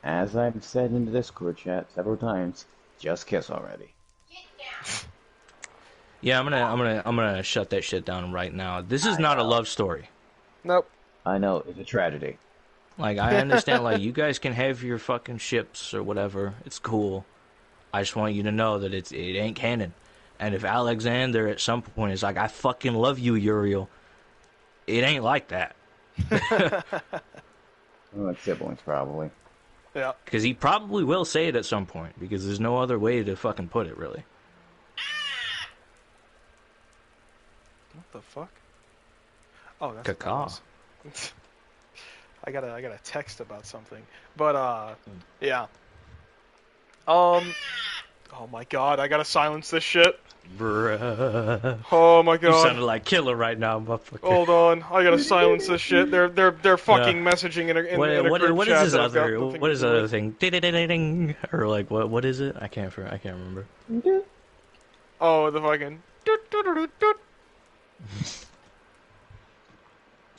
As I've said in the Discord chat several times, just kiss already. Yeah, I'm gonna shut that shit down right now. This is not a love story. Nope. I know, it's a tragedy. Like, I understand, like, you guys can have your fucking ships or whatever. It's cool. I just want you to know that it ain't canon. And if Alexander at some point is like, I fucking love you, Uriel, it ain't like that. Like siblings, probably. Yeah. Because he probably will say it at some point, because there's no other way to fucking put it, really. What the fuck? Oh, that's Caca. I got a text about something, but yeah. Oh my god, I gotta silence this shit. Bruh. Oh my god. You sounded like Killer right now, motherfucker. Hold on, I gotta silence this shit. They're fucking messaging in a group what chat is his that I've got other? nothing What to is do the other with. thing? Ding, or like what is it? I can't remember. Oh, the fucking.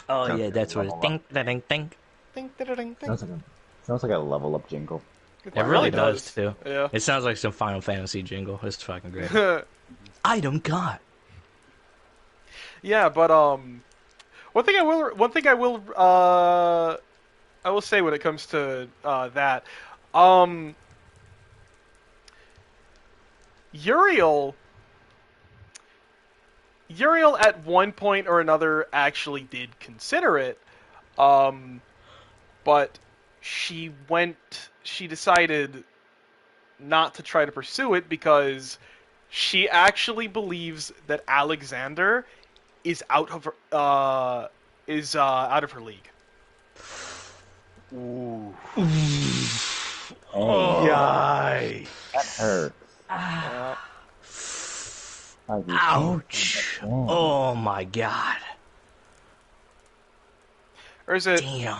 Oh Sounds yeah, like that's a what it's. level Ding, ding, ding. Ding, ding, ding, ding. Sounds like a level up jingle. It really does too. Yeah. It sounds like some Final Fantasy jingle. It's fucking great. Item got. Yeah, but one thing I will say when it comes to that, Uriel at one point or another actually did consider it, but she decided not to try to pursue it because she actually believes that Alexander is out of her league. Ooh. Oh, Yikes. hurts. Yeah. Ouch! Oh my god! Or is it? Damn!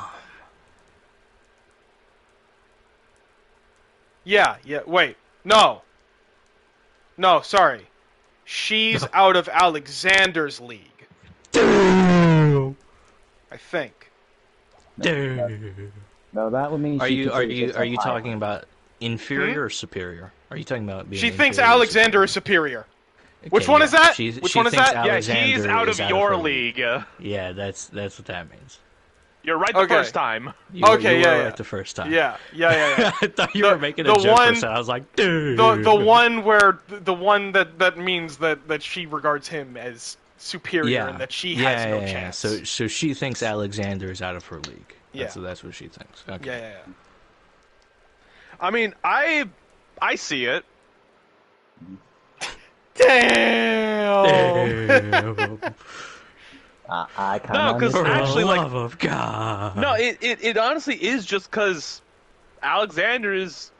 Yeah. Wait. No. No. Sorry. She's out of Alexander's league. Damn! I think. No, that would mean Are she you considers herself talking higher. about inferior or superior? Are you talking about being? She thinks inferior or Alexander is superior. Which Okay, one yeah. is that? She Which one is thinks that? Yeah, Alexander he's out is of your her league. Yeah, that's what that means. You're right the Okay. first time. You, Okay, you yeah, were yeah. right the first time. Yeah. I thought you The- were making a the joke for a one- second. I was like, dude. The one where the one that means that she regards him as superior and that she has no chance. So she thinks Alexander is out of her league. That's what she thinks. Okay. Yeah. I mean, I see it. Damn. I kind No, of 'cause For actually, the like- love of God. No, it honestly is just because Alexander is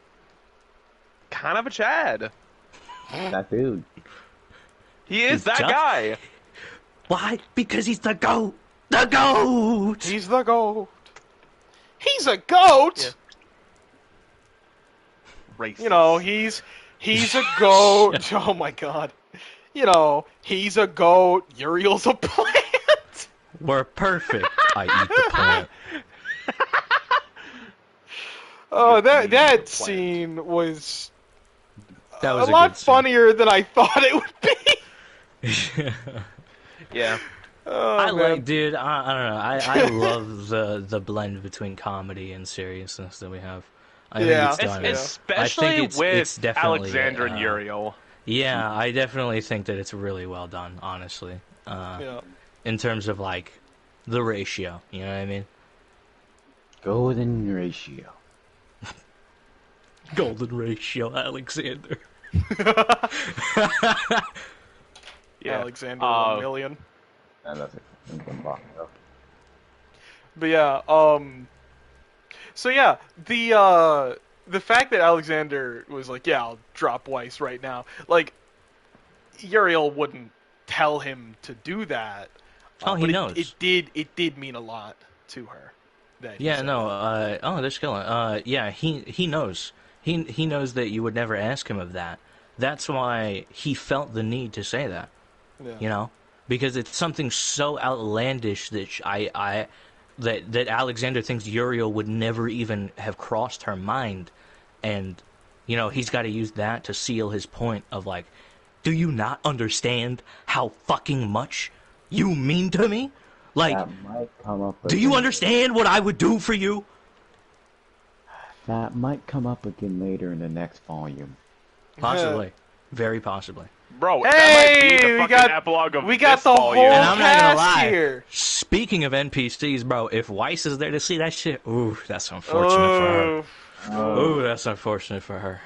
kind of a Chad. that dude. He is He's that just- guy. Why? Because he's the GOAT. The GOAT. He's the goat. He's a goat. Racist. You know, he's a goat. Oh my god. You know, he's a goat. Uriel's a plant. We're perfect. I eat the plant. Oh, that plant. scene was That a was lot good scene. funnier than I thought it would be. Yeah. Oh, I man. like, dude. I don't know. I love the blend between comedy and seriousness that we have. I Yeah. think it's done. Especially I think it's with definitely, Alexander and Uriel. Yeah, I definitely think that it's really well done. Honestly, Yeah. in terms of like the ratio, you know what I mean? Golden ratio. Golden ratio, Alexander. Yeah. Alexander 1 million. And that's it. But yeah, so yeah, the fact that Alexander was like, yeah, I'll drop Weiss right now, like, Uriel wouldn't tell him to do that. Oh, he but knows. It did mean a lot to her. That he Yeah, said no. that. Oh, they're killing. Yeah, he knows. He knows that you would never ask him of that. That's why he felt the need to say that. Yeah. You know, because it's something so outlandish that that Alexander thinks Uriel would never even have crossed her mind, and you know he's got to use that to seal his point of like, do you not understand how fucking much you mean to me? Like, That might come up. do you again. understand what I would do for you? That might come up again later in the next volume. Possibly, very possibly. Bro, Hey, that might be the we fucking got- epilogue of we got this the volume. whole And I'm not gonna cast lie. here. Speaking of NPCs, bro, if Weiss is there to see that shit, ooh, that's unfortunate for her. Oh, Ooh, that's unfortunate for her.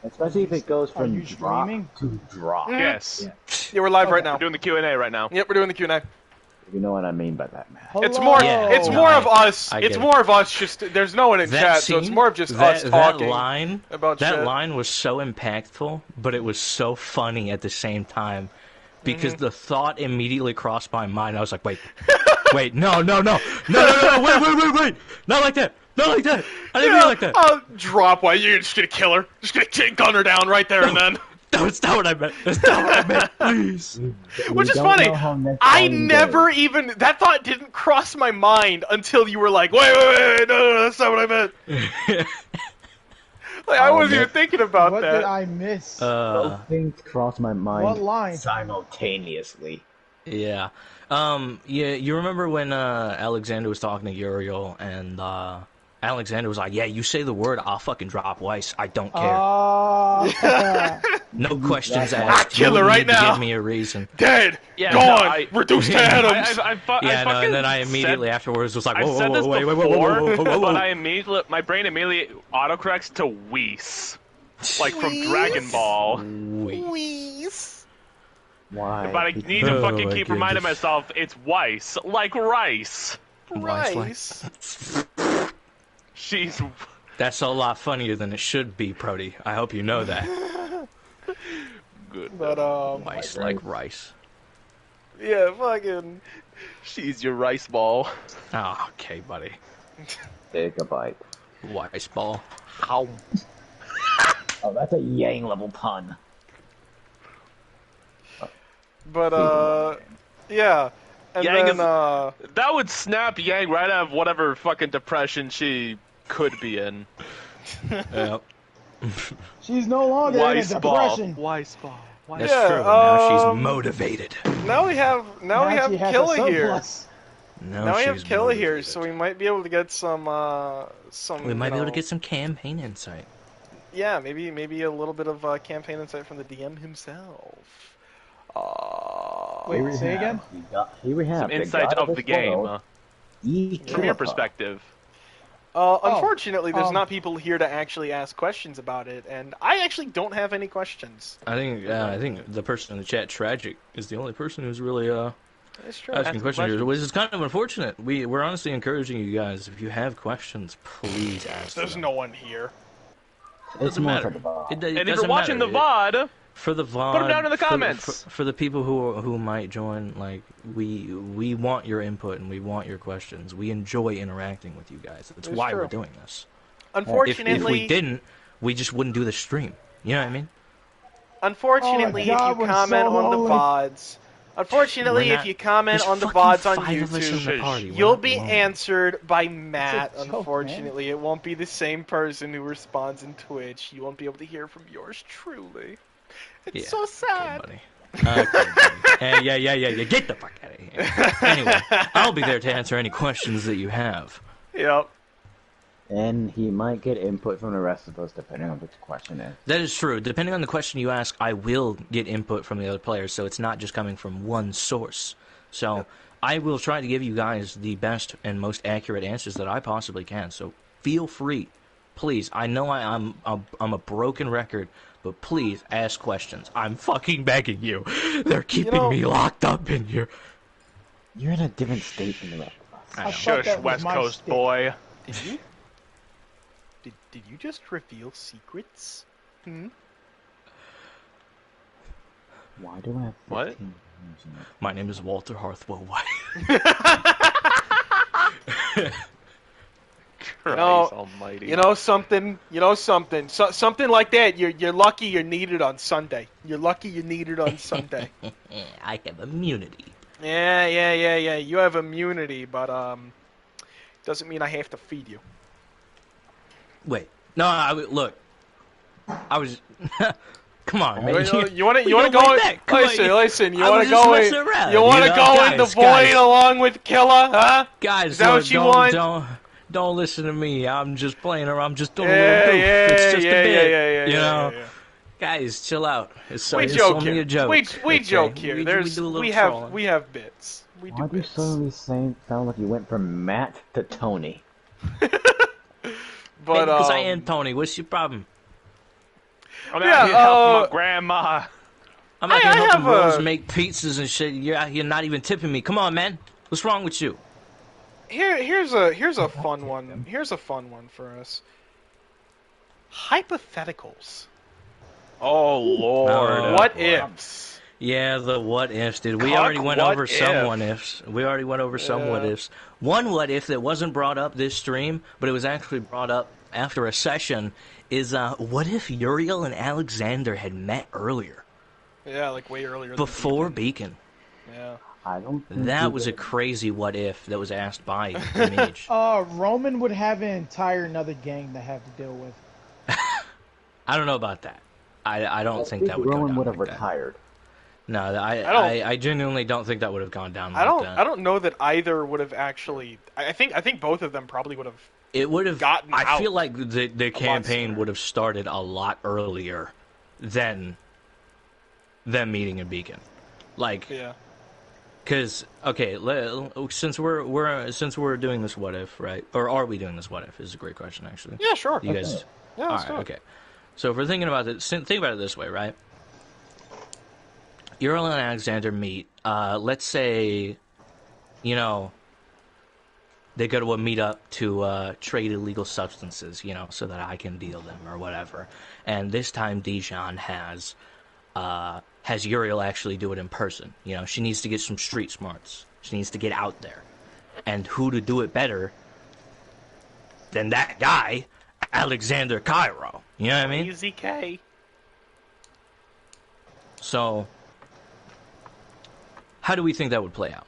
Especially if it goes from you drop streaming? to drop. Yes. yeah, we're live right now. We're doing the Q&A right now. Yep, we're doing the Q&A. You know what I mean by that, man. It's more. Yeah, it's no, more I- of us. I It's get it. more of us. Just there's no one in That chat, scene, so it's more of just us that talking line, about that shit. line was so impactful, but it was so funny at the same time because the thought immediately crossed my mind. I was like, wait, wait, no, wait, not like that, not like that. I didn't mean it like that. I'll drop while you're just gonna kill her. Just gonna gun her down right there and then. That's not what I meant. That's not what I meant. Please. Which is don't funny. know how next I volume never goes. even that thought didn't cross my mind until you were like, wait, no, that's not what I meant. Like I wasn't even thinking about What that. did I miss? Both things cross my mind What line? simultaneously. Yeah. Yeah, you remember when Alexander was talking to Uriel and Alexander was like, yeah, you say the word, I'll fucking drop Weiss. I don't care. No questions asked. kill You her right need to now. Give me a reason. Dead, Yeah, gone, no, I- reduced to atoms. I Yeah, fucking and then I immediately said, afterwards was like, I've whoa, said this wait, before, whoa. but I immediately, my brain immediately autocorrects to Whis. Like from Dragon Ball. Why? But I need to Oh fucking my keep reminding goodness. myself it's Weiss, like rice. Weiss, like- Rice. She's That's a lot funnier than it should be, Prody. I hope you know that. Good. But Rice like rice. yeah, fucking. She's your rice ball. Oh, okay, buddy. Take a bite. Rice ball. How? Oh, that's a Yang level pun. But yeah, and Yang then is- That would snap Yang right out of whatever fucking depression she could be in. Yep. She's no longer in a Weiss ball. depression. Weiss ball. That's Yeah, true. Now she's motivated. now we have She has a Killa here. surplus. Now we have she's Killa here, motivated. so we might be able to get some. We might be able to get some campaign insight. Yeah, maybe a little bit of campaign insight from the DM himself. Wait, say again? Here we have Some the insight god of the this game. world, From your perspective. Unfortunately, there's not people here to actually ask questions about it, and I actually don't have any questions. I think the person in the chat, Tragic, is the only person who's really It's true. asking questions, questions. which is kind of unfortunate. We're honestly encouraging you guys, if you have questions, please ask There's them. no one here. It's Doesn't more matter. for the ball. It And if doesn't you're watching matter. the VOD, For the VOD, Put 'em down in the for comments. For the people who might join, like we want your input and we want your questions. We enjoy interacting with you guys. That's It's why true. we're doing this. Unfortunately, If we didn't, we just wouldn't do the stream. You know what I mean? Unfortunately, Oh my God, if you we're comment so on the lonely. VODs, unfortunately, We're if not- you comment There's on the fucking VODs on 5 of us in the YouTube, party. We're you'll not be alone. answered by Matt. It's a joke, Unfortunately, it won't be the same person who responds in Twitch. You won't be able to hear from yours truly. It's Yeah, so sad. Okay, buddy. Okay, buddy. Yeah. Get the fuck out of here. Anyway, I'll be there to answer any questions that you have. Yep. And he might get input from the rest of us depending on which question is. That is true. Depending on the question you ask, I will get input from the other players, so it's not just coming from one source. So I will try to give you guys the best and most accurate answers that I possibly can. So feel free, please. I know I'm a broken record, but please ask questions. I'm fucking begging you. They're keeping me locked up in here. You're in a different state than the rest of us. I I know. thought shush, that was West my Coast stick. boy. Did you? Did you just reveal secrets? Hmm? Why do I have What? 15 years in it? My name is Walter Harthwell White. Christ almighty. You know something. Something like that. You're lucky you're needed on Sunday. You're lucky you're needed on Sunday. I have immunity. Yeah. You have immunity, but doesn't mean I have to feed you. Wait. No, look. I was... Come on, man. You want we to go go? way back. Come on, Listen. You I want was to just go? messing around, You want to you know? go in the Guys, void along with Killa, huh? Guys, Is that what you don't, want? Don't listen to me. I'm just playing around. I'm just doing a Yeah, little goof. It's just a bit. yeah, you know? yeah. Guys, chill out. It's We it's joke only here. a joke. We okay? joke here. We There's do a little we trolling. have bits. We do Why do you bits. suddenly sound like you went from Matt to Tony? But because I am Tony. What's your problem? I'm Yeah, out here helping my grandma. I'm out I here helping have Rose a- make pizzas and shit. You're out here not even tipping me. Come on, man. What's wrong with you? here's a fun one. Here's a fun one for us. Hypotheticals. Oh lord. Oh, What boy. ifs? Yeah, the what ifs, dude. We Cuck already went what over some if. what ifs. We already went over some what Yeah. ifs. One what if that wasn't brought up this stream, but it was actually brought up after a session is what if Uriel and Alexander had met earlier, Yeah, like way earlier. than before Beacon? Yeah. I don't think That he was a did. crazy what if that was asked by the mage. Roman would have an entire another gang to have to deal with. I don't know about that. I don't think that would go Rowan down would have like that. retired. No, don't- I genuinely don't think that would have gone down like that. I don't know that either would have actually. I think both of them probably would have. It would have gotten I out feel like the campaign sooner. would have started a lot earlier than them meeting in Beacon. Like, Yeah. because okay, since we're doing this what if, right? Or are we doing this what if? Is a great question actually. Yeah, sure. You guys, Yeah, all let's right, do it. okay. So if we're thinking about it, think about it this way, right? Uriel and Alexander meet. Let's say, you know, they go to a meetup to trade illegal substances, you know, so that I can deal them or whatever. And this time Dijon has Uriel actually do it in person. You know, she needs to get some street smarts. She needs to get out there. And who to do it better than that guy, Alexander Cairo? You know what I mean? Easy K. So, how do we think that would play out?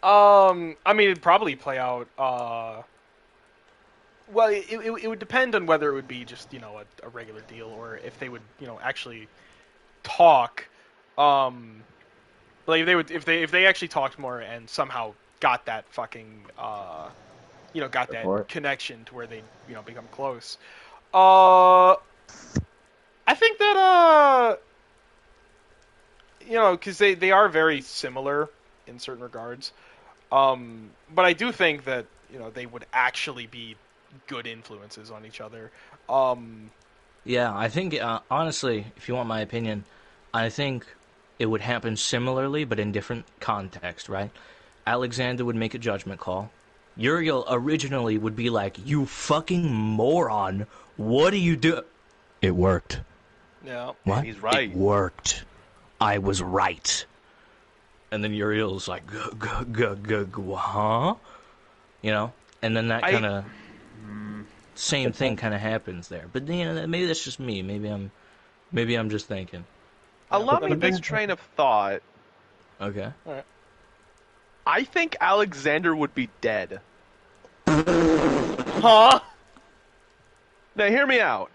I mean, it'd probably play out. Well, it would depend on whether it would be just, you know, a regular deal, or if they would, you know, actually talk. Like if they actually talked more and somehow got that fucking you know, got that Support. connection to where they, you know, become close. I think that you know, because they are very similar in certain regards. But I do think that, you know, they would actually be good influences on each other. Yeah, I think, honestly, if you want my opinion, I think it would happen similarly, but in different context, right? Alexander would make a judgment call. Uriel originally would be like, "You fucking moron, what do you do?" It worked. Yeah. What? He's right. It worked. I was right. And then Uriel's like, huh? You know? And then that kind of same thing kind of happens there. But you know, maybe that's just me. Maybe I'm just thinking. Allow me this train of thought. Okay. I think Alexander would be dead. Huh? Now hear me out.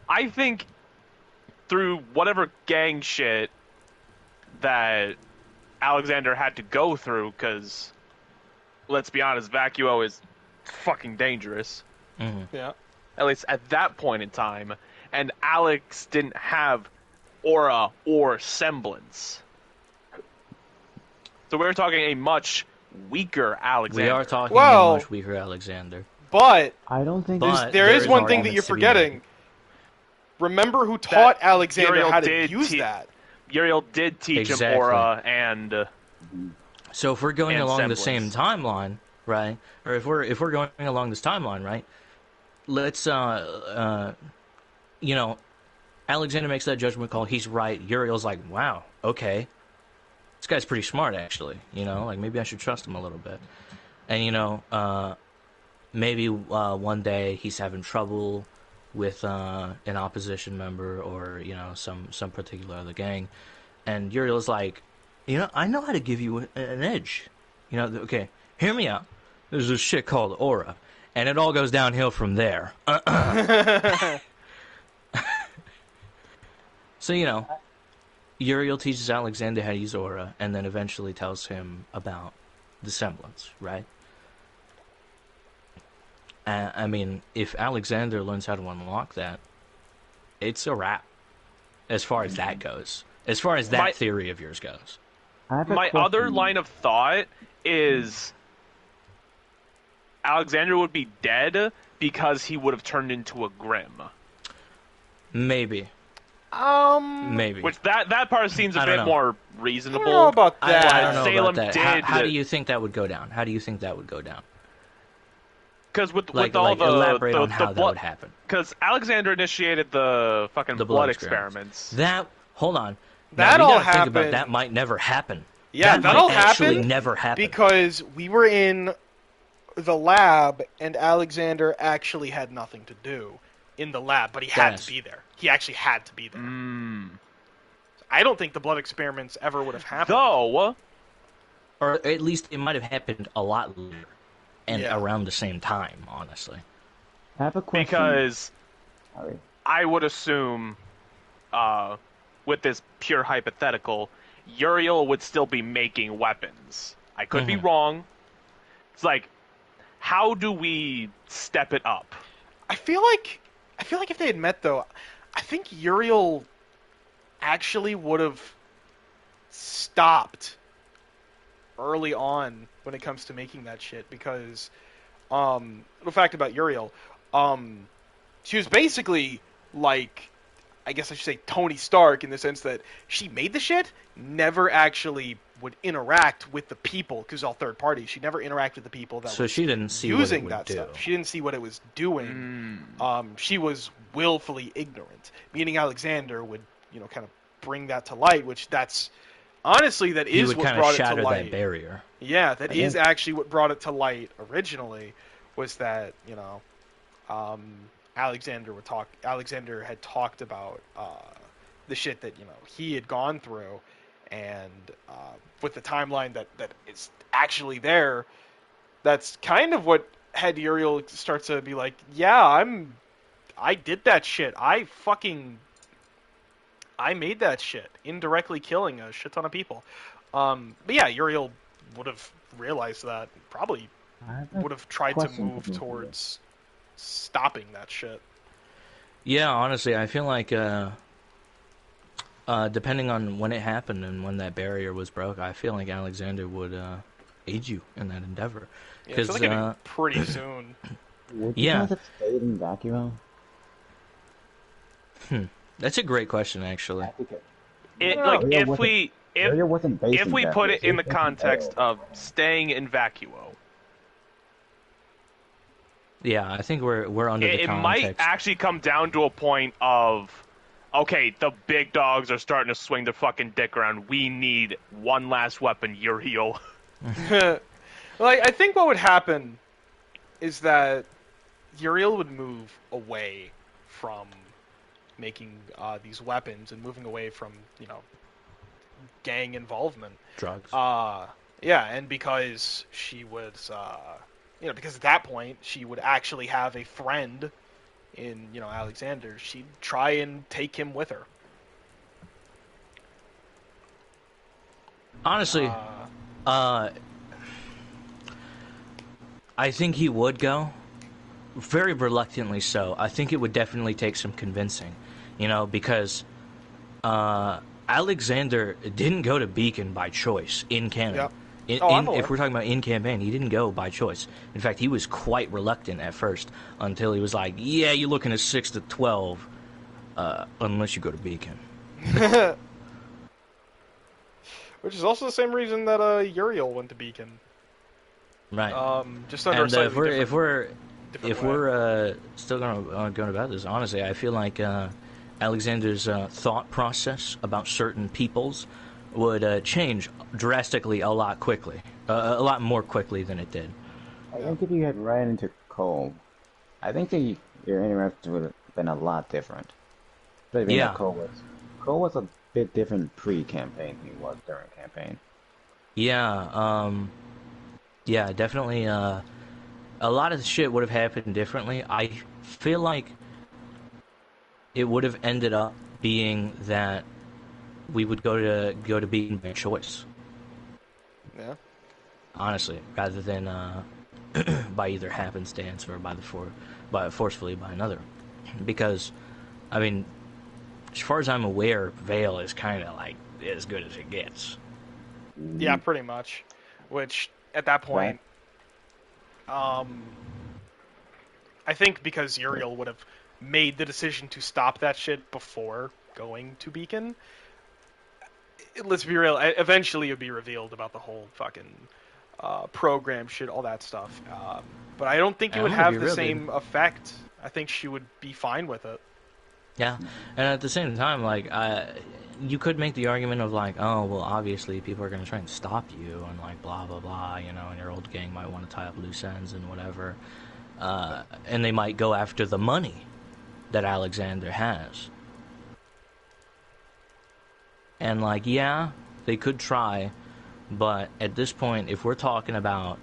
I think through whatever gang shit that Alexander had to go through, because, let's be honest, Vacuo is fucking dangerous. Yeah. At least at that point in time. And Alex didn't have aura or semblance. So we're talking a much weaker Alexander. We are talking Well- a much weaker Alexander. But I don't think But there is one thing that arguments you're to be forgetting. made. Remember who taught Alexander Uriel how to did use te- that? Uriel did teach Exactly. him aura and... So if we're going And along the same semblance. timeline, right? Or if we're going along this timeline, right? Let's you know, Alexander makes that judgment call. He's right. Uriel's like, wow, okay, this guy's pretty smart, actually. You know, like maybe I should trust him a little bit. And you know, maybe one day he's having trouble with an opposition member or you know some particular other gang, and Uriel's like, you know, I know how to give you an edge. You know, okay, hear me out. There's this shit called aura, and it all goes downhill from there. So, you know, Uriel teaches Alexander how to use aura, and then eventually tells him about the semblance, right? I mean, if Alexander learns how to unlock that, it's a wrap, as far as that goes. As far as that theory of yours goes. I have a My question. other line of thought is Alexander would be dead because he would have turned into a Grim. Maybe. Maybe. Which that part seems a I don't bit know. more I reasonable. don't know about I that. don't know Salem about that. did- How do you think that would go down? How do you think that would go down? Because with Like, all the elaborate the, on the how that blood, would happen. because Alexander initiated the fucking The blood blood experiments. That, hold on. That now, we all gotta think about happened- that might never happen. Yeah, that that all might actually happened never happen. because we were in the lab and Alexander actually had nothing to do in the lab, but he had Yes. to be there. He actually had to be there. I don't think the blood experiments ever would have happened. Though, Or at least it might have happened a lot later. And Yeah. around the same time, honestly. I have a question. because Sorry. I would assume, with this pure hypothetical, Uriel would still be making weapons. I could be wrong. It's like, how do we step it up? I feel like if they had met though, I think Uriel actually would have stopped early on when it comes to making that shit because little fact about Uriel, she was basically like I guess I should say Tony Stark, in the sense that she made the shit, never actually would interact with the people, because all third parties. She never interacted with the people that So was she didn't see what it using would that do. stuff. She didn't see what it was doing. She was willfully ignorant. Meaning Alexander would, kind of bring that to light, which that's honestly that He is would what kind of brought it to shatter light. that barrier. Yeah, that is actually what brought it to light originally, was that, Alexander had talked about the shit that, he had gone through, and with the timeline that is actually there, that's kind of what had Uriel start to be like, yeah, I did that shit. I made that shit, indirectly killing a shit ton of people. But yeah, Uriel would have realized that, probably would have tried to move towards stopping that shit. Yeah, honestly, I feel like depending on when it happened and when that barrier was broke, I feel like Alexander would aid you in that endeavor. Yeah, I feel like it'd be pretty soon. Would you guys have stayed in Vacuo? That's a great question, actually. If we wasn't based in put Vacuo, it in the so context of staying in Vacuo, Yeah, I think we're under the it context. might actually come down to a point of, okay, the big dogs are starting to swing their fucking dick around. We need one last weapon, Uriel. Well, I think what would happen is that Uriel would move away from making these weapons and moving away from, gang involvement. Drugs. Yeah, and because she was, because at that point she would actually have a friend in, Alexander, she'd try and take him with her. Honestly, I think he would go. Very reluctantly so. I think it would definitely take some convincing, because Alexander didn't go to Beacon by choice in canon. Yep. If we're talking about in campaign, he didn't go by choice. In fact, he was quite reluctant at first until he was like, "Yeah, you're looking at 6 to 12, unless you go to Beacon." Which is also the same reason that Uriel went to Beacon. Right. Just under a And slightly if we're different way. still going about this, honestly, I feel like Alexander's thought process about certain peoples would change drastically a lot more quickly than it did. I think if you had ran into Cole, I think your interaction would have been a lot different. Yeah. Cole was a bit different pre-campaign than he was during campaign. Yeah, yeah, definitely. A lot of shit would have happened differently. I feel like it would have ended up being that we would go to Beacon by choice. Yeah. Honestly, rather than by either happenstance or forcefully by another, because, I mean, as far as I'm aware, Vale is kind of like as good as it gets. Yeah, pretty much. Which at that point, I think because Uriel would have made the decision to stop that shit before going to Beacon. Let's be real. Eventually, it'd be revealed about the whole fucking program shit, all that stuff. But I don't think it would have the same effect. I think she would be fine with it. Yeah, and at the same time, like, you could make the argument of like, oh, well, obviously people are going to try and stop you and like blah blah blah, and your old gang might want to tie up loose ends and whatever, and they might go after the money that Alexander has. And like, yeah, they could try, but at this point, if we're talking about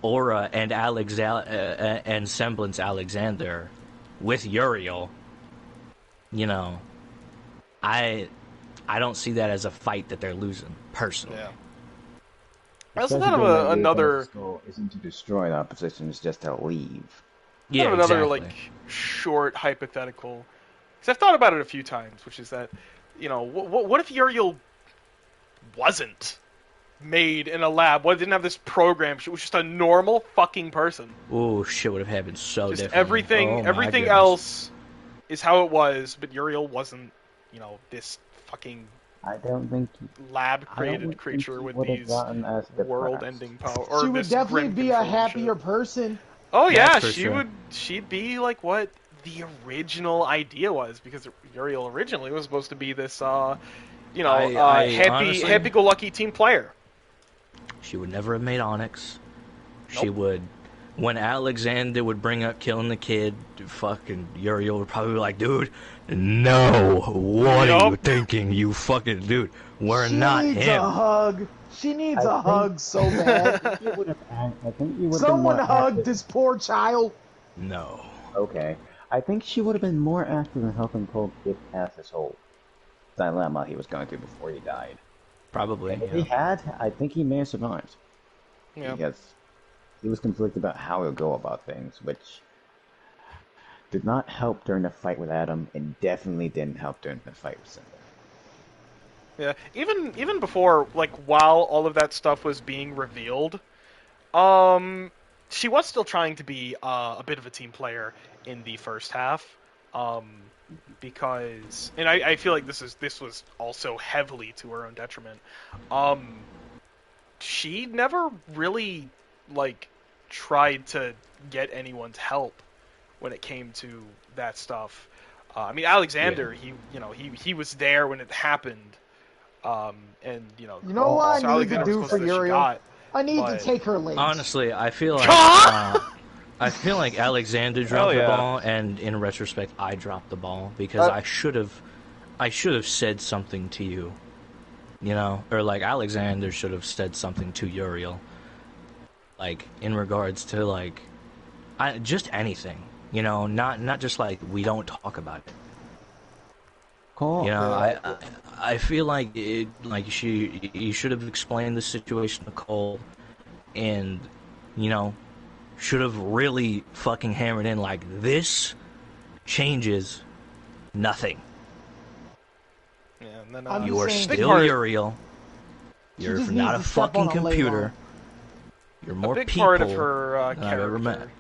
Aura and and Semblance Alexander with Uriel, I don't see that as a fight that they're losing personally. Yeah. I also thought of another. Goal isn't to destroy the opposition; it's just to leave. Yeah, another exactly. Short hypothetical. Because I've thought about it a few times, which is that, what if Uriel wasn't made in a lab? What, didn't have this program? She was just a normal fucking person. Oh, shit would have happened so Just differently. everything Oh, my goodness. else is how it was, but Uriel wasn't, this fucking I don't think lab-created creature he with would have these gotten as depressed. world-ending power, She or would this definitely grim be a controlling happier shit. person. Oh yeah, That's for sure. she'd be like what the original idea was, because Uriel originally was supposed to be this, I honestly- happy-go-lucky team player. She would never have made Onyx. She Nope. would. When Alexander would bring up killing the kid, fucking Uriel would probably be like, dude, no, what are you Yup. thinking, you fucking dude? We're She not needs him. a hug. She needs I a think- hug so bad. I think you would have been Someone more hug active. this poor child. No. Okay. I think she would have been more active in helping Cole get past this whole dilemma he was going through before he died. Probably. And if he had, I think he may have survived. Yeah. Because he was conflicted about how he'll go about things, which did not help during the fight with Adam, and definitely didn't help during the fight with Cinder. Yeah, even before, like, while all of that stuff was being revealed, she was still trying to be a bit of a team player in the first half, because, and I feel like this was also heavily to her own detriment. She never really like tried to get anyone's help when it came to that stuff. I mean, Alexander, he was there when it happened. And You know what I so need Alexander to do was for supposed to- she Uriel? got, I need but- to take her legs. Honestly, I feel like Alexander dropped the yeah. ball, and in retrospect, I dropped the ball because I should have said something to you, or like Alexander should have said something to Uriel, like in regards to like, just anything, not just like we don't talk about it. Cole, I feel like you should have explained the situation to Cole, and should have really fucking hammered in like this changes nothing. Yeah, and then, I'm You are saying- still part- Uriel. She You're just not a needs to step fucking on a ley computer. line. You're more a big people part of her than I've ever met. character.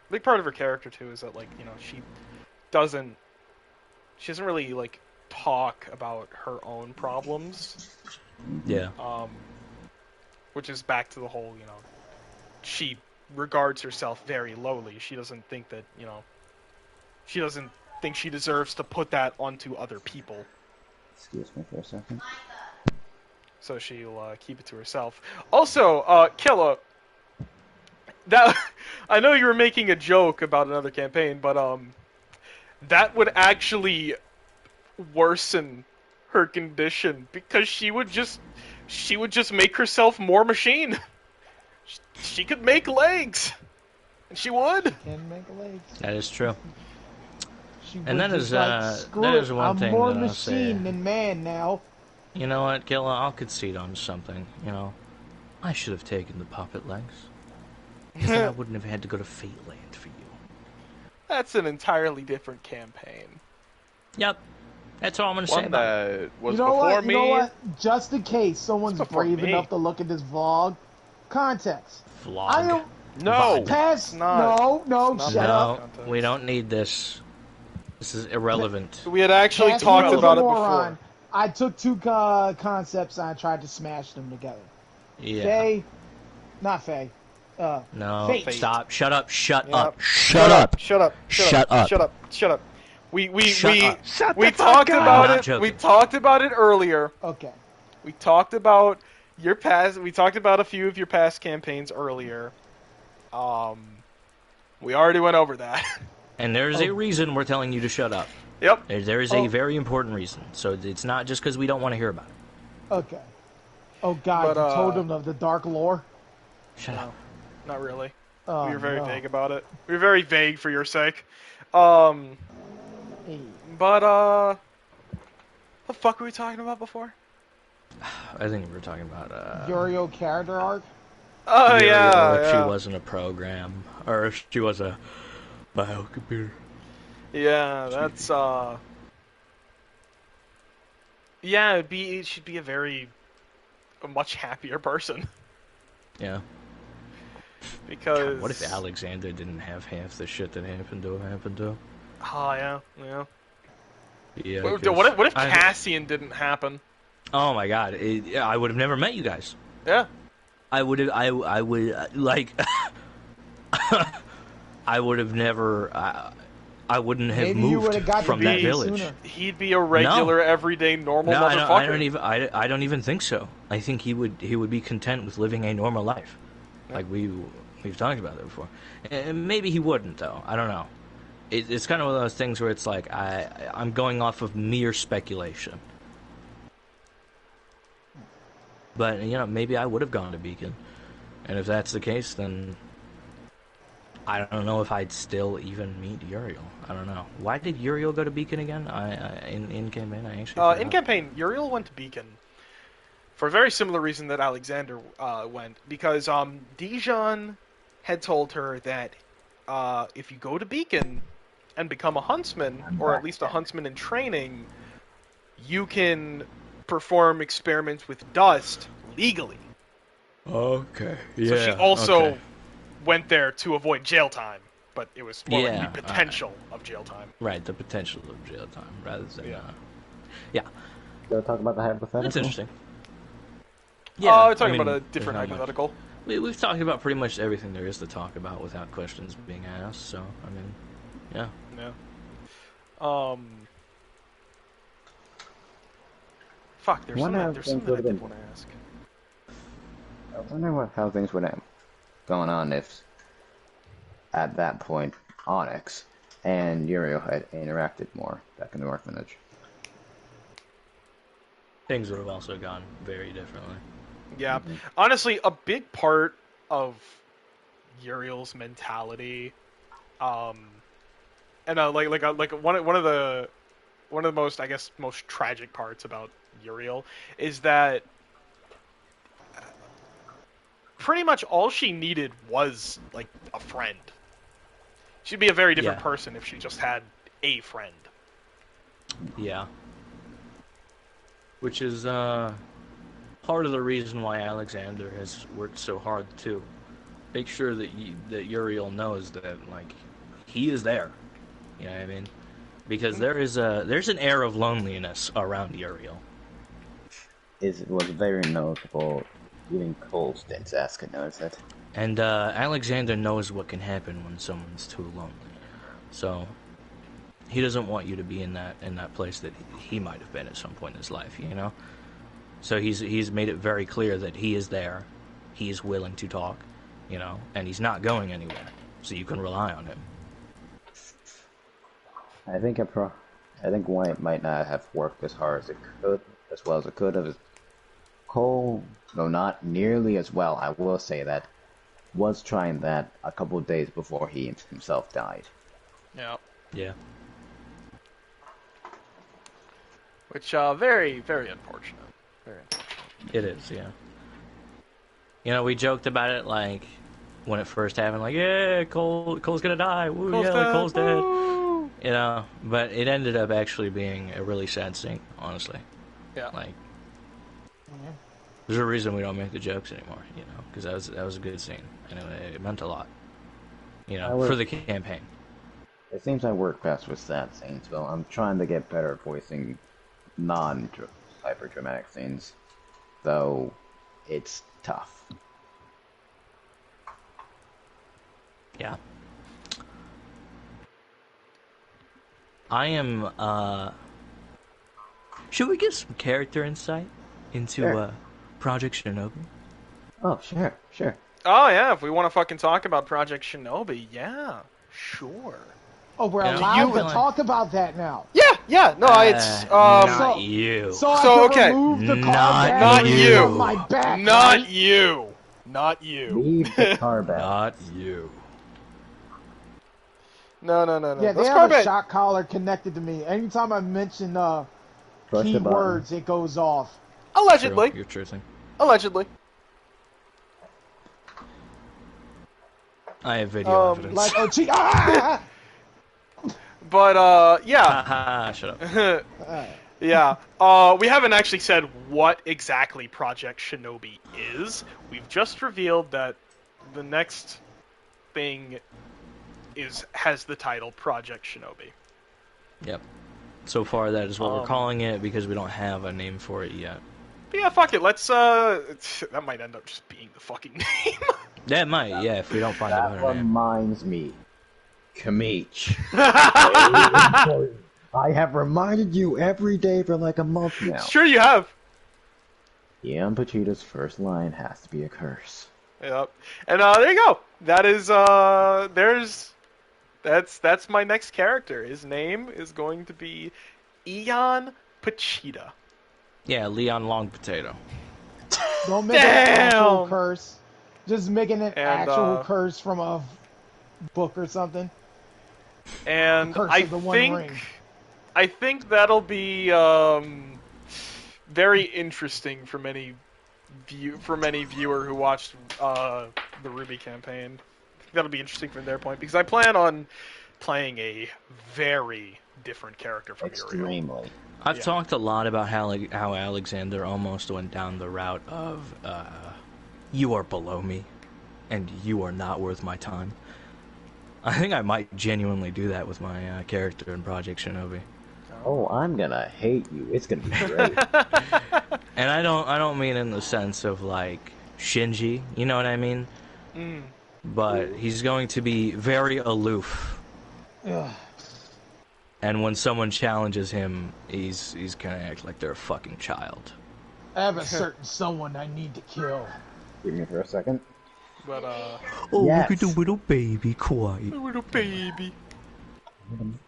A big part of her character too is that, like, she doesn't really like talk about her own problems. Yeah. Which is back to the whole, she regards herself very lowly. She doesn't think that, she doesn't think she deserves to put that onto other people. excuse me for a second. So she'll keep it to herself. Also, Killa, that I know you were making a joke about another campaign, but that would actually worsen her condition, because she would just make herself more machine. She could make legs, and she would. Can make legs. That is true. She And would that just is, like, screw that it. is one I'm thing more that I'll say. machine than man now. You know what, Killa? I'll concede on something. I should have taken the puppet legs. 'Cause then I wouldn't have had to go to Fate Land for you. That's an entirely different campaign. Yep. That's all I'm going to say One about it. that was You know before what? me. You know what? Just in case someone's before brave me. enough to look at this vlog, context. Vlog. I am No. past. not. No, It's shut not. up. No, Context. we don't need this. This is irrelevant. We had actually Past talked me as a about it moron. before. I took two concepts and I tried to smash them together. Yeah. Faye, not Faye. No, Fate. stop. Shut up. Shut Yep. up. Shut up. Shut up. Shut up. Shut up. Shut up. We Shut up. Shut we the fuck talked up. about I'm not it. joking. We talked about it earlier. Okay. We talked about your past. We talked about a few of your past campaigns earlier. We already went over that. And there's a reason we're telling you to shut up. Yep. There is a very important reason. So it's not just because we don't want to hear about it. Okay. Oh God, But, you told them of the dark lore. Shut up. Not really. Oh, We were very no. vague about it. We were very vague for your sake. Hey. But the fuck were we talking about before? I think we were talking about Uriel character arc. Oh Uriel, yeah, if yeah. she wasn't a program, or if she was a biocomputer. Yeah, that's yeah, she'd be a much happier person. Yeah. Because What if Alexander didn't have half the shit that happened to him? Oh yeah, yeah. Yeah. What if Cassian didn't happen? Oh my God! I would have never met you guys. Yeah. I would have. I would like. I would have never. I wouldn't have Maybe you moved would have got from to that be village. sooner. He'd be a regular, everyday, normal No, motherfucker. I don't even. I don't even think so. I think he would be content with living a normal life, like we've talked about that before. And maybe he wouldn't though. I don't know. It's kind of one of those things where it's like I'm going off of mere speculation. But maybe I would have gone to Beacon, and if that's the case, then I don't know if I'd still even meet Uriel. I don't know. Why did Uriel go to Beacon again? In campaign, I actually. In campaign, Uriel went to Beacon for a very similar reason that Alexander went, because Dijon had told her that if you go to Beacon and become a huntsman, or at least a huntsman in training, you can perform experiments with dust legally. Okay. Yeah. So she also went there to avoid jail time, but it was more like Yeah, the potential of jail time. Right, the potential of jail time rather than. Yeah. So talk about the hypothetical. That's interesting. We're talking I mean, about a there's different not much. hypothetical. We've talked about pretty much everything there is to talk about without questions being asked. So I mean, yeah. Yeah. Fuck, there's something that I did want to ask. I wonder how things would have gone on if, at that point, Onyx and Uriel had interacted more back in the orphanage. Things would have also gone very differently. Yeah. Honestly, a big part of Uriel's mentality, and like one of the most, I guess, most tragic parts about Uriel is that pretty much all she needed was like a friend. She'd be a very different person if she just had a friend. Yeah. Which is part of the reason why Alexander has worked so hard to make sure that that Uriel knows that like he is there. You know what I mean? Because there's an air of loneliness around Uriel. It was very noticeable. Even Cole didn't ask to notice it. And Alexander knows what can happen when someone's too lonely. So he doesn't want you to be in that place that he might have been at some point in his life, you know? So he's made it very clear that he is there, he is willing to talk, you know, and he's not going anywhere. So you can rely on him. I think why it might not have worked as hard as it could, as well as it could have. Cole, though not nearly as well, I will say that, was trying that a couple of days before he himself died. Yeah. Yeah. Which very, very unfortunate. Very unfortunate. It is, yeah. You know, we joked about it like when it first happened, like, yeah, Cole's gonna die. Woo, Cole's dead. Woo! You know, but it ended up actually being a really sad scene, honestly. Yeah. Like, there's a reason we don't make the jokes anymore, you know, because that was a good scene, and it meant a lot, you know, for the campaign. It seems I work best with sad scenes, though. I'm trying to get better at voicing non-hyper dramatic scenes, though it's tough. Yeah. I am, should we give some character insight into, Project Shinobi? Oh, sure. Oh, yeah, if we want to fucking talk about Project Shinobi, yeah, sure. Oh, we're Yeah. allowed to talk about that now. Yeah, no, it's, Not you. So I So, can okay. remove the Not car bag Not you. from my back. Not right? you. Not you. Leave the car back. Not you. No. Yeah, they Those have car a bag- shot collar connected to me. Anytime I mention Push the key button. words, it goes off. Allegedly. True. You're truthing. Allegedly. I have video evidence. Like, oh, gee, ah! But, yeah. Haha, shut up. Yeah. We haven't actually said what exactly Project Shinobi is. We've just revealed that the next thing has the title Project Shinobi. Yep. So far, that is what we're calling it because we don't have a name for it yet. But yeah, fuck it. Let's. That might end up just being the fucking name. That might, yeah, if we don't find a That better name. reminds me. Kamich. I have reminded you every day for like a month now. Sure you have. Ian Pachita's first line has to be a curse. Yep. And there you go. That is that's my next character. His name is going to be Ian Pachita. Yeah, Leon Long Potato. Don't make it an actual Damn! curse. Just making an actual curse from a book or something. And Curse I of the One Ring. think that'll be very interesting for many viewer who watched the RWBY campaign. That'll be interesting from their point because I plan on playing a very different character from Uriel. Extremely. I've talked a lot about how Alexander almost went down the route of you are below me and you are not worth my time. I think I might genuinely do that with my character in Project Shinobi. Oh, I'm gonna hate you. It's gonna be great. And I don't mean in the sense of like Shinji, you know what I mean? But he's going to be very aloof. Ugh. And when someone challenges him, he's gonna act like they're a fucking child. I have a certain someone I need to kill. Give me for a second. But Oh, Yes. look at the little baby, quiet. little baby.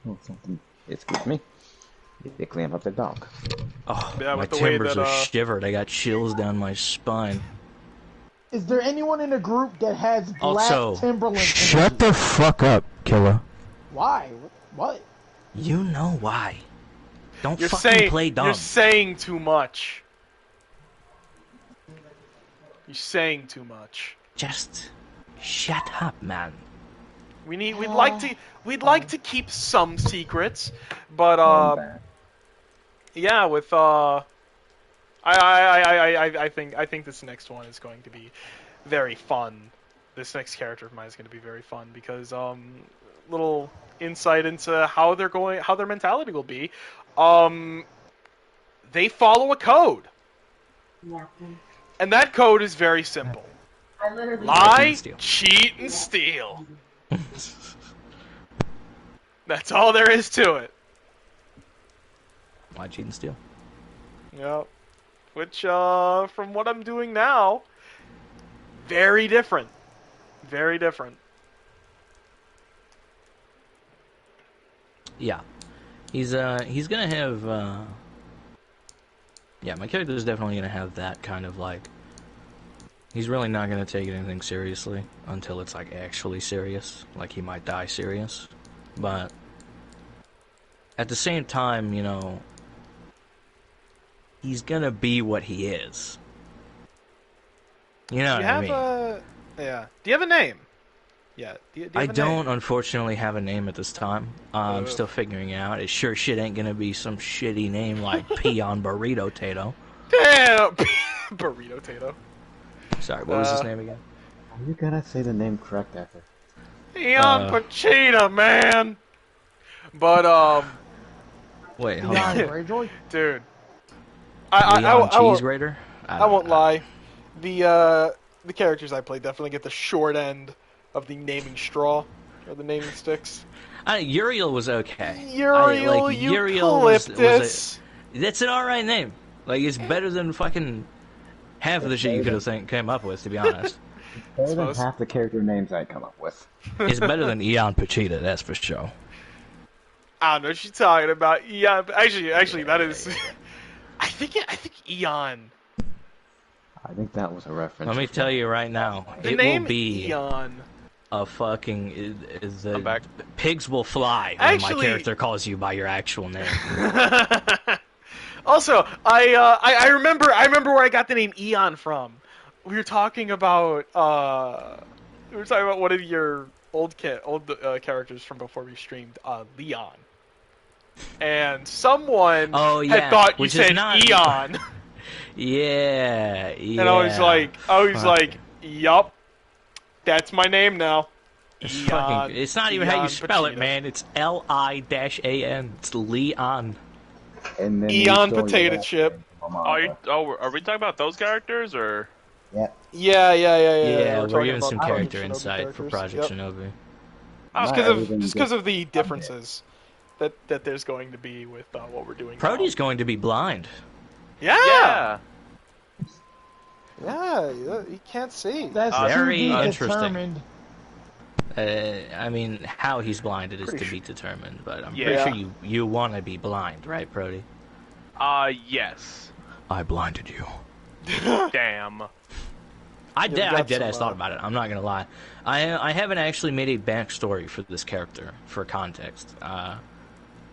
Oh, something. Excuse me. They clamp up the dog. Oh, Yeah, my with the way timbers that, are shivered. I got chills down my spine. Is there anyone in the group that has black Also, Timberland? shut the fuck up, killer. Why? What? You know why. Don't You're fucking saying play dumb. you're saying too much. You're saying too much. Just shut up, man. We'd like to keep some secrets, but yeah, with I think this next one is going to be very fun. This next character of mine is going to be very fun because little insight into how their mentality will be. They follow a code, and that code is very simple: lie, cheat, and steal. That's all there is to it. Why cheat and steal? Yep. Which, from what I'm doing now, very different. Very different. Yeah. He's gonna have, yeah, my character is definitely gonna have that kind of, like, he's really not gonna take anything seriously until it's, like, actually serious. Like, he might die serious. But at the same time, you know, he's gonna be what he is. You know what I mean? Yeah. Do you have a name? Yeah. Do you I have a don't, name? unfortunately, have a name at this time. I'm still figuring it out. It sure shit ain't gonna be some shitty name like Peon Burrito Tato. Damn! Burrito Tato. Sorry, what was his name again? Are you gonna say the name correct after? Eon Pachita, man! But, Wait, hold Beyond on. Greyjoy? dude. Leon I Cheese Grater? I won't lie. The characters I play definitely get the short end of the naming straw, or the naming sticks. Uriel was okay. Uriel, Eucalyptus. That's an alright name. Like, it's better than fucking half of the shit you could have came up with, to be honest. Better than half the character names I'd come up with. It's better than Eon Pachita, that's for sure. I don't know what you're talking about. Eon. Actually, that is. I think Eon. I think that was a reference. Let me tell you right now, The it name will be Eon. a fucking... I'm back. Pigs will fly when my Actually- character calls you by your actual name. Also, I remember where I got the name Eon from. We were talking about one of your old characters from before we streamed, Leon. And someone had thought you which is said not- Eon. Yeah. And I was like, yup, that's my name now. It's not even how you spell it, Potato. man. It's L-I-A-N. It's Leon. And then Eon we saw Potato that Chip. in the manga. Are we talking about those characters or? Yeah. Yeah. Yeah, we're talking giving about some Project character Shinobi insight characters. for Project Yep. Shinobi. Not Just everything because of gets the updated. differences that there's going to be with what we're doing. Prote's going to be blind. Yeah. Yeah. You can't see. That's Very to be interesting. determined. I mean, how he's blinded is to be determined, but I'm Yeah. pretty sure you want to be blind, right, Prody? Yes. I blinded you. Damn. I Yeah, we got dead ass some, thought about it. I'm not gonna lie. I haven't actually made a backstory for this character for context.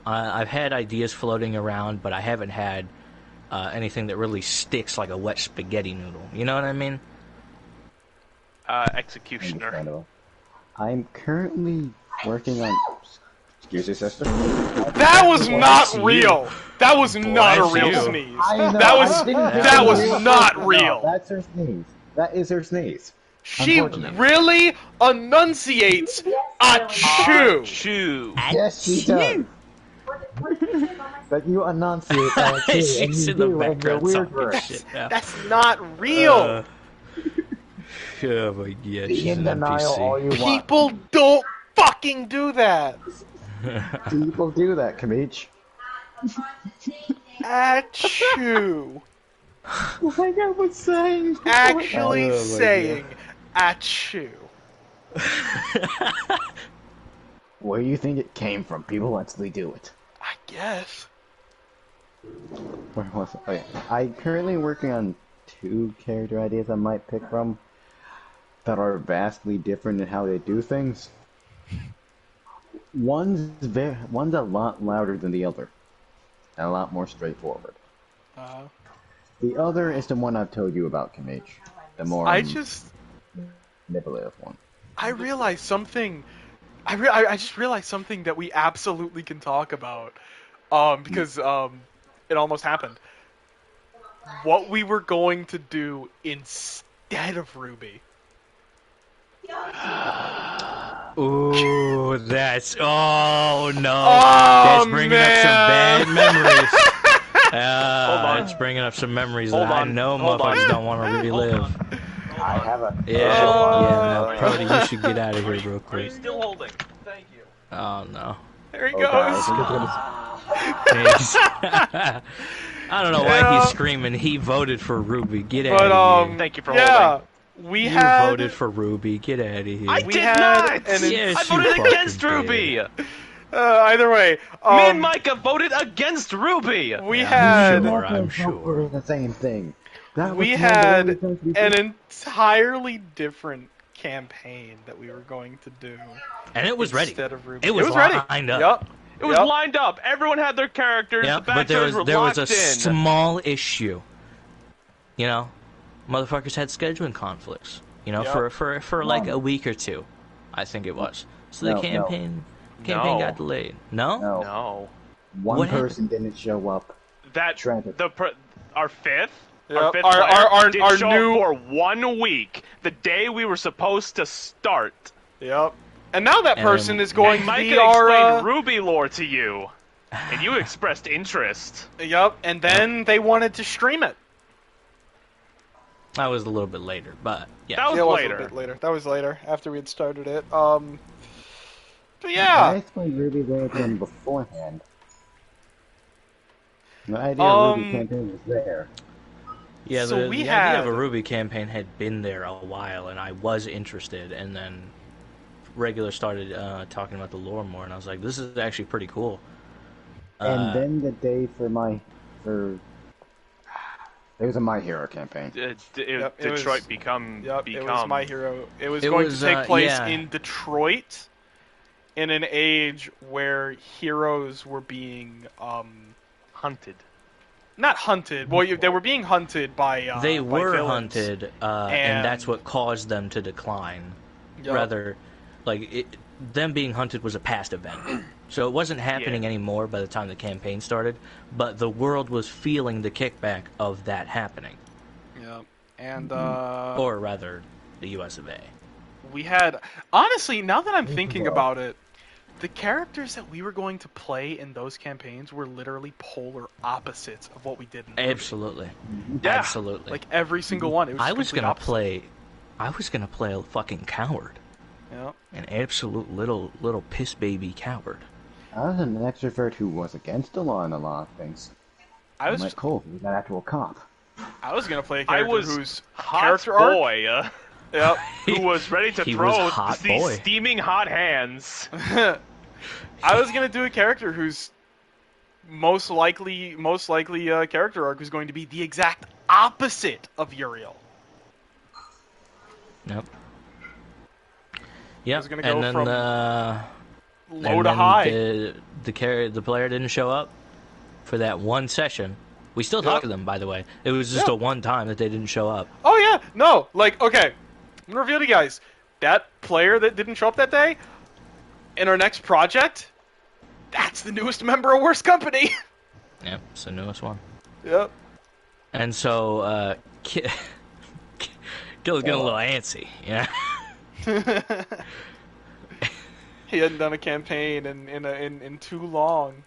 I've had ideas floating around, but I haven't had anything that really sticks like a wet spaghetti noodle. You know what I mean? Executioner. Understandable. I'm currently working on. Excuse me, sister. That was not real. That was not a real you. sneeze. I know, That was I didn't do that it. was not No, real. that's her sneeze. That is her sneeze. She Unfortunately. really enunciates a chew. Chew. Yes, she does. But you enunciate that too, and She's you in the do, and you're background weird talking for it. shit. Yeah. That's not real. Oh my god, Be she's in an denial all NPC. you want. People don't fucking do that. People do that, Kamich. Achoo. Like I was saying. Actually Oh my saying achoo. Where do you think it came from? People actually do it. I guess. Where was it? Oh, yeah. I'm currently working on 2 character ideas I might pick from that are vastly different in how they do things. One's a lot louder than the other, and a lot more straightforward. The other is the one I've told you about, Kamich. The more I just manipulative one. realized something. I just realized something that we absolutely can talk about. Because it almost happened. What we were going to do instead of RWBY. Ooh, that's oh no, Oh, that's bringing up some man. bad memories. on. It's bringing up some memories Hold that I on, know hold on. motherfuckers don't want to relive. I have a. Yeah, no, Prody, you should get out of here real Are you quick. still holding? Thank you. Oh no. There he Okay, goes. I don't know why Yeah. he's screaming. He voted for RWBY. Get out But of here. Thank you for yeah, holding. we You had voted for RWBY. Get out of here. I We did had not. an- Yes, I you voted fucking against did. RWBY. either way. Me and Micah voted against RWBY. We Yeah, had sure. I'm Both sure. were the same thing. That we was had one that was supposed to be an entirely different campaign that we were going to do And it was ready. instead of RWBY. It was ready. lined up. Yep. It was lined up. Everyone had their characters. Yeah, the but backstories were there was locked a in. small issue. You know, motherfuckers had scheduling conflicts. You know, Yep. for like a week or two, I think it was. So the No, campaign No. got delayed. No? No, No. one What person didn't show up. That Trent. our fifth. Yep. Our fifth Our- player our- did our show new- up for 1 week, the day we were supposed to start. Yep. And now that And person then- is going And to Micah be our. explained RWBY lore to you, and you expressed interest. Yep. And then they wanted to stream it. That was a little bit later, but yeah. That was It was later. a bit later. That was later after we had started it. But I yeah. explained Ruby there to him beforehand. The idea of Ruby campaign was there. Yeah, So the we idea had- of a RWBY campaign had been there a while, and I was interested, and then Regular started talking about the lore more, and I was like, this is actually pretty cool. And then the day there was a My Hero campaign. Yep, it Detroit was- become. It was My Hero. It was It going was, to take place yeah. in Detroit, in an age where heroes were being hunted. not hunted. Well, they were being hunted by. They by were villains. hunted, and that's And- what caused them to decline. Yup. Rather, like, them being hunted was a past event. So it wasn't happening Yeah. anymore by the time the campaign started, but the world was feeling the kickback of that happening. Yep. And Or rather, the US of A. we had... Honestly, now that I'm thinking about it, the characters that we were going to play in those campaigns were literally polar opposites of what we did in Absolutely. Yeah. Absolutely. Like, every single one. It was I was complete gonna opposite. play. I was gonna play a fucking coward. Yeah. An absolute little piss baby coward. I was an extrovert who was against the law and a lot of things. I was I'm like, cool, he's an actual cop. I was gonna play a I character was whose hot character arc... boy Yep. who was ready to He was throw hot these boy. steaming hot hands. I was gonna do a character whose most likely character arc was going to be the exact opposite of Uriel. Yep. Yep. was gonna go and then from Low and to then high. the player didn't show up for that one session. We still talk to them, by the way. It was just a one time that they didn't show up. Oh yeah, no, like, okay, I'm gonna reveal to you guys, that player that didn't show up that day, in our next project, that's the newest member of Worst Company. Yep, it's the newest one. Yep. And so, Gil's getting a little antsy, yeah. He hadn't done a campaign in too long.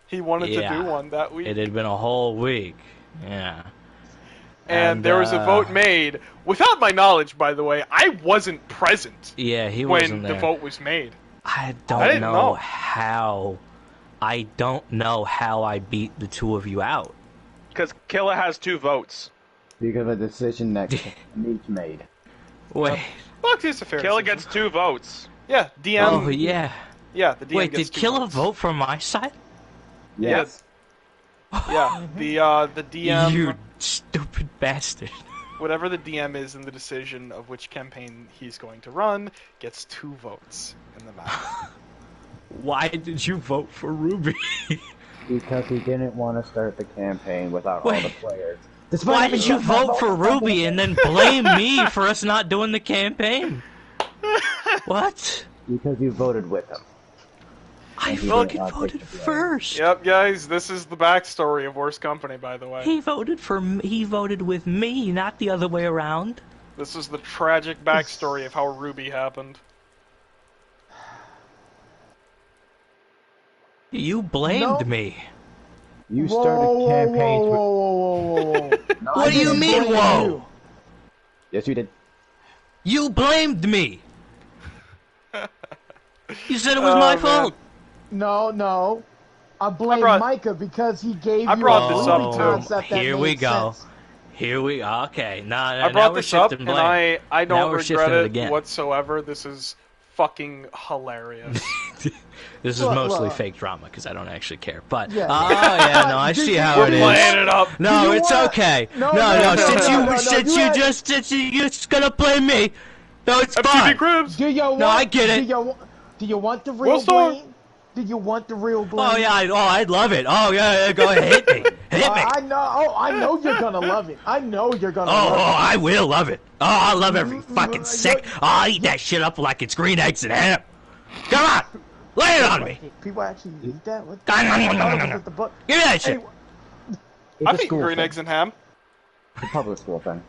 He wanted to do one that week. It had been a whole week, yeah. And there was a vote made, without my knowledge, by the way. I wasn't present Yeah, he when wasn't there. the vote was made. I didn't don't know. know how. I don't know how I beat the two of you out. Because Killa has 2 votes. Because of a decision that Meech made. Wait. Well, it's a fair Killa decision. gets 2 votes. Yeah, DM. Oh yeah. Yeah, the DM Wait, gets did 2 Killa votes. vote for my side? Yes. Yeah, the DM, You stupid bastard. whatever the DM is in the decision of which campaign he's going to run, gets 2 votes in the matter. Why did you vote for Ruby? Because he didn't want to start the campaign without all Wait. the players. Why did you vote for Ruby and then blame me for us not doing the campaign? What? Because you voted with him. I he fucking didn't voted take the blame. first. Yep, guys, this is the backstory of Worst Company, by the way. He voted for me. He voted with me, not the other way around. This is the tragic backstory of how RWBY happened. You blamed me. You started campaigns with... Whoa. No, What I do you didn't. mean, whoa? Yes, you did. You blamed me. You said it was my man. fault. No. I blame brought- Micah because he gave I you brought a this Ruby up, too. concept that Here made we go. sense. Here we okay. Now I brought we're this up, shifting and blame. I Now don't we're regret shifting it it again. whatsoever. This is fucking hilarious. This is Look, mostly look. fake drama because I don't actually care. But Yeah. oh yeah, no, I see how We're it playing is. it up. No, You it's want- okay. No, No. no, Since you had- you're just gonna blame me. No, it's FTV fine. Cribs! Do you want? I get it. Do you want the real We'll start. blame? Do you want the real blame? Oh yeah, I'd love it. Oh yeah, go ahead, hit me, hit me. I know. Oh, I know you're gonna love it. I know you're gonna Oh, love I will love it. Oh, I love every fucking sec. Oh, I'll eat that shit up like it's green eggs and ham. Come on, lay it on me. it. People actually eat that. What Give me the book? that shit. It's I've a eaten school green thing. eggs and ham. It's a public school thing.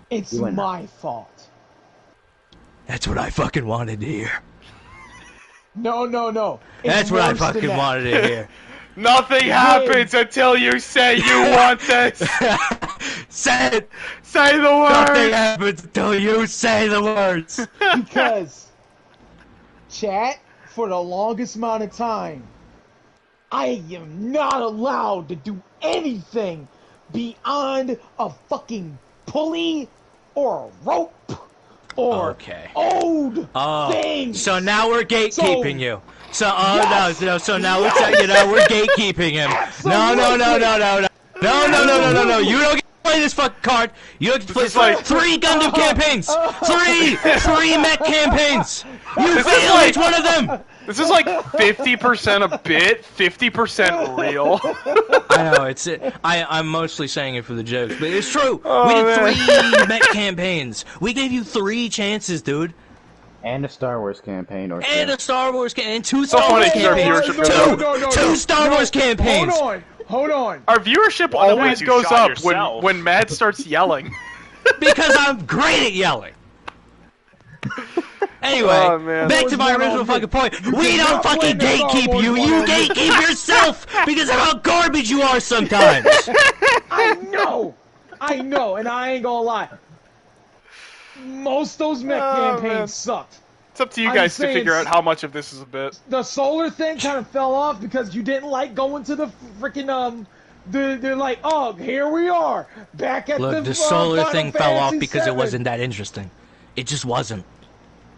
It's You win. my fault. That's what I fucking wanted to hear. No. It's That's what I worse than fucking that. wanted to hear. Nothing happens until you say you want this. Say it. Say the Nothing word. happens until you say the words. Because, chat, for the longest amount of time, I am not allowed to do anything beyond a fucking pulley or a rope or Okay. old Oh, things. so now we're gatekeeping So- you. So, Yes. no. So now we're gatekeeping him. No. You don't get to play this fucking card. You don't get to play is like- 3 Gundam campaigns. Three mech campaigns. You This is fail like- each one of them. This is like 50% a bit, 50% real. I know I'm mostly saying it for the jokes, but it's true. Oh, we did man. 3 mech campaigns. We gave you 3 chances, dude. And a Star Wars campaign or And two. a Star Wars and 2 So Star funny Wars 'cause our campaigns. viewership goes No, up. Two Star Wars campaigns. Hold on. Our viewership Well, always otherwise you goes shot up yourself. when Matt starts yelling. Because I'm great at yelling. Anyway, Oh, man. back to my original fucking point. We don't fucking gatekeep you. You gatekeep yourself because of how garbage you are sometimes. I know, and I ain't gonna lie. Most of those mech campaigns man. sucked. It's up to you I'm guys to saying figure out how much of this is a bit. The solar thing kind of fell off because you didn't like going to the freaking they're like, oh, here we are back at Look, the solar thing fell off because it wasn't that interesting. It just wasn't.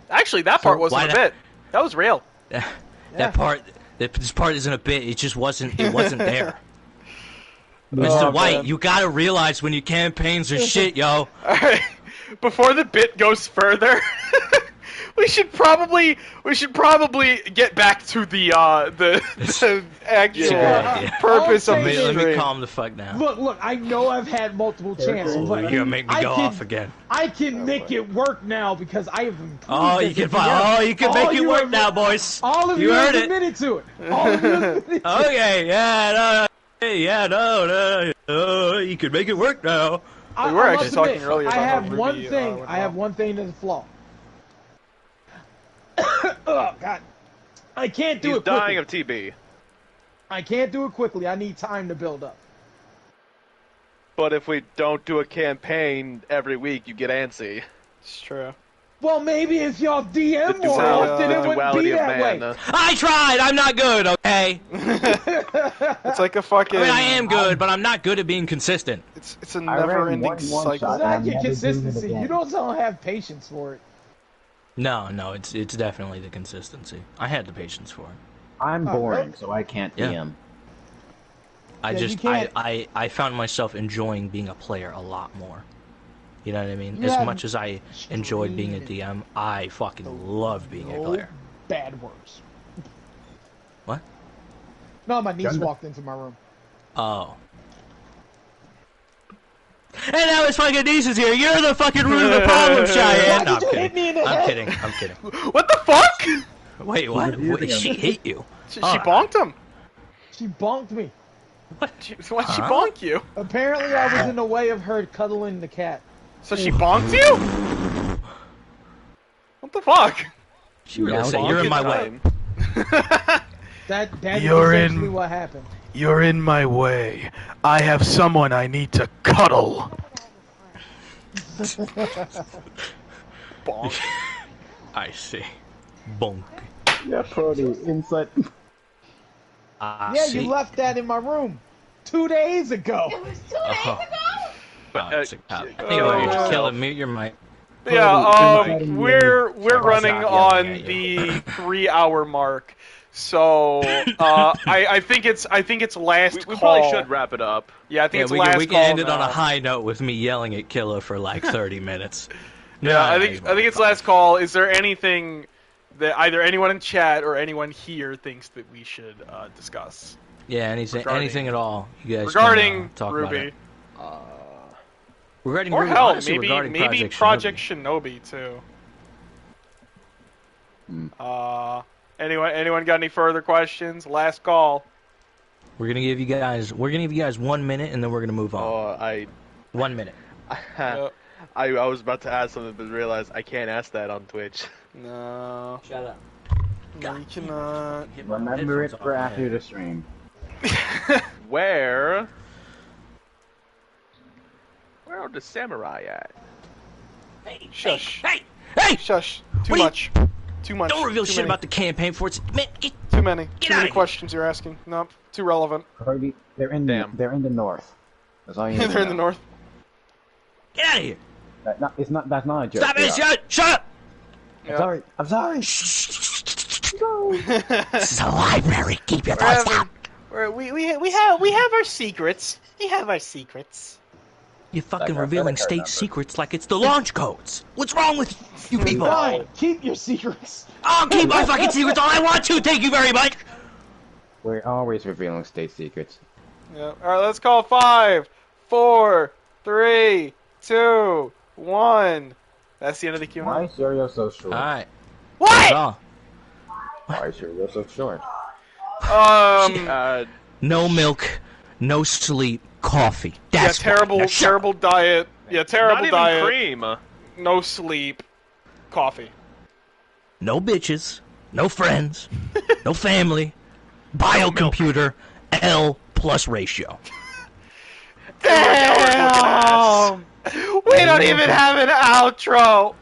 Actually, that part wasn't a bit. That was real. That part, this part isn't a bit. It just wasn't. It wasn't there. Oh, Mr. White, man. you gotta realize when your campaigns are shit, yo. Alright, before the bit goes further, we should probably get back to the actual purpose of the Let me stream. calm the fuck down. Look, I know I've had multiple chances, but You're gonna make me go off again. I can make it work now because I have improved. Oh, you can make it work now, boys. All of you you heard have it. admitted to it. All of you have admitted to it. Okay, no, you can make it work now. We were I actually must talking admit, earlier I about have how one RWBY, thing. went I have wrong. one thing that's a flaw. Oh God, I can't do He's it quickly. dying of TB. I can't do it quickly. I need time to build up. But if we don't do a campaign every week, you get antsy. It's true. Well, maybe if y'all DM The more often, it wouldn't duality be of that man. way. I tried. I'm not good. Okay. It's like a fucking. I mean, I am good, but I'm not good at being consistent. It's a I ran never-ending one cycle. It's shot. not I'm your never doing it consistency. again. You don't have patience for it. No, it's definitely the consistency. I had the patience for it. I'm Oh, boring, really? so I can't Yeah. DM. I Yeah, you just can't- I found myself enjoying being a player a lot more. You know what I mean? You As have much as I enjoyed being a streamed DM, I fucking love being a player. Bad words. What? No, my niece Gundam. walked into my room. Oh. And now his fucking niece is here. You're the fucking root of the problem, Cheyenne. Why No, I'm did you kidding. hit me in the I'm head? kidding. I'm kidding. What the fuck? Wait, what? abusing Wait, she him. hit you? She Oh, bonked him. She bonked me. Why'd she Huh? bonk you? Apparently, I was in the way of her cuddling the cat. So she bonked you? What the fuck? She really Yeah, said, "You're in my way." That is You're essentially in- what happened. You're in my way. I have someone I need to cuddle. Bonk. I see. Bonk. Yeah, Brody, insight. I Yeah, see. you left that in my room 2 days ago. It was 2 days ago? Anyway, Oh, kill him. Mute your mic. Yeah, we're Stop running yelling on at the 3-hour mark. So I think it's last We call. probably should wrap it up. Yeah, I think Yeah, it's we last can, we call can end it on now. a high note with me yelling at Killa for like 30 minutes. Yeah, I think it's last call. Is there anything that either anyone in chat or anyone here thinks that we should discuss Yeah, anything, regarding- anything at all. You guys regarding can, talk about RWBY? it. Regarding Or RWBY, hell, honestly, maybe regarding Project Shinobi. Shinobi too. Hmm. Anyone got any further questions? Last call. We're gonna give you guys 1 minute, and then we're gonna move on. Oh, 1 minute. I was about to ask something, but realized I can't ask that on Twitch. No, Shut up. no, you cannot. Remember it for after the stream. Where are the samurai at? Shush. Hey! Shush. Too What do you- much. Too much. Don't reveal Too shit many. about the campaign for it. Man, Too many. Get Too out many of here. questions you're asking. Nope. Too relevant. Brody, they're in Damn. they're in the north. That's all you need They're to in the know. north. get out of here! That's not a joke. Stop it! Yeah. Shut up! Yeah. Sorry. I'm sorry. This is a library. Keep your voice down. We have our secrets. We have our secrets. You're fucking That revealing card state number. secrets like it's the launch codes. What's wrong with you people? Fine, keep your secrets. I'll keep my fucking secrets all I want to. Thank you very much. We're always revealing state secrets. Yeah. All right. Let's call 5, 4, 3, 2, 1. That's the end of the Q&A. Why is Uriel so short? All right. What? Why is Uriel so short? No milk, no sleep, coffee. That's yeah, terrible, why. Now shut up. terrible diet. Yeah, terrible Not even diet. cream. No sleep. Coffee. no bitches, no friends, no family, biocomputer, L plus ratio. Damn! We don't even have an outro.